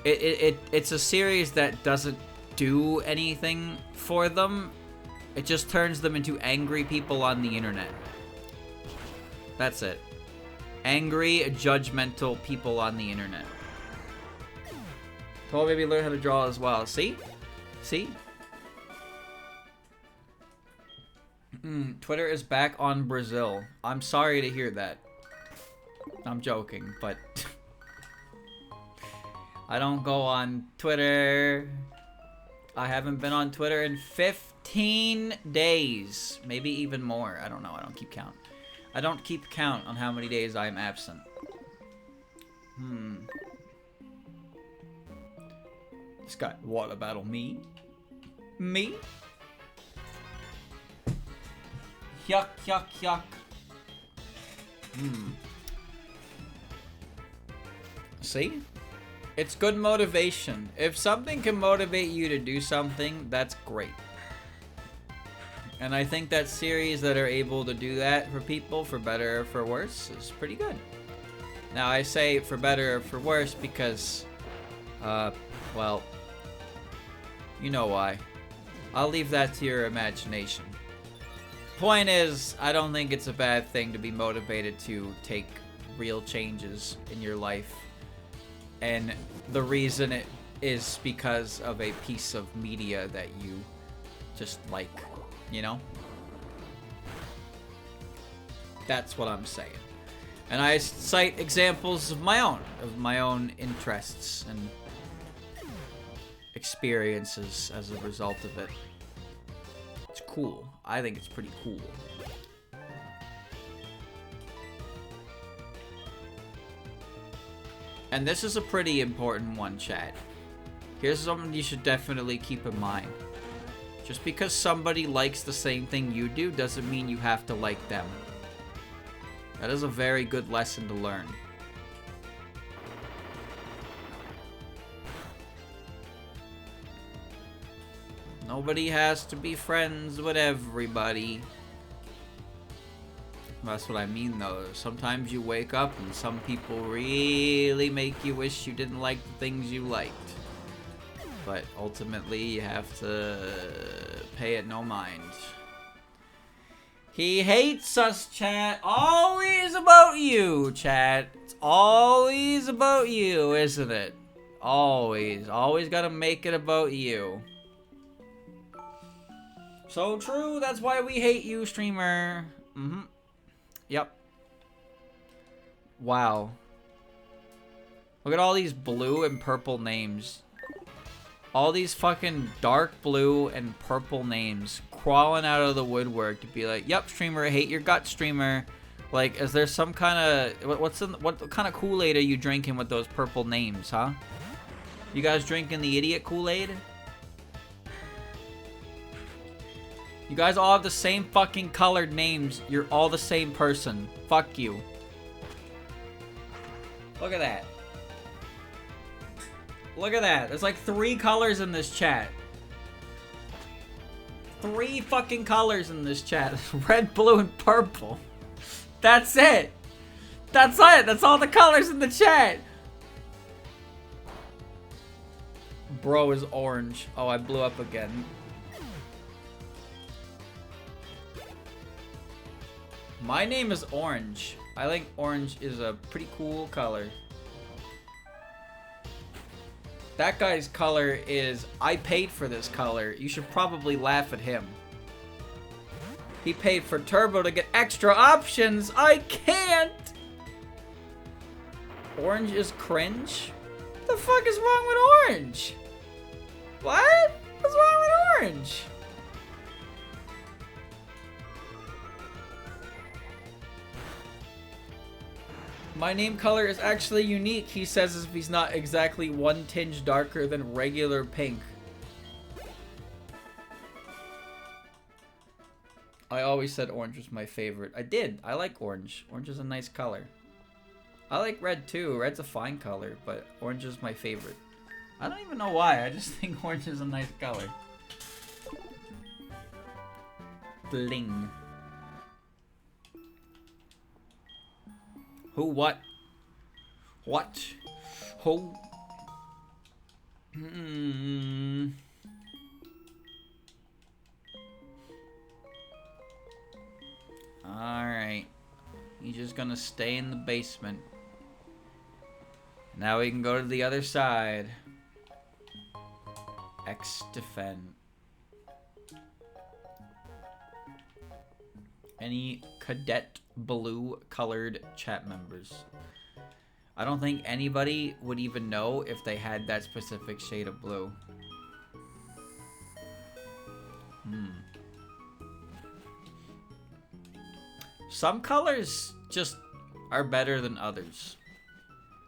it's a series that doesn't do anything for them. It just turns them into angry people on the internet. That's it. Angry, judgmental people on the internet. Told baby learn how to draw as well. See? See? Twitter is back on Brazil. I'm sorry to hear that. I'm joking, but I don't go on Twitter. I haven't been on Twitter in 15 days. Maybe even more. I don't know. I don't keep count. I don't keep count on how many days I'm absent. This guy, water battle me? Me? Yuck, yuck, yuck. See? It's good motivation. If something can motivate you to do something, that's great. And I think that series that are able to do that for people, for better or for worse, is pretty good. Now, I say for better or for worse because, well, you know why. I'll leave that to your imagination. Point is, I don't think it's a bad thing to be motivated to take real changes in your life. And the reason it is because of a piece of media that you just like, you know? That's what I'm saying. And I cite examples of my own interests and experiences as a result of it. It's cool. I think it's pretty cool. And this is a pretty important one, chat. Here's something you should definitely keep in mind. Just because somebody likes the same thing you do doesn't mean you have to like them. That is a very good lesson to learn. Nobody has to be friends with everybody. That's what I mean, though. Sometimes you wake up and some people really make you wish you didn't like the things you liked. But ultimately, you have to pay it no mind. He hates us, chat. Always about you, chat. It's always about you, isn't it? Always. Always gotta make it about you. So true. That's why we hate you, streamer. Yep. Wow. Look at all these blue and purple names. All these fucking dark blue and purple names crawling out of the woodwork to be like, yep, streamer, I hate your guts, streamer. Like, is there some kind of... What kind of Kool-Aid are you drinking with those purple names, huh? You guys drinking the idiot Kool-Aid? You guys all have the same fucking colored names. You're all the same person. Fuck you. Look at that. Look at that. There's like 3 colors in this chat. 3 fucking colors in this chat. Red, blue, and purple. That's it. That's it. That's all the colors in the chat. Bro is orange. Oh, I blew up again. My name is Orange. I think orange is a pretty cool color. That guy's color is, I paid for this color. You should probably laugh at him. He paid for Turbo to get extra options. I can't! Orange is cringe? What the fuck is wrong with orange? What? What's wrong with orange? My name color is actually unique, he says, if he's not exactly 1 tinge darker than regular pink. I always said orange was my favorite. I did. I like orange. Orange is a nice color. I like red too. Red's a fine color, but orange is my favorite. I don't even know why. I just think orange is a nice color. Bling. Who, what? What? Who? Alright. He's just gonna stay in the basement. Now we can go to the other side. X defend. Any cadet blue colored chat members? I don't think anybody would even know if they had that specific shade of blue. Some colors just are better than others.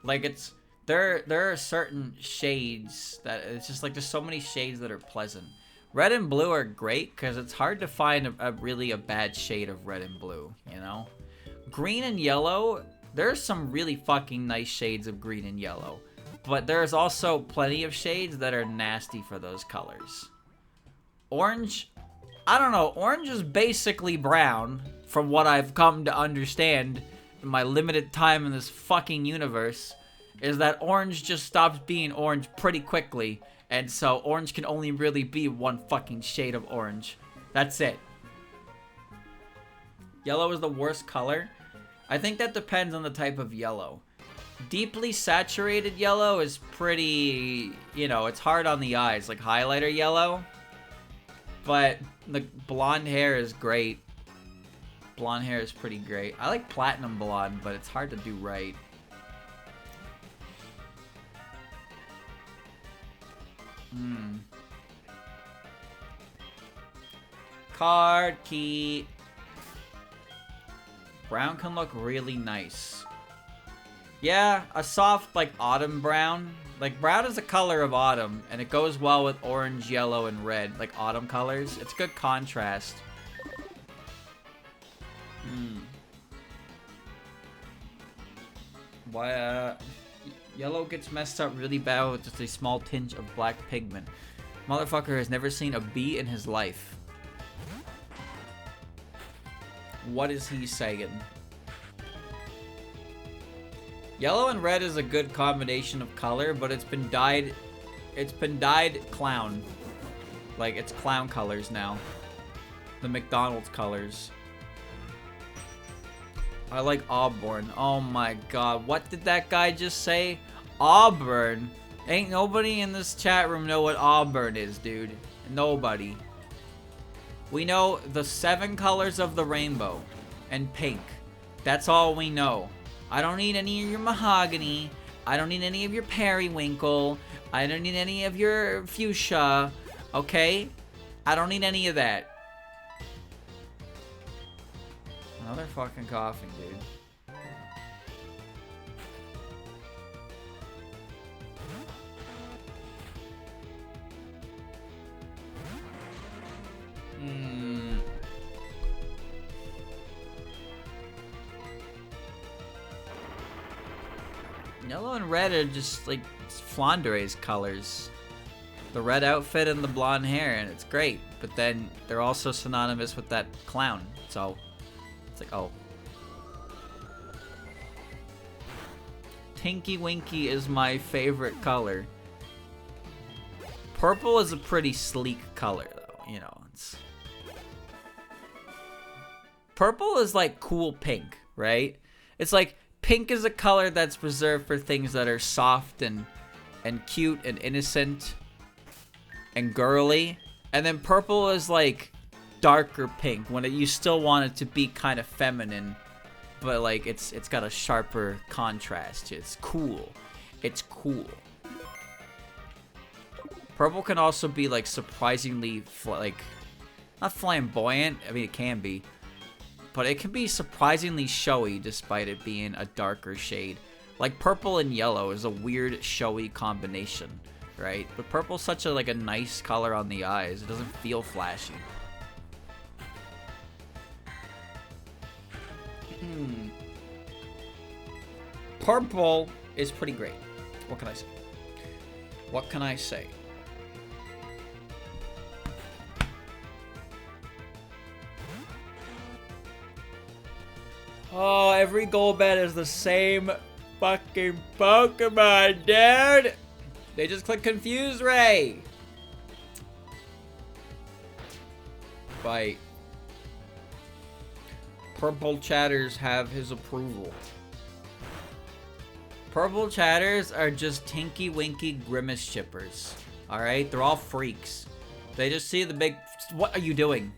Like there are certain shades that it's just like there's so many shades that are pleasant. Red and blue are great because it's hard to find a really bad shade of red and blue, you know? Green and yellow, there's some really fucking nice shades of green and yellow. But there's also plenty of shades that are nasty for those colors. Orange, I don't know, orange is basically brown from what I've come to understand in my limited time in this fucking universe, is that orange just stops being orange pretty quickly. And so orange can only really be one fucking shade of orange. That's it. Yellow is the worst color. I think that depends on the type of yellow. Deeply saturated yellow is pretty, you know, it's hard on the eyes, like highlighter yellow. But the blonde hair is great. Blonde hair is pretty great. I like platinum blonde, but it's hard to do right. Card key. Brown can look really nice. Yeah, a soft like autumn brown. Like brown is the color of autumn and it goes well with orange, yellow, and red, like autumn colors. It's good contrast. Why yellow gets messed up really bad with just a small tinge of black pigment. Motherfucker has never seen a bee in his life. What is he saying? Yellow and red is a good combination of color, but it's been dyed clown. Like, it's clown colors now. The McDonald's colors. I like Auburn. Oh my god. What did that guy just say? Auburn? Ain't nobody in this chat room know what Auburn is, dude. Nobody. We know the 7 colors of the rainbow. And pink. That's all we know. I don't need any of your mahogany. I don't need any of your periwinkle. I don't need any of your fuchsia. Okay? I don't need any of that. Another fucking coughing, dude. Yellow and red are just like Flandere's colors. The red outfit and the blonde hair, and it's great. But then they're also synonymous with that clown. So it's like, oh. Tinky Winky is my favorite color. Purple is a pretty sleek color, though. You know, it's... Purple is like cool pink, right? It's like pink is a color that's reserved for things that are soft and cute and innocent and girly. And then purple is like darker pink when you still want it to be kind of feminine, but like it's got a sharper contrast. It's cool. It's cool. Purple can also be like surprisingly like not flamboyant. I mean, it can be. But it can be surprisingly showy despite it being a darker shade. Like purple and yellow is a weird showy combination, right? But purple's such a a nice color on the eyes. It doesn't feel flashy. Purple is pretty great. What can I say? What can I say? Oh, every Golbat is the same fucking Pokemon, dude! They just click Confuse Ray! Bite. Purple chatters have his approval. Purple chatters are just tinky winky grimace shippers. Alright? They're all freaks. They just see the big... What are you doing?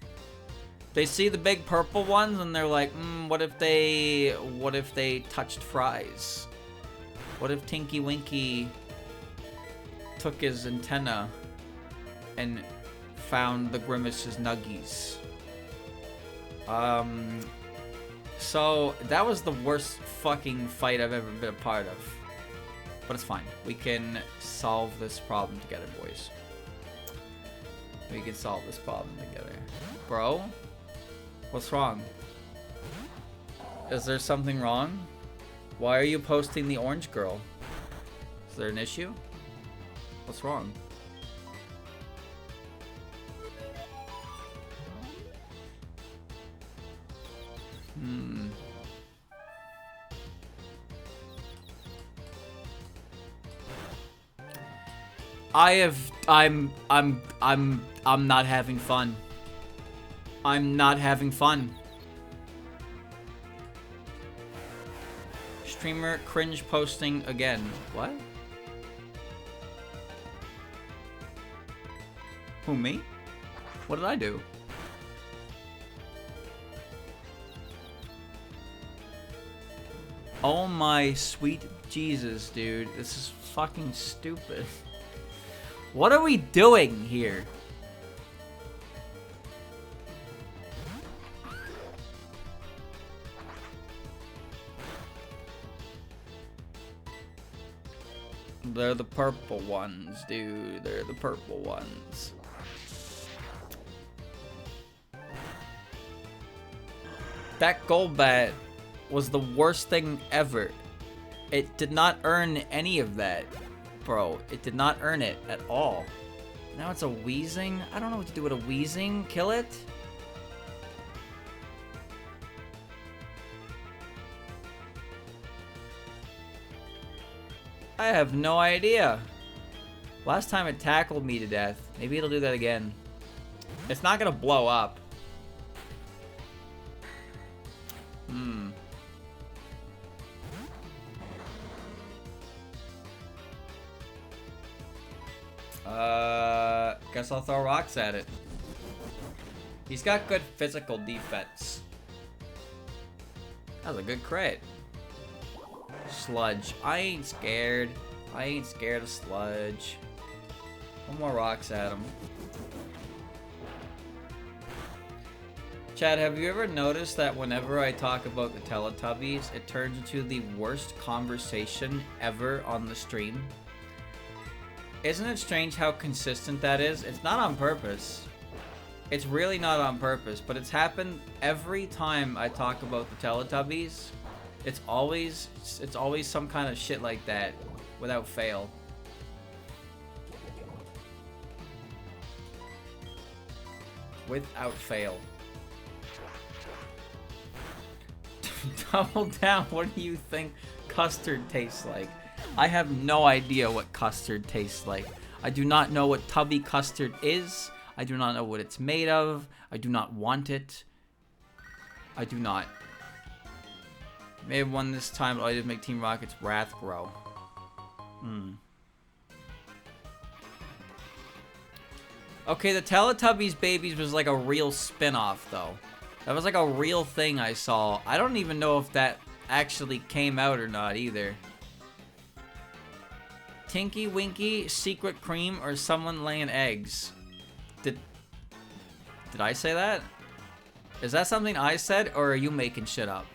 They see the big purple ones and they're like, what if they touched fries? What if Tinky Winky took his antenna and found the Grimace's nuggies? So that was the worst fucking fight I've ever been a part of. But it's fine. We can solve this problem together, boys. We can solve this problem together. Bro? What's wrong? Is there something wrong? Why are you posting the orange girl? Is there an issue? What's wrong? I'm not having fun. I'm not having fun. Streamer cringe posting again. What? Who, me? What did I do? Oh my sweet Jesus, dude. This is fucking stupid. What are we doing here? They're the purple ones, dude. They're the purple ones. That Golbat was the worst thing ever. It did not earn any of that, bro. It did not earn it at all. Now it's a Weezing? I don't know what to do with a Weezing. Kill it? I have no idea. Last time it tackled me to death. Maybe it'll do that again. It's not gonna blow up. Guess I'll throw rocks at it. He's got good physical defense. That was a good crit. Sludge. I ain't scared. I ain't scared of Sludge. One more rocks at him. Chad, have you ever noticed that whenever I talk about the Teletubbies, it turns into the worst conversation ever on the stream? Isn't it strange how consistent that is? It's not on purpose. It's really not on purpose, but it's happened every time I talk about the Teletubbies. It's always some kind of shit like that, without fail. Without fail. Double down, what do you think custard tastes like? I have no idea what custard tastes like. I do not know what tubby custard is. I do not know what it's made of. I do not want it. I do not. May have won this time, but I did make Team Rocket's wrath grow. Okay, the Teletubbies Babies was like a real spin-off, though. That was like a real thing I saw. I don't even know if that actually came out or not, either. Tinky Winky, Secret Cream, or someone laying eggs? Did I say that? Is that something I said, or are you making shit up?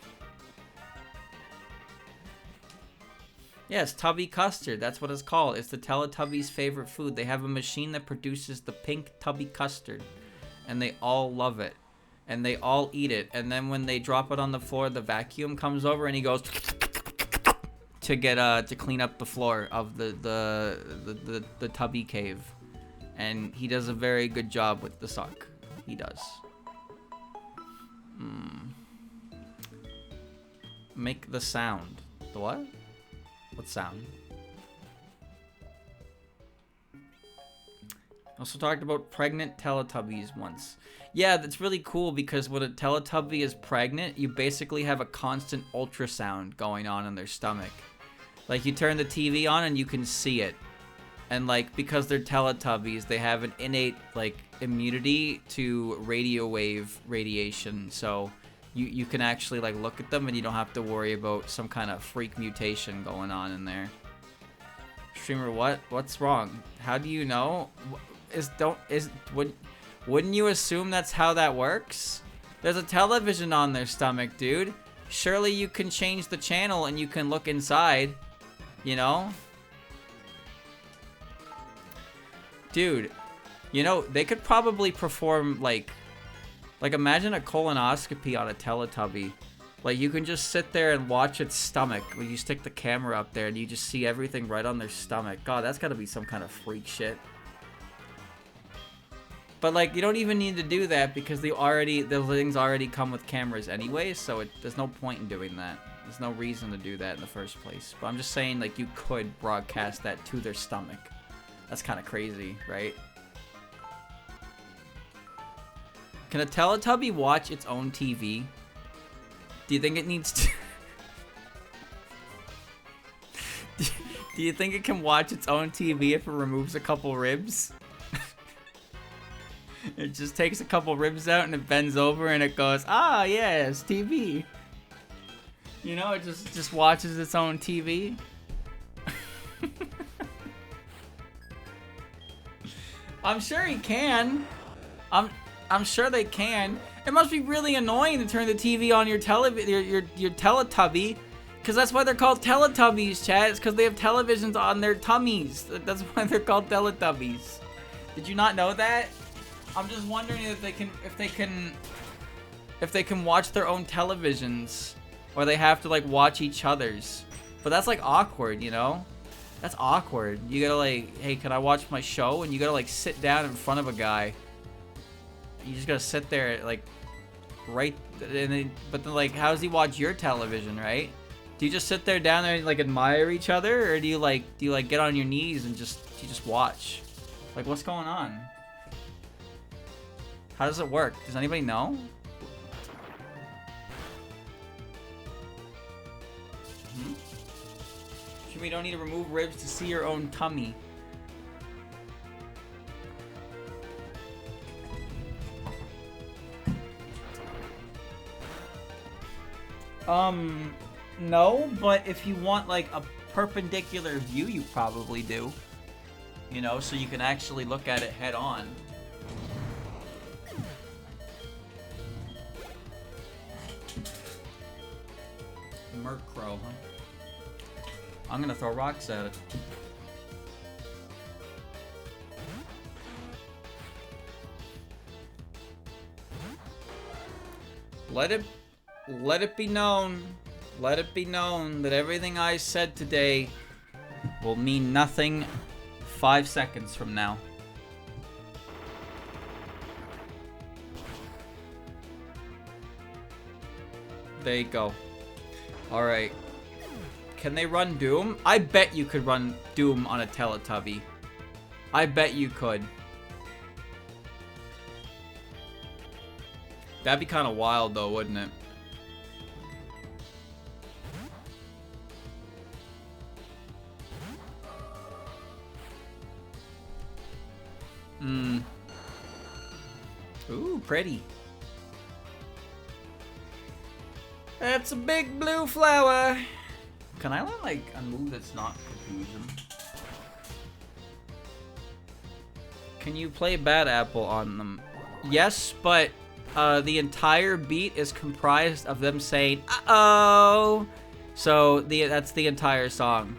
Yeah, it's Tubby Custard. That's what it's called. It's the Teletubbies' favorite food. They have a machine that produces the pink Tubby Custard. And they all love it. And they all eat it. And then when they drop it on the floor, the vacuum comes over and he goes to get to clean up the floor of the Tubby cave. And he does a very good job with the suck. He does. Make the sound. The what? What sound? Also talked about pregnant Teletubbies once. Yeah, that's really cool because when a Teletubby is pregnant, you basically have a constant ultrasound going on in their stomach. Like, you turn the TV on and you can see it. And, like, because they're Teletubbies, they have an innate, like, immunity to radio wave radiation. So you can actually, like, look at them and you don't have to worry about some kind of freak mutation going on in there. Streamer, what's wrong? How do you know? Wouldn't you assume that's how that works? There's a television on their stomach, dude. Surely you can change the channel and you can look inside, you know? Dude, you know, they could probably perform, like imagine a colonoscopy on a Teletubby. Like, you can just sit there and watch its stomach when you stick the camera up there and you just see everything right on their stomach. God, that's gotta be some kind of freak shit. But, like, you don't even need to do that because the things already come with cameras anyway, so there's no point in doing that. There's no reason to do that in the first place. But I'm just saying, like, you could broadcast that to their stomach. That's kind of crazy, right? Can a Teletubby watch its own TV? Do you think it needs to... Do you think it can watch its own TV if it removes a couple ribs? It just takes a couple ribs out and it bends over and it goes, ah, yes, TV. You know, it just watches its own TV. I'm sure he can. I'm sure they can. It must be really annoying to turn the TV on your Teletubby, because that's why they're called Teletubbies, chat. It's because they have televisions on their tummies. That's why they're called Teletubbies. Did you not know that? I'm just wondering if they can watch their own televisions, or they have to, like, watch each other's. But that's, like, awkward, you know? That's awkward. You gotta, like, hey, can I watch my show? And you gotta, like, sit down in front of a guy. You just gotta sit there, like, right, and then, but then, like, how does he watch your television, right? Do you just sit there down there and, like, admire each other, or do you get on your knees and just watch? Like, what's going on? How does it work? Does anybody know? We don't need to remove ribs to see your own tummy. No, but if you want, like, a perpendicular view, you probably do. You know, so you can actually look at it head on. Murkrow, huh? I'm gonna throw rocks at it. Let it be known that everything I said today will mean nothing 5 seconds from now. There you go. Alright. Can they run Doom? I bet you could run Doom on a Teletubby. I bet you could. That'd be kind of wild though, wouldn't it? Ooh, pretty. That's a big blue flower. Can I learn, like, a move that's not confusion? Can you play Bad Apple on them? Yes, but the entire beat is comprised of them saying, uh-oh! So, that's the entire song.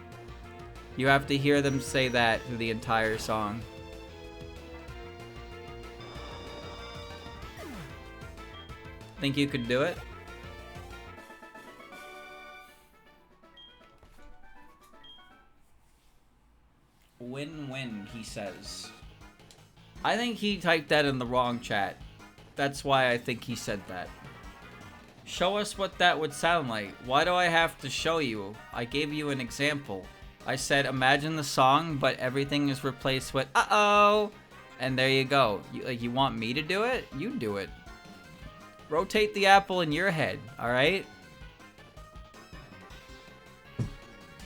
You have to hear them say that through the entire song. Think you could do it? Win-win, he says. I think he typed that in the wrong chat. That's why I think he said that. Show us what that would sound like. Why do I have to show you? I gave you an example. I said, imagine the song, but everything is replaced with uh-oh. And there you go. You want me to do it? You do it. Rotate the apple in your head, alright?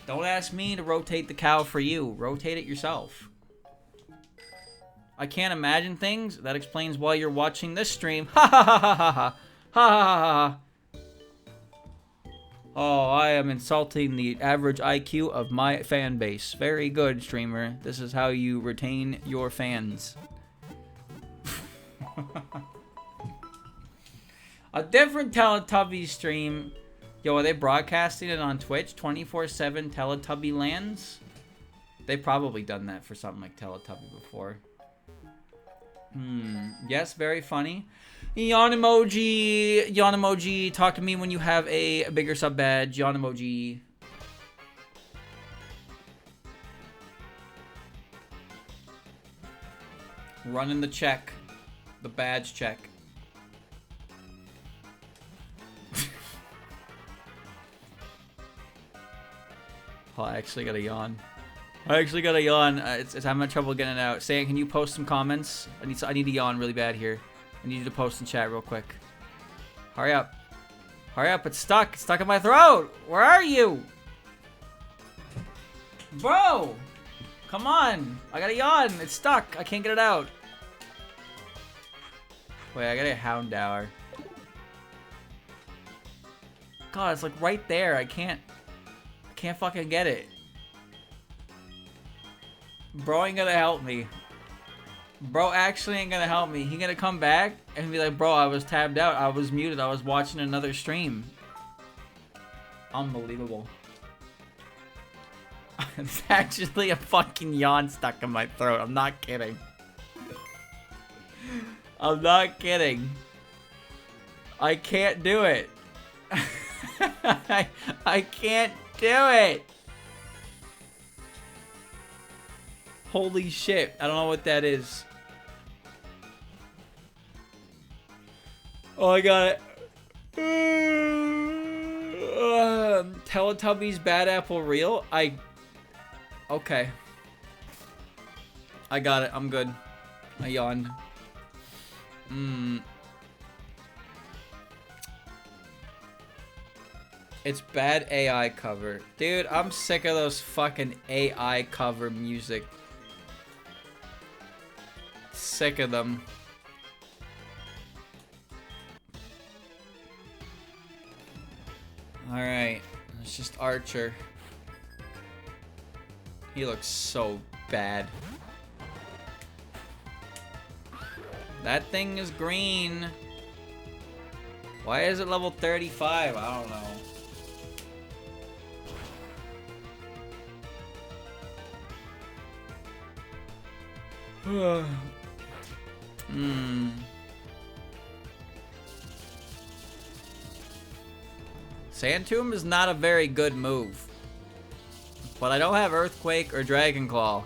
Don't ask me to rotate the cow for you. Rotate it yourself. I can't imagine things. That explains why you're watching this stream. Ha ha ha ha ha ha. Ha ha ha ha. Oh, I am insulting the average IQ of my fan base. Very good, streamer. This is how you retain your fans. A different Teletubbies stream. Yo, are they broadcasting it on Twitch? 24/7 Teletubby lands? They've probably done that for something like Teletubby before. Yes, very funny. Yawn emoji. Yawn emoji. Talk to me when you have a bigger sub badge. Yawn emoji. Running the check. The badge check. Oh, I actually got a yawn. It's having trouble getting it out. Sam, can you post some comments? I need to yawn really bad here. I need you to post in chat real quick. Hurry up. Hurry up, it's stuck. It's stuck in my throat. Where are you? Bro! Come on. I got a yawn. It's stuck. I can't get it out. Wait, I got a Houndour. God, it's like right there. I can't fucking get it. Bro ain't gonna help me. Bro actually ain't gonna help me. He gonna come back and be like, bro, I was tabbed out. I was muted. I was watching another stream. Unbelievable. It's actually a fucking yawn stuck in my throat. I'm not kidding. I'm not kidding. I can't do it. I can't do it. Holy shit. I don't know what that is. Oh, I got it. Teletubbies Bad Apple Real? Okay. I got it. I'm good. I yawned. It's bad AI cover. Dude, I'm sick of those fucking AI cover music. Sick of them. Alright. It's just Archer. He looks so bad. That thing is green. Why is it level 35? I don't know. Sand Tomb is not a very good move. But I don't have Earthquake or Dragon Claw.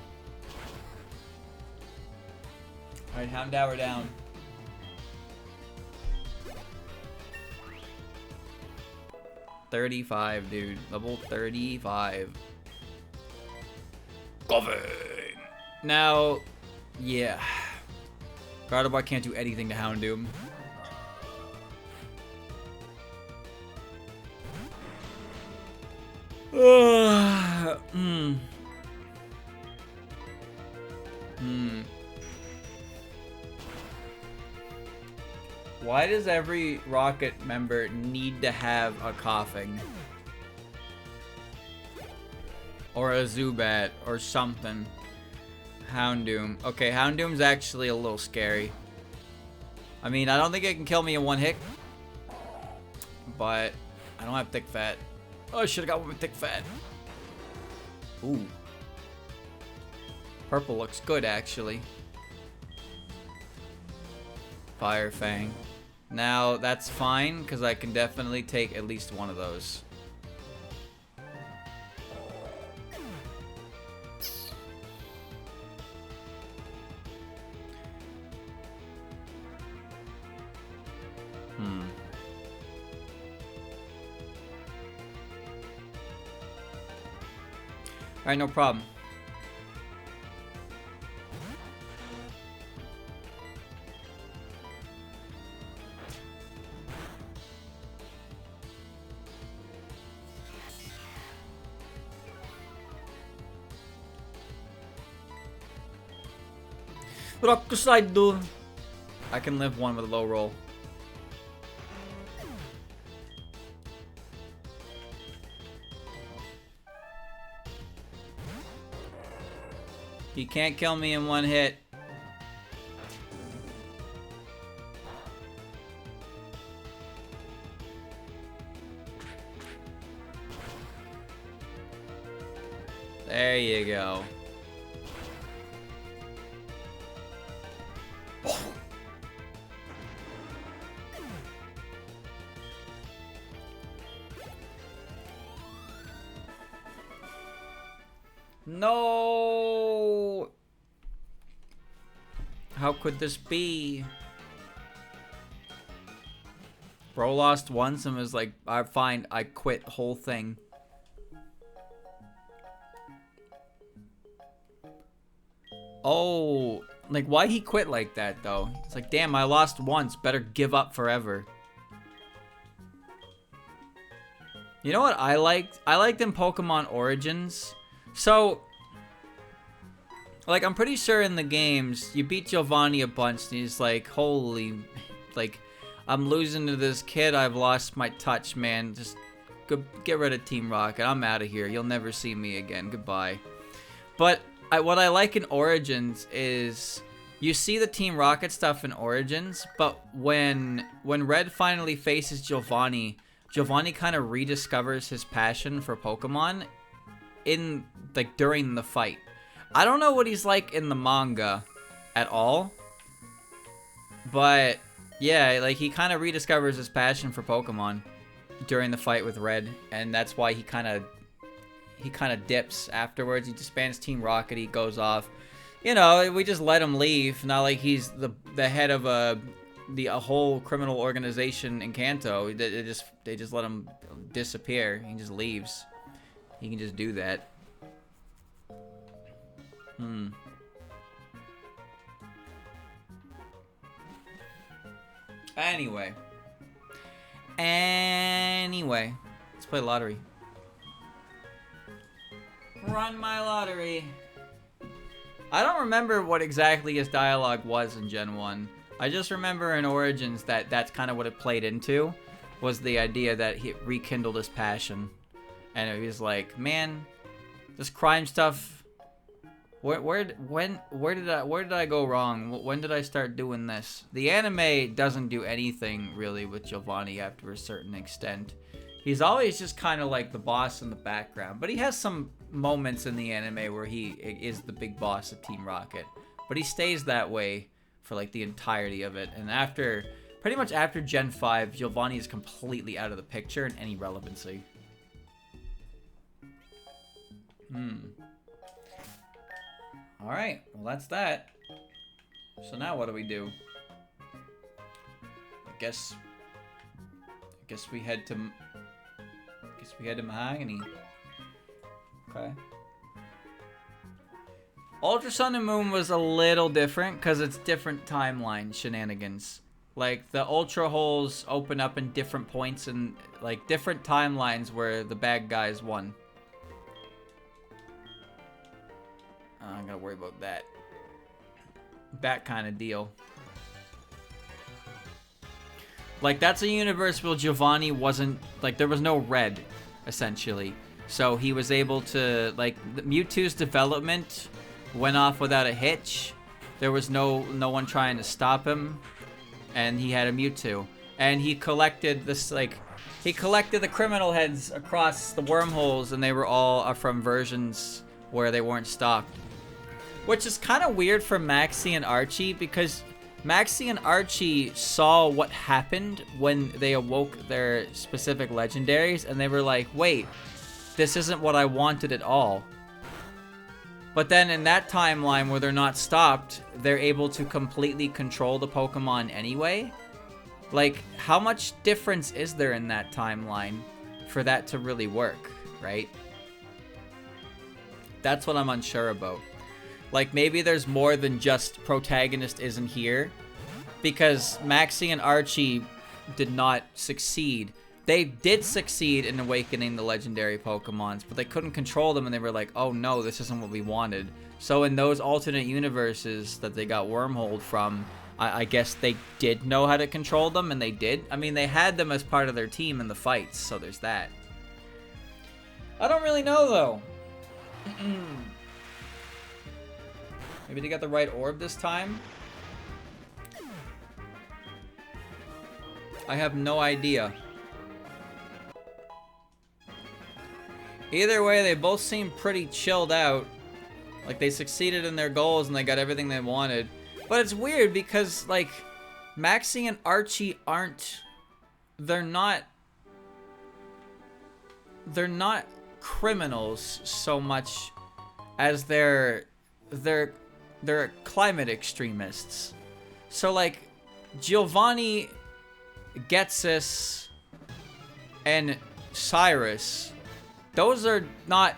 Alright, Houndour down. $35, dude. Level 35. Coffin! Now, yeah. Gardevoir can't do anything to Houndoom. Why does every Rocket member need to have a coughing? Or a Zubat or something? Houndoom. Okay, Houndoom's actually a little scary. I mean, I don't think it can kill me in one hit. But I don't have Thick Fat. Oh, I should have got one with Thick Fat. Ooh. Purple looks good, actually. Fire Fang. Now, that's fine, because I can definitely take at least one of those. Alright, no problem. Rock side, dude. I can live one with a low roll. He can't kill me in one hit. There you go. No! How could this be? Bro lost once and was like, fine, I quit whole thing. Oh, like why he quit like that though? It's like, damn, I lost once, better give up forever. You know what I liked? I liked in Pokemon Origins. So, like, I'm pretty sure in the games, you beat Giovanni a bunch, and he's like, holy, like, I'm losing to this kid, I've lost my touch, man. Just go, get rid of Team Rocket, I'm out of here. You'll never see me again, goodbye. But what I like in Origins is, you see the Team Rocket stuff in Origins, but when Red finally faces Giovanni, Giovanni kind of rediscovers his passion for Pokemon in, like, during the fight. I don't know what he's like in the manga at all, but yeah, like, he kind of rediscovers his passion for Pokemon during the fight with Red, and that's why he kind of dips afterwards. He disbands Team Rocket, he goes off. You know, we just let him leave, not like he's the head of a whole criminal organization in Kanto. They just let him disappear. He just leaves. He can just do that. Anyway, let's play lottery. Run my lottery. I don't remember what exactly his dialogue was in Gen 1. I just remember in Origins that's kind of what it played into, was the idea that he rekindled his passion. And he was like, man, this crime stuff, where did I go wrong? When did I start doing this? The anime doesn't do anything really with Giovanni after a certain extent. He's always just kind of like the boss in the background, but he has some moments in the anime where he is the big boss of Team Rocket, but he stays that way for like the entirety of it. And pretty much after Gen 5, Giovanni is completely out of the picture in any relevancy. Alright, well that's that. So now what do we do? I guess we head to Mahogany. Okay. Ultra Sun and Moon was a little different because it's different timeline shenanigans. Like, the Ultra Holes open up in different points and, like, different timelines where the bad guys won. I'm gonna worry about that. That kind of deal. Like, that's a universe where Giovanni wasn't, like, there was no Red, essentially. So he was able to, like, Mewtwo's development went off without a hitch. There was no one trying to stop him. And he had a Mewtwo. And he collected this, like, he collected the criminal heads across the wormholes, and they were all from versions where they weren't stopped. Which is kind of weird for Maxie and Archie, because Maxie and Archie saw what happened when they awoke their specific legendaries, and they were like, wait, this isn't what I wanted at all. But then in that timeline where they're not stopped, they're able to completely control the Pokemon anyway. Like, how much difference is there in that timeline for that to really work, right? That's what I'm unsure about. Like, maybe there's more than just protagonist isn't here. Because Maxie and Archie did not succeed. they did succeed in awakening the legendary Pokemons, but they couldn't control them, and they were like, oh no, this isn't what we wanted. So in those alternate universes that they got wormholed from, I guess they did know how to control them, and they did. I mean, they had them as part of their team in the fights, so there's that. I don't really know, though. Maybe they got the right orb this time? I have no idea. Either way, they both seem pretty chilled out. Like, they succeeded in their goals and they got everything they wanted. But it's weird because, like, Maxie and Archie aren't... They're not criminals so much as they're climate extremists. So, like, Giovanni, Ghetsis, and Cyrus, those are not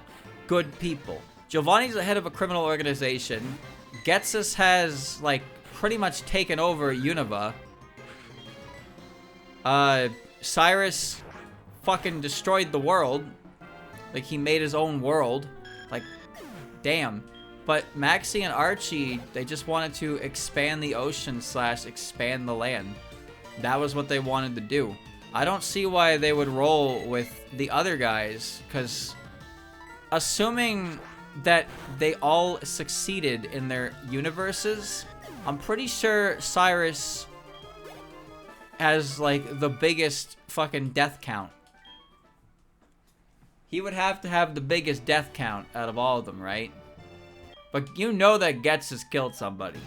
good people. Giovanni's the head of a criminal organization. Ghetsis has, like, pretty much taken over Unova. Cyrus fucking destroyed the world. Like, he made his own world. Like, damn. But Maxie and Archie, they just wanted to expand the ocean / expand the land. That was what they wanted to do. I don't see why they would roll with the other guys, because assuming that they all succeeded in their universes, I'm pretty sure Cyrus has, like, the biggest fucking death count. He would have to have the biggest death count out of all of them, right? But you know that Ghetsis killed somebody.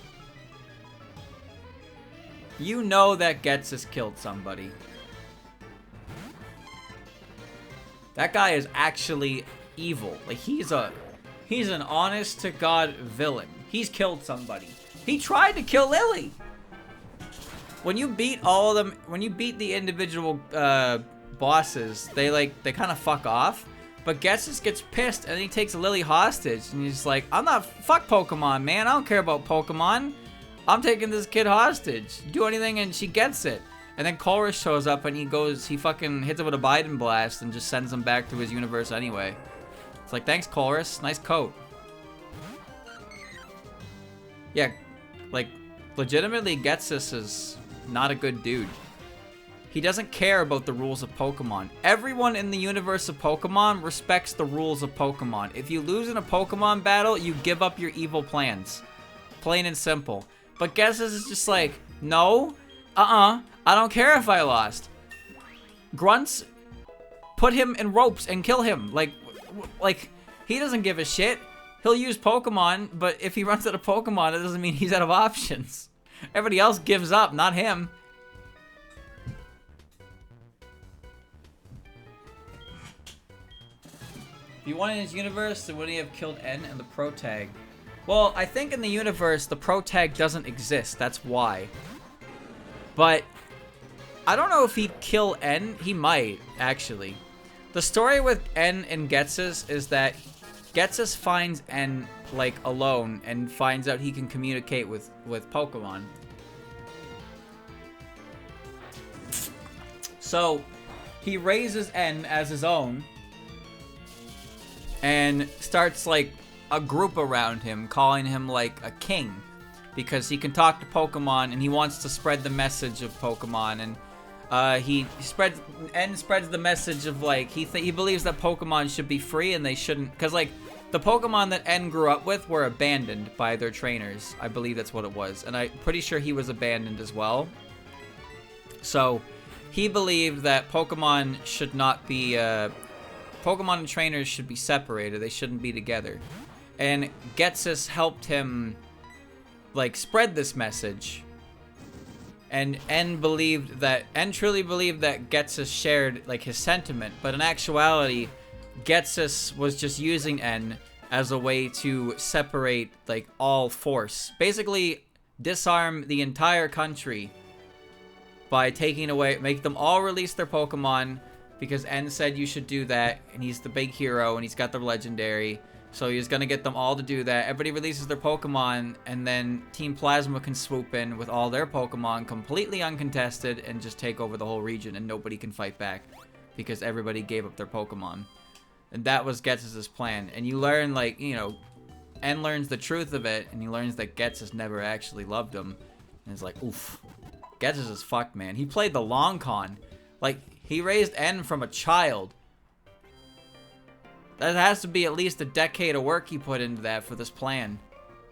You know that Ghetsis killed somebody. That guy is actually evil. Like, he's an honest to God villain. He's killed somebody. He tried to kill Lily. When you beat all of them, when you beat the individual bosses, they kind of fuck off. But Ghetsis gets pissed and he takes Lily hostage, and he's like, fuck Pokemon, man. I don't care about Pokemon. I'm taking this kid hostage. Do anything and she gets it. And then Colress shows up and he fucking hits him with a Biden blast and just sends him back to his universe anyway. It's like, thanks, Colress. Nice coat. Yeah, like, legitimately, Ghetsis is not a good dude. He doesn't care about the rules of Pokemon. Everyone in the universe of Pokemon respects the rules of Pokemon. If you lose in a Pokemon battle, you give up your evil plans. Plain and simple. But Ghetsis is just like, no, I don't care if I lost. Grunts, put him in ropes and kill him. Like, he doesn't give a shit. He'll use Pokemon, but if he runs out of Pokemon, it doesn't mean he's out of options. Everybody else gives up, not him. If you won in his universe, then would he have killed N and the Pro Tag? Well, I think in the universe, the Pro Tag doesn't exist. That's why. But I don't know if he'd kill N. He might, actually. The story with N and Ghetsis is that Ghetsis finds N, like, alone and finds out he can communicate with Pokemon. So, he raises N as his own and starts, like, a group around him, calling him, like, a king, because he can talk to Pokemon and he wants to spread the message of Pokemon. And N spreads the message of, like, he believes that Pokemon should be free and they shouldn't, because, like, the Pokemon that N grew up with were abandoned by their trainers. I believe that's what it was, and I'm pretty sure he was abandoned as well. So he believed that Pokemon should not be Pokemon and trainers should be separated. They shouldn't be together. And Ghetsis helped him, like, spread this message. And N truly believed that Ghetsis shared, like, his sentiment. But in actuality, Ghetsis was just using N as a way to separate, like, all force. Basically, disarm the entire country by taking away, make them all release their Pokemon, because N said you should do that, and he's the big hero, and he's got the legendary, so he's gonna get them all to do that. Everybody releases their Pokemon, and then Team Plasma can swoop in with all their Pokemon completely uncontested and just take over the whole region, and nobody can fight back. because everybody gave up their Pokemon. And that was Ghetsis' plan. And you learn, like, you know, N learns the truth of it, and he learns that Ghetsis never actually loved him. And it's like, oof. Ghetsis is fucked, man. He played the long con. Like, he raised N from a child. That has to be at least a decade of work he put into that for this plan.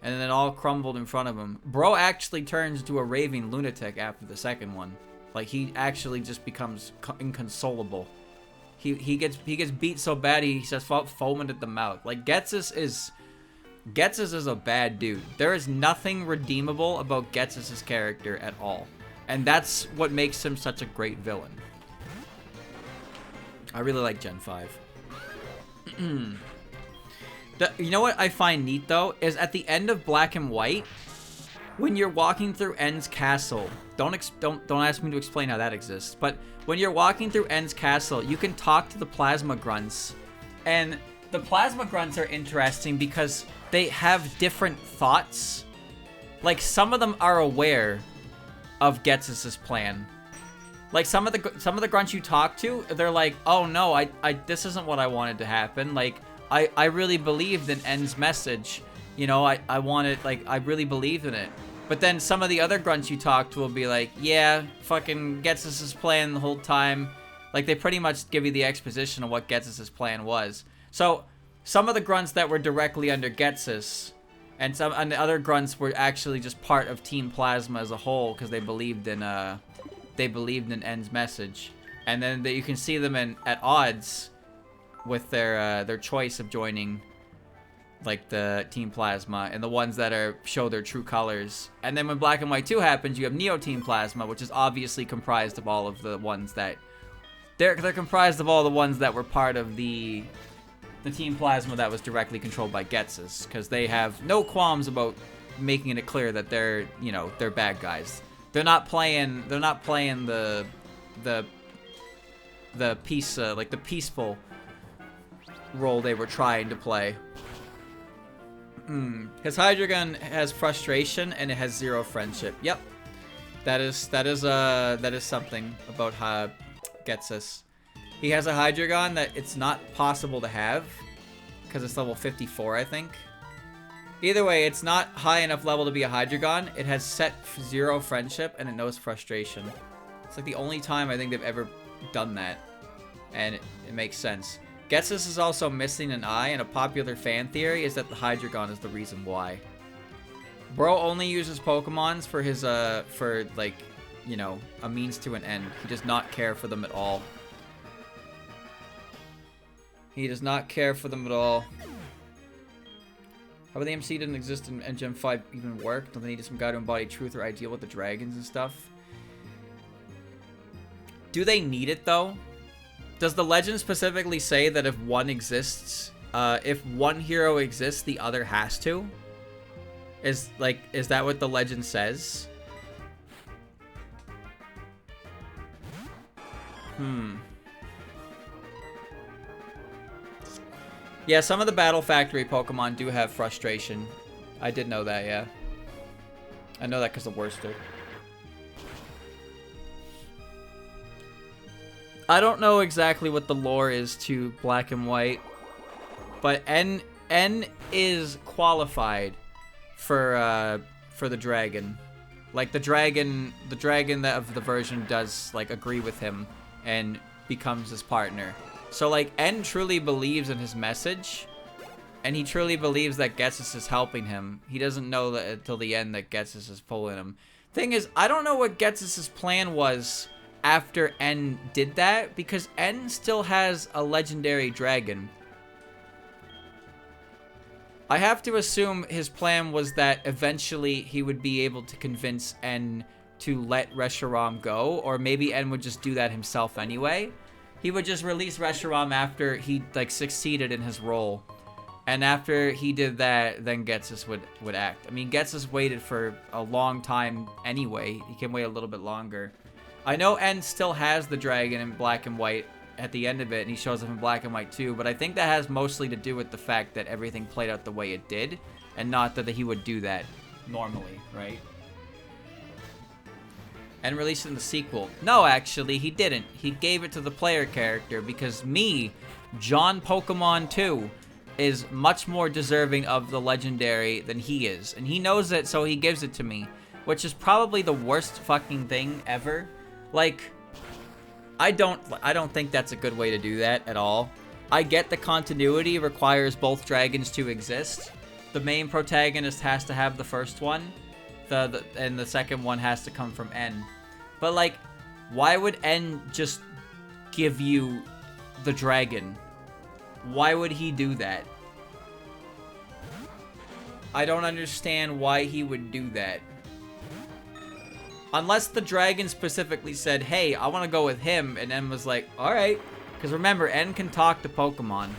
And then it all crumbled in front of him. Bro actually turns into a raving lunatic after the second one. Like, he actually just becomes inconsolable. He gets beat so bad he says foaming at the mouth. Like, Ghetsis is a bad dude. There is nothing redeemable about Ghetsis' character at all. And that's what makes him such a great villain. I really like Gen 5. You know what I find neat, though? Is at the end of Black and White, when you're walking through N's castle, don't ask me to explain how that exists, but when you're walking through N's castle, you can talk to the Plasma Grunts. And the Plasma Grunts are interesting because they have different thoughts. Like, some of them are aware of Ghetsis' plan. Like, some of the grunts you talk to, they're like, oh no, this isn't what I wanted to happen. Like, I really believed in N's message. You know, I wanted, like, I really believed in it. But then some of the other grunts you talk to will be like, yeah, fucking Ghetsis' plan the whole time. Like, they pretty much give you the exposition of what Ghetsis' plan was. So, some of the grunts that were directly under Ghetsis, and the other grunts were actually just part of Team Plasma as a whole, because they believed in N's message. And then you can see them at odds with their choice of joining, like, the Team Plasma, and the ones that show their true colors. And then when Black and White 2 happens, you have Neo Team Plasma, which is obviously comprised of all of the ones that they're comprised of all the ones that were part of the Team Plasma that was directly controlled by Ghetsis, because they have no qualms about making it clear that they're bad guys. They're not playing the peace, like the peaceful role they were trying to play. His Hydreigon has frustration and it has 0 friendship. Yep, that is something about Ghetsis. He has a Hydreigon that it's not possible to have because it's level 54, I think. Either way, it's not high enough level to be a Hydreigon. It has set 0 friendship and it knows frustration. It's like the only time I think they've ever done that, and it makes sense. Ghetsis is also missing an eye, and a popular fan theory is that the Hydreigon is the reason why. Bro only uses Pokemons for his for, like, you know, a means to an end. He does not care for them at all. He does not care for them at all. How about the MC didn't exist and Gen 5 even work? Don't they need some guy to embody truth or ideal with the dragons and stuff? Do they need it, though? Does the legend specifically say that if one exists, if one hero exists, the other has to? Is that what the legend says? Yeah, some of the Battle Factory Pokemon do have frustration. I did know that, yeah. I know that because of Worcester. I don't know exactly what the lore is to Black and White, but N is qualified for the dragon. Like, the dragon that of the version does, like, agree with him and becomes his partner. So, like, N truly believes in his message, and he truly believes that Ghetsis is helping him. He doesn't know that until the end that Ghetsis is pulling him. Thing is, I don't know what Ghetsis' plan was after N did that, because N still has a legendary dragon. I have to assume his plan was that eventually he would be able to convince N to let Reshiram go, or maybe N would just do that himself anyway. He would just release Reshiram after he, like, succeeded in his role. And after he did that, then Ghetsis would act. I mean, Ghetsis waited for a long time anyway. He can wait a little bit longer. I know N still has the dragon in Black and White at the end of it, and he shows up in Black and White too, but I think that has mostly to do with the fact that everything played out the way it did, and not that he would do that normally, right? and released it in the sequel. No, actually, he didn't. He gave it to the player character because me, John Pokemon 2, is much more deserving of the legendary than he is. And he knows it, so he gives it to me. Which is probably the worst fucking thing ever. Like, I don't think that's a good way to do that at all. I get the continuity requires both dragons to exist. The main protagonist has to have the first one. And the second one has to come from N. But like, why would N just give you the dragon? Why would he do that? I don't understand why he would do that. Unless the dragon specifically said, hey, I want to go with him, and N was like, alright. Because remember, N can talk to Pokemon.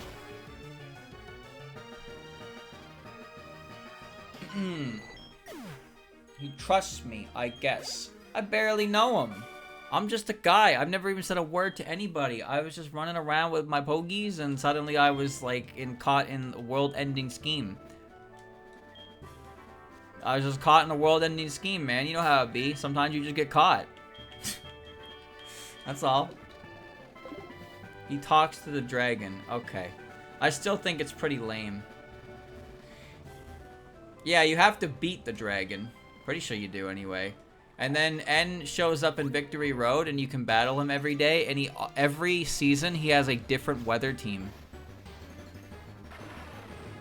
He trusts me, I guess. I barely know him. I'm just a guy. I've never even said a word to anybody. I was just running around with my Pogies, and suddenly I was like caught in a world-ending scheme. I was just caught in a world-ending scheme, man. You know how it be. Sometimes you just get caught. That's all. He talks to the dragon. Okay. I still think it's pretty lame. Yeah, you have to beat the dragon. Pretty sure you do anyway. And then N shows up in Victory Road, and you can battle him every day. And every season, he has a different weather team.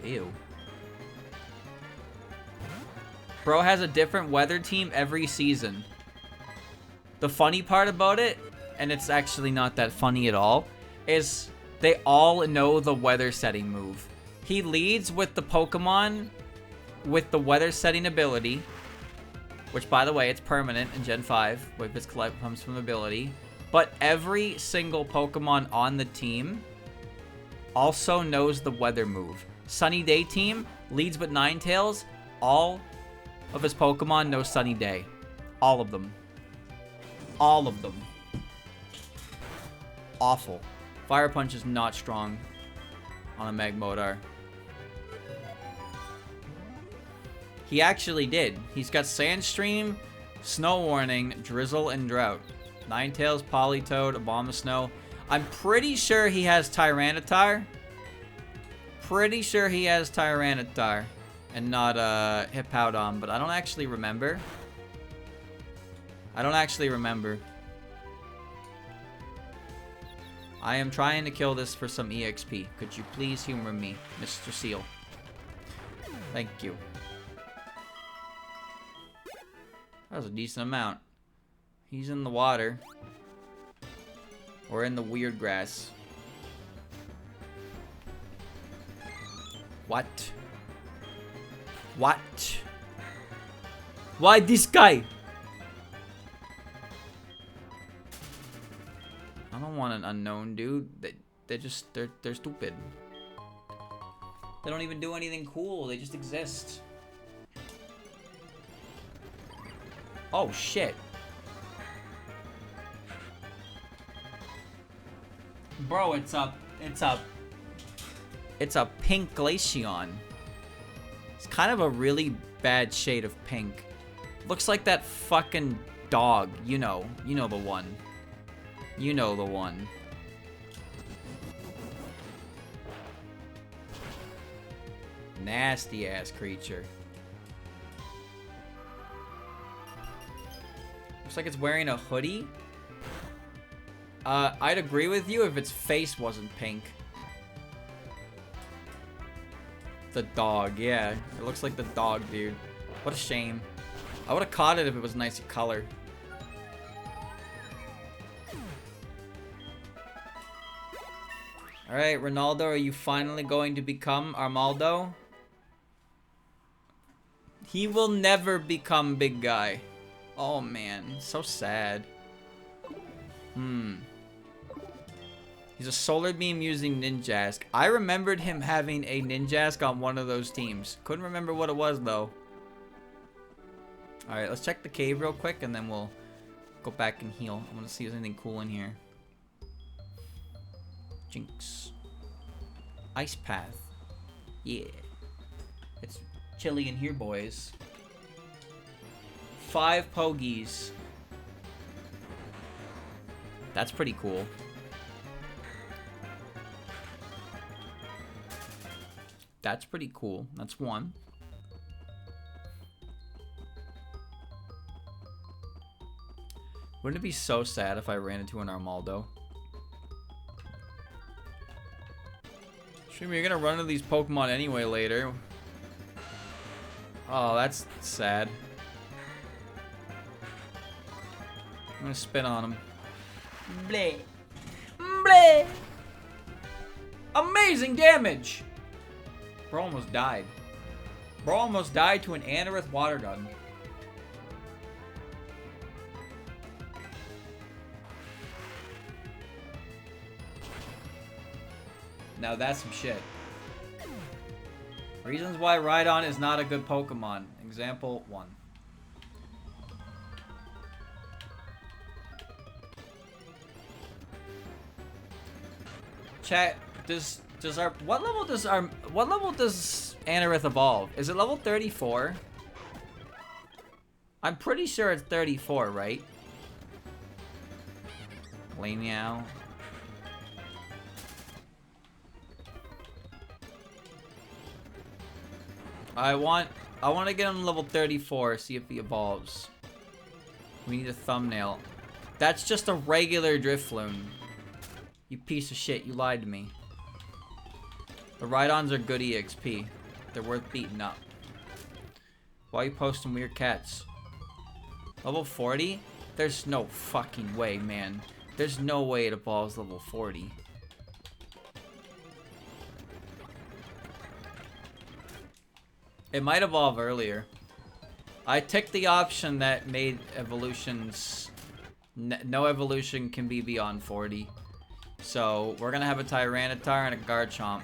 Ew. Bro has a different weather team every season. The funny part about it, and it's actually not that funny at all, is they all know the weather setting move. He leads with the Pokemon with the weather setting ability, which by the way, it's permanent in Gen 5, if its collect comes from ability. But every single Pokemon on the team also knows the weather move. Sunny Day team leads with Ninetales. All of his Pokemon know Sunny Day. All of them. All of them. Awful. Fire Punch is not strong on a Magmodar. He actually did. He's got Sandstream, Snow Warning, Drizzle, and Drought. Ninetales, Politoed, Abomasnow. I'm pretty sure he has Tyranitar. Pretty sure he has Tyranitar. And not Hippowdon, but I don't actually remember. I don't actually remember. I am trying to kill this for some EXP. Could you please humor me, Mr. Seal? Thank you. That was a decent amount. He's in the water. Or in the weird grass. What? What? Why this guy? I don't want an unknown dude. They're stupid. They don't even do anything cool. They just exist. Oh shit. Bro, it's a pink Glaceon. It's kind of a really bad shade of pink. Looks like that fucking dog. You know the one. You know the one. Nasty ass creature. Looks like it's wearing a hoodie. I'd agree with you if its face wasn't pink. The dog, yeah. It looks like the dog, dude. What a shame. I would have caught it if it was a nicer color. Alright, Ronaldo, are you finally going to become Armaldo? He will never become big guy. Oh man, so sad. He's a Solar Beam using Ninjask. I remembered him having a Ninjask on one of those teams. Couldn't remember what it was though. Alright, let's check the cave real quick and then we'll go back and heal. I want to see if there's anything cool in here. Jinx. Ice Path. Yeah. It's chilly in here, boys. 5 Pogies. That's pretty cool. That's pretty cool. That's one. Wouldn't it be so sad if I ran into an Armaldo? Streamer, you're gonna run into these Pokemon anyway later. Oh, that's sad. I'm gonna spin on him. Bleh. Bleh. Amazing damage! Bro almost died. Bro almost died to an Anorith water gun. Now that's some shit. Reasons why Rhydon is not a good Pokemon. Example 1. Chat, what level does Anorith evolve? Is it level 34? I'm pretty sure it's 34, right? Meow. I want to get him level 34, see if he evolves. We need a thumbnail. That's just a regular Drifloon. You piece of shit, you lied to me. The Rhydons are good EXP. They're worth beating up. Why are you posting weird cats? Level 40? There's no fucking way, man. There's no way it evolves level 40. It might evolve earlier. I ticked the option that made evolutions... No evolution can be beyond 40. So, we're gonna have a Tyranitar and a Garchomp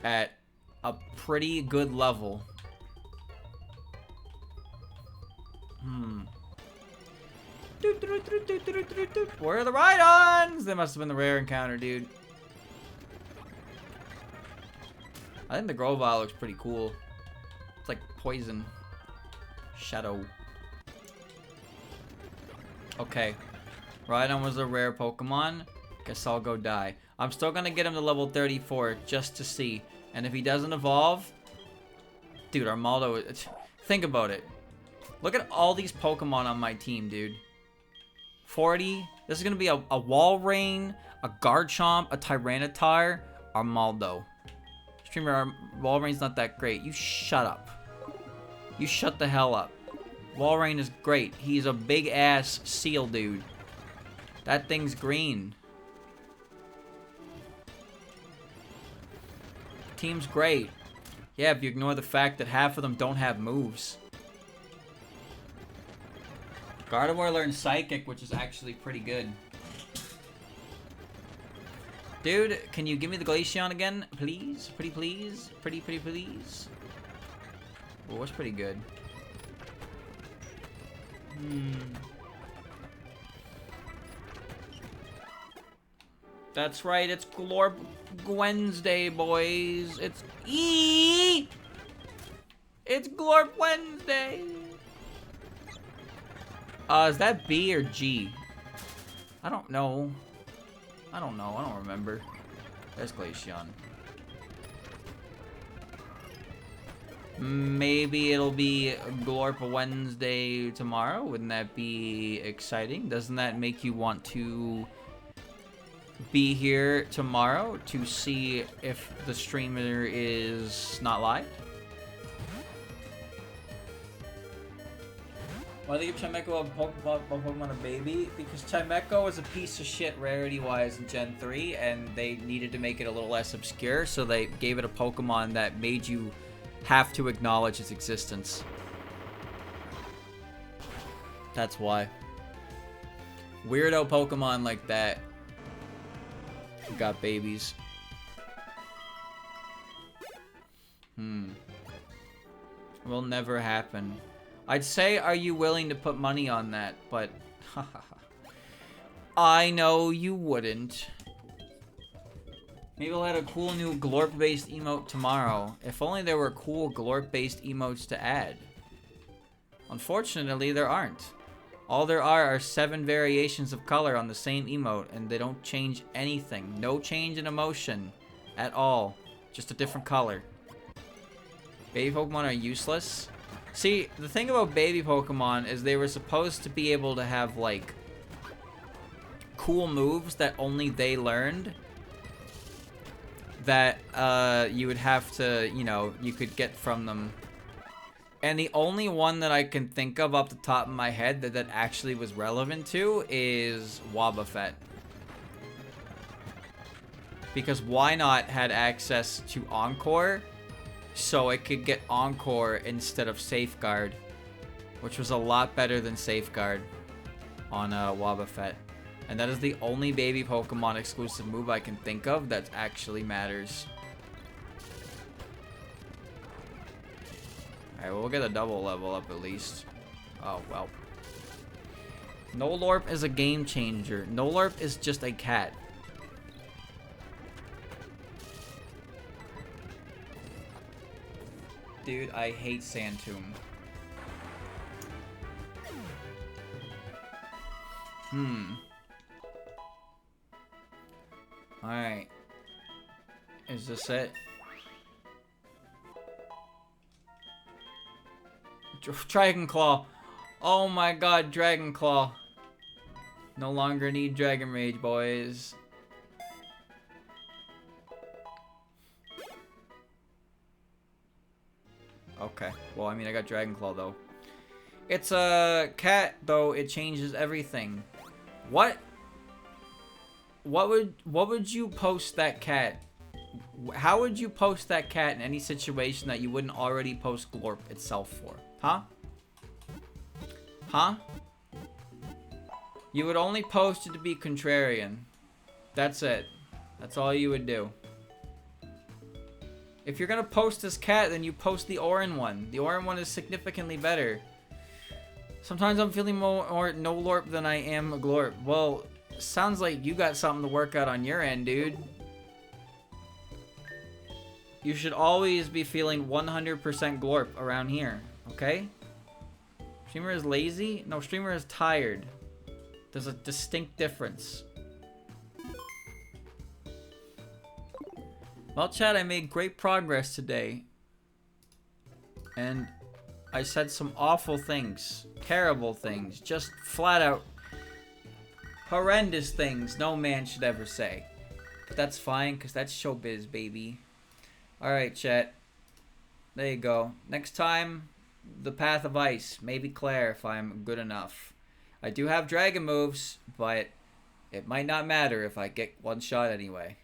at a pretty good level. Where are the Rhydons? They must have been the rare encounter, dude. I think the Grovyle looks pretty cool. It's like poison. Shadow. Okay. Rhydon was a rare Pokemon. Guess I'll go die. I'm still gonna get him to level 34 just to see. And if he doesn't evolve... Dude, Armaldo... Think about it. Look at all these Pokemon on my team, dude. 40. This is gonna be a Walrein, a Garchomp, a Tyranitar, Armaldo. Streamer, Walrein's not that great. You shut up. You shut the hell up. Walrein is great. He's a big-ass seal dude. That thing's green. Team's great. Yeah, if you ignore the fact that half of them don't have moves. Gardevoir learned Psychic, which is actually pretty good. Dude, can you give me the Glaceon again? Please? Pretty please? Pretty please? Well, what's pretty good? That's right, it's Glorp Wednesday, boys. It's It's Glorp Wednesday. Is that B or G? I don't know. I don't remember. There's Glaceon. Maybe it'll be Glorp Wednesday tomorrow. Wouldn't that be exciting? Doesn't that make you want to be here tomorrow to see if the streamer is not live? Why do they give Chimecho a Pokemon a baby? Because Chimecho is a piece of shit rarity-wise in Gen 3, and they needed to make it a little less obscure, so they gave it a Pokemon that made you have to acknowledge its existence. That's why. Weirdo Pokemon like that got babies. Will never happen. I'd say, are you willing to put money on that? But I know you wouldn't. Maybe we'll add a cool new Glorp-based emote tomorrow. If only there were cool Glorp-based emotes to add. Unfortunately, there aren't. All there are 7 variations of color on the same emote, and they don't change anything. No change in emotion at all. Just a different color. Baby Pokemon are useless. See, the thing about baby Pokemon is they were supposed to be able to have, like, cool moves that only they learned. That, you would have to, you know, you could get from them. And the only one that I can think of off the top of my head that actually was relevant to is Wobbuffet. Because Why Not had access to Encore, so it could get Encore instead of Safeguard, which was a lot better than Safeguard on Wobbuffet. And that is the only baby Pokemon exclusive move I can think of that actually matters. Alright, we'll get a double level up at least. Oh, well. Nolorp is a game changer. Nolorp is just a cat. Dude, I hate Sandtomb. Alright. Is this it? Dragon Claw. Oh my god, Dragon Claw. No longer need Dragon Rage, boys. Okay. Well, I mean, I got Dragon Claw, though. It's a cat, though. It changes everything. What? What would you post that cat? How would you post that cat in any situation that you wouldn't already post Glorp itself for? Huh? Huh? You would only post it to be contrarian. That's it. That's all you would do. If you're gonna post this cat, then you post the Orin one. The Orin one is significantly better. Sometimes I'm feeling more Nolorp than I am a Glorp. Well, sounds like you got something to work out on your end, dude. You should always be feeling 100% Glorp around here, okay? Streamer is lazy? No, streamer is tired. There's a distinct difference. Well, chat, I made great progress today. And I said some awful things. Terrible things. Just flat out horrendous things no man should ever say. But that's fine, because that's showbiz, baby. Alright, chat. There you go. Next time, the Path of Ice. Maybe Claire, if I'm good enough. I do have dragon moves, but it might not matter if I get one shot anyway.